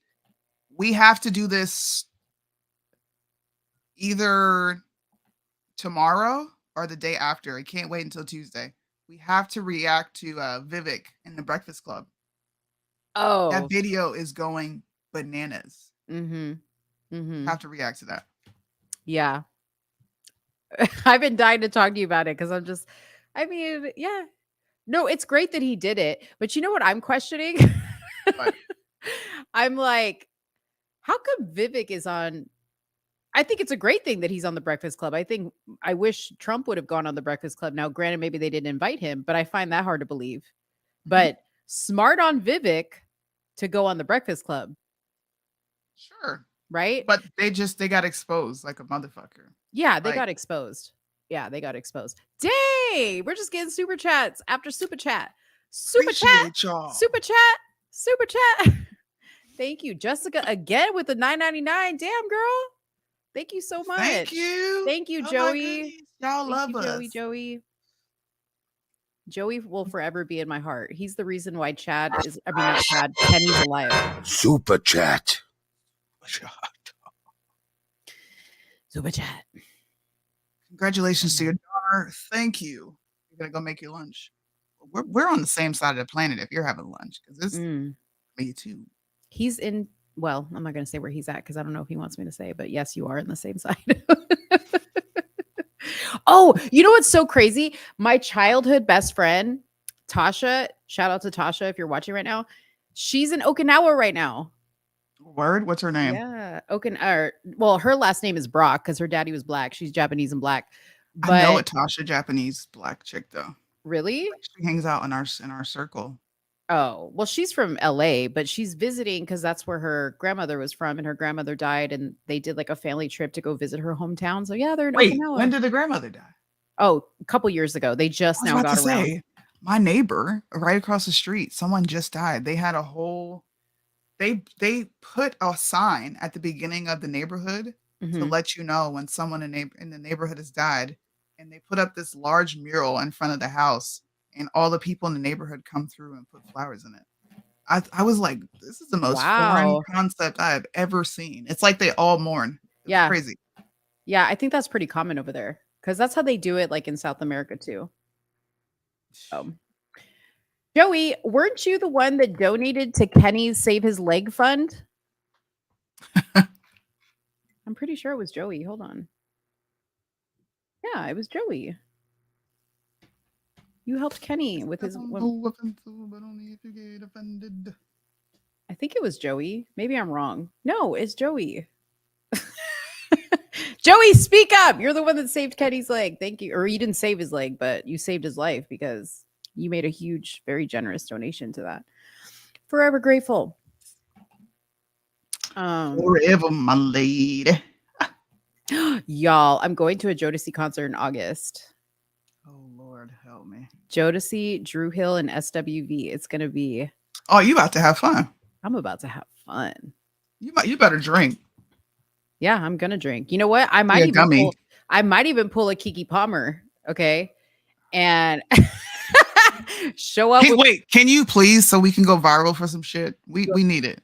we have to do this either tomorrow or the day after. I can't wait until Tuesday. We have to react to Vivek in the Breakfast Club. Oh. That video is going bananas. Have to react to that. Yeah. I've been dying to talk to you about it because yeah. No, it's great that he did it. But you know what I'm questioning? What? I'm like, how come Vivek is on? I think it's a great thing that he's on the Breakfast Club. I wish Trump would have gone on the Breakfast Club. Now, granted, maybe they didn't invite him, but I find that hard to believe. But smart on Vivek to go on the Breakfast Club. Sure. Right? But they got exposed like a motherfucker. Yeah, they got exposed. Yeah, they got exposed. Dang, we're just getting super chats after super chat. Super chat. Y'all. Super chat. Super chat. Thank you, Jessica, again with the $9.99. Damn, girl. Thank you so much. Thank you. Thank you, Oh my Joey. goodness. Y'all love us. Joey will forever be in my heart. He's the reason why Kenny's alive. Super chat. Super chat. Congratulations to your daughter. Thank you. You're gonna go make your lunch. We're on the same side of the planet if you're having lunch because this me too. He's in. Well, I'm not going to say where he's at because I don't know if he wants me to say. But yes, you are in the same side. Oh, you know what's so crazy? My childhood best friend, Tasha. Shout out to Tasha if you're watching right now. She's in Okinawa right now. Word? What's her name? Yeah, well, her last name is Brock because her daddy was black. She's Japanese and black. But I know a Tasha, Japanese black chick though. Really? She hangs out in our circle. Oh, well, she's from LA, but she's visiting because that's where her grandmother was from, and her grandmother died, and they did like a family trip to go visit her hometown. So yeah, they're in Okinawa. When did the grandmother die? Oh, a couple years ago. They just now got around. My neighbor right across the street, someone just died. They had a whole they put a sign at the beginning of the neighborhood to let you know when someone in the neighborhood has died. And they put up this large mural in front of the house, and all the people in the neighborhood come through and put flowers in it. I was like, this is the most foreign concept I have ever seen. It's like they all mourn. It's crazy. Yeah, I think that's pretty common over there because that's how they do it, like in South America too. Joey, weren't you the one that donated to Kenny's Save His Leg Fund? I'm pretty sure it was Joey. Hold on. Yeah, it was Joey. You helped Kenny with his. I think it was Joey. Maybe I'm wrong. No, it's Joey. Joey, speak up. You're the one that saved Kenny's leg. Thank you. Or you didn't save his leg, but you saved his life because you made a huge, very generous donation to that. Forever grateful. Forever, my lady. Y'all, I'm going to a Jodeci concert in August. Oh Lord, help me. Jodeci, Drew Hill, and SWV. It's gonna be. Oh, you about to have fun. I'm about to have fun. You better drink. Yeah, I'm gonna drink. You know what? I might even pull a Keke Palmer. Okay, and show up. Wait, can you please, so we can go viral for some shit? We need it.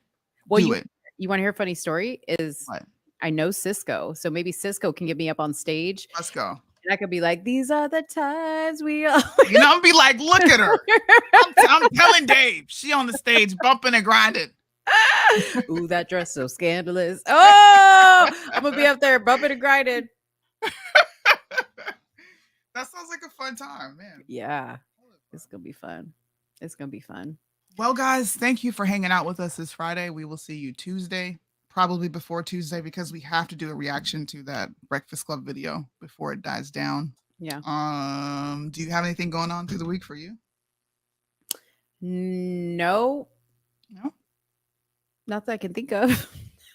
Well, Do it. You want to hear a funny story? Is What? I know Cisco, so maybe Cisco can get me up on stage. Let's go. And I could be like, "These are the times we are." You know, I'm be like, look at her. I'm telling Dave, she on the stage bumping and grinding. Ooh, that dress so scandalous. Oh, I'm gonna be up there bumping and grinding. That sounds like a fun time, man. Yeah, it's gonna be fun. It's gonna be fun. Well, guys, thank you for hanging out with us this Friday. We will see you Tuesday, probably before Tuesday, because we have to do a reaction to that Breakfast Club video before it dies down. Yeah. Do you have anything going on through the week for you? No. Not that I can think of.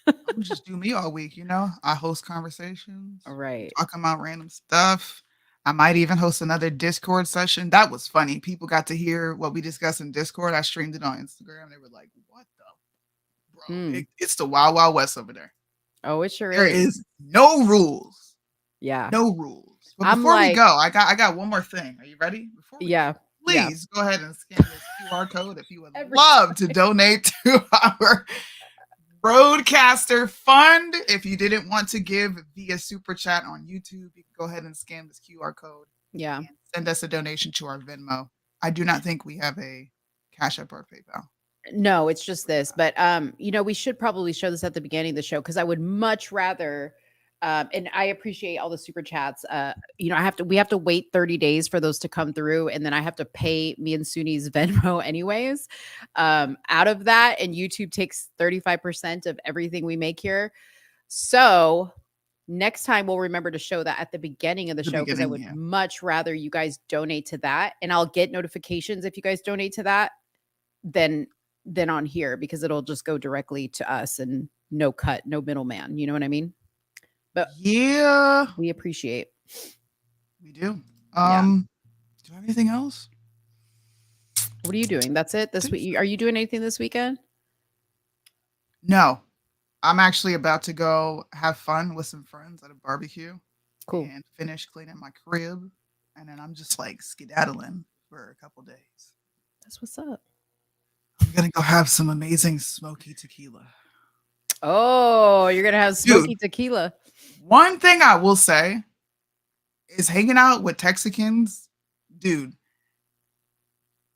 I'm just do me all week, you know. I host conversations. All right. Talk about random stuff. I might even host another Discord session. That was funny. People got to hear what we discussed in Discord. I streamed it on Instagram. They were like, "What the bro? It's the Wild Wild West over there." Oh, it sure There is no rules. Yeah. No rules. But before we go, I got one more thing. Are you ready? Please go ahead and scan this QR code if you would love to donate to our Broadcaster Fund. If you didn't want to give via Super Chat on YouTube, you can go ahead and scan this QR code. Yeah. And send us a donation to our Venmo. I do not think we have a Cash App or PayPal. No, it's just this. But we should probably show this at the beginning of the show because I would much rather. And I appreciate all the super chats. We have to wait 30 days for those to come through. And then I have to pay me and Sooni's Venmo anyways, out of that. And YouTube takes 35% of everything we make here. So next time we'll remember to show that at the beginning of the show, because I would much rather you guys donate to that. And I'll get notifications if you guys donate to that than on here, because it'll just go directly to us and no cut, no middleman. You know what I mean? But yeah, we appreciate. We do. Do you have anything else? What are you doing? That's it this week. Are you doing anything this weekend? No, I'm actually about to go have fun with some friends at a barbecue. Cool. And finish cleaning my crib, and then I'm just like skedaddling for a couple days. That's what's up. I'm gonna go have some amazing smoky tequila. Oh, you're gonna have smoky tequila. One thing I will say is hanging out with Texicans, dude.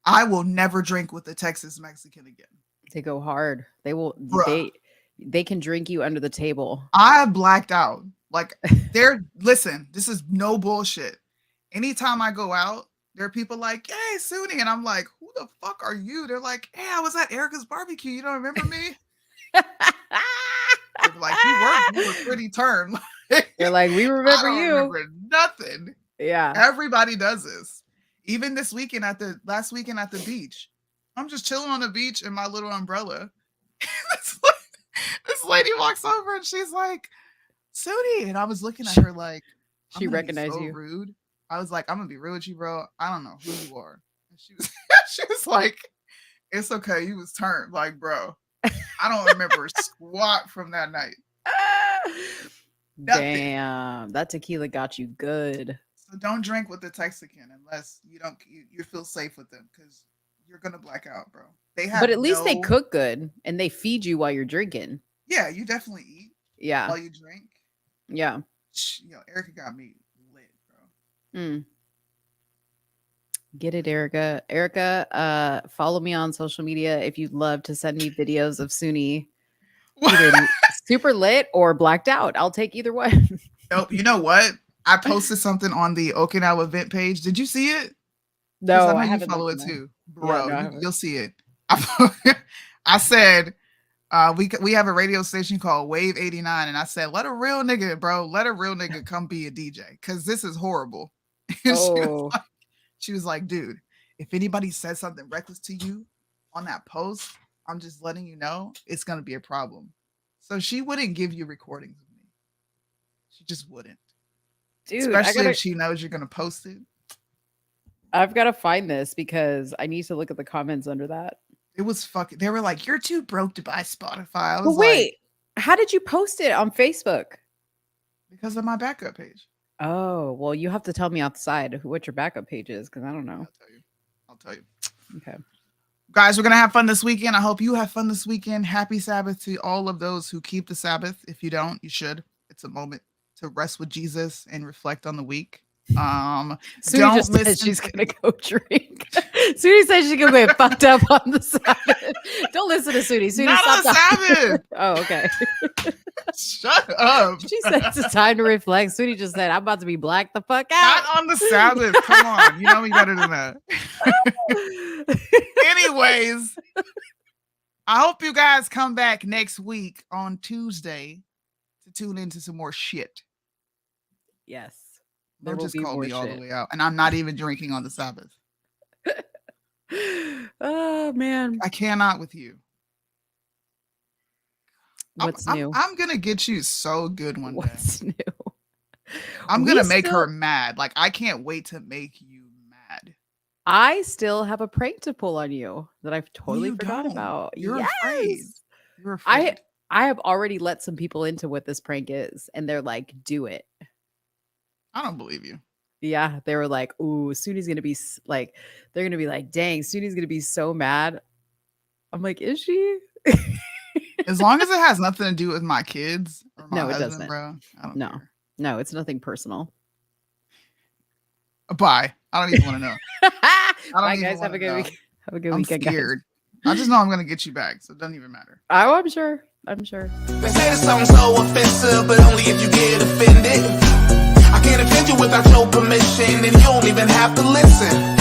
I will never drink with a Texas Mexican again. They go hard. They will. They can drink you under the table. I blacked out. Like listen, this is no bullshit. Anytime I go out, there are people like, "Hey, Soonie," and I'm like, "Who the fuck are you?" They're like, "Hey, I was at Erica's barbecue. You don't remember me?" Like, you were pretty turned. They're like, "We remember you." Remember nothing. Yeah. Everybody does this. Even last weekend at the beach. I'm just chilling on the beach in my little umbrella. This lady walks over and she's like, "Soonie," and I was looking at her like, she recognized you. Rude. I was like, "I'm gonna be rude with you, bro. I don't know who you are." And she was like, "It's okay. You was turned." Like, bro, I don't remember squat from that night. Damn, that tequila got you good. So don't drink with the Texican unless you feel safe with them, because you're gonna black out, bro. But at least they cook good and they feed you while you're drinking. Yeah, you definitely eat. Yeah. While you drink. Yeah. Yo, Erica got me lit, bro. Get it, Erica. Erica, follow me on social media if you'd love to send me videos of Soonie either super lit or blacked out. I'll take either one. Nope. You know what? I posted something on the Okinawa event page. Did you see it? No, I know you follow it too, bro. You'll see it. I said, We have a radio station called Wave 89, and I said, let a real nigga come be a DJ, because this is horrible. And she was like, dude, if anybody says something reckless to you on that post, I'm just letting you know it's gonna be a problem. So she wouldn't give you recordings of me. She just wouldn't. Dude, especially if she knows you're gonna post it. I've got to find this because I need to look at the comments under that. It was fucking. They were like, "You're too broke to buy Spotify." I But was wait, how did you post it on Facebook? because of my backup page. Oh, well, you have to tell me outside what your backup page is because I don't know. I'll tell you. Okay. Guys, we're gonna have fun this weekend. I hope you have fun this weekend. Happy Sabbath to all of those who keep the Sabbath. If you don't, you should. It's a moment to rest with Jesus and reflect on the week. Soonie Don't just said listen she's gonna go drink. Soonie said she's gonna get fucked up on the Sabbath. Don't listen to Soonie. Soonie, Not on stop Sabbath. Oh, okay. Shut up. She said it's time to reflect. Soonie just said, I'm about to be blacked the fuck out. Not on the Sabbath. Come on. You know me better than that. Anyways, I hope you guys come back next week on Tuesday to tune into some more shit. Yes. Or There will just be call more me all the shit. way out. And I'm not even drinking on the Sabbath. Oh, man. I cannot with you. What's new? I'm going to get you so good one day. What's new? I'm We going to make still- her mad. Like, I can't wait to make you mad. I still have a prank to pull on you that I've totally you forgot don't. about. You're Yes! afraid. You're afraid. I have already let some people into what this prank is, and they're like, do it. I don't believe you. Yeah, they were like, ooh, Sooni's gonna be like, they're gonna be like, dang, Sooni's gonna be so mad. I'm like, is she? As long as it has nothing to do with my kids or my No, it husband, doesn't. bro. I don't No, care. no, it's nothing personal. Bye. I don't even want to know. I don't Bye, even guys. Have wanna a good know. week. Have a good I'm weekend, guys. scared. I just know I'm gonna get you back, so it doesn't even matter. Oh, I'm sure. I'm sure. They say that something's so offensive, but only if you get offended. I can't offend you without your permission, and you don't even have to listen.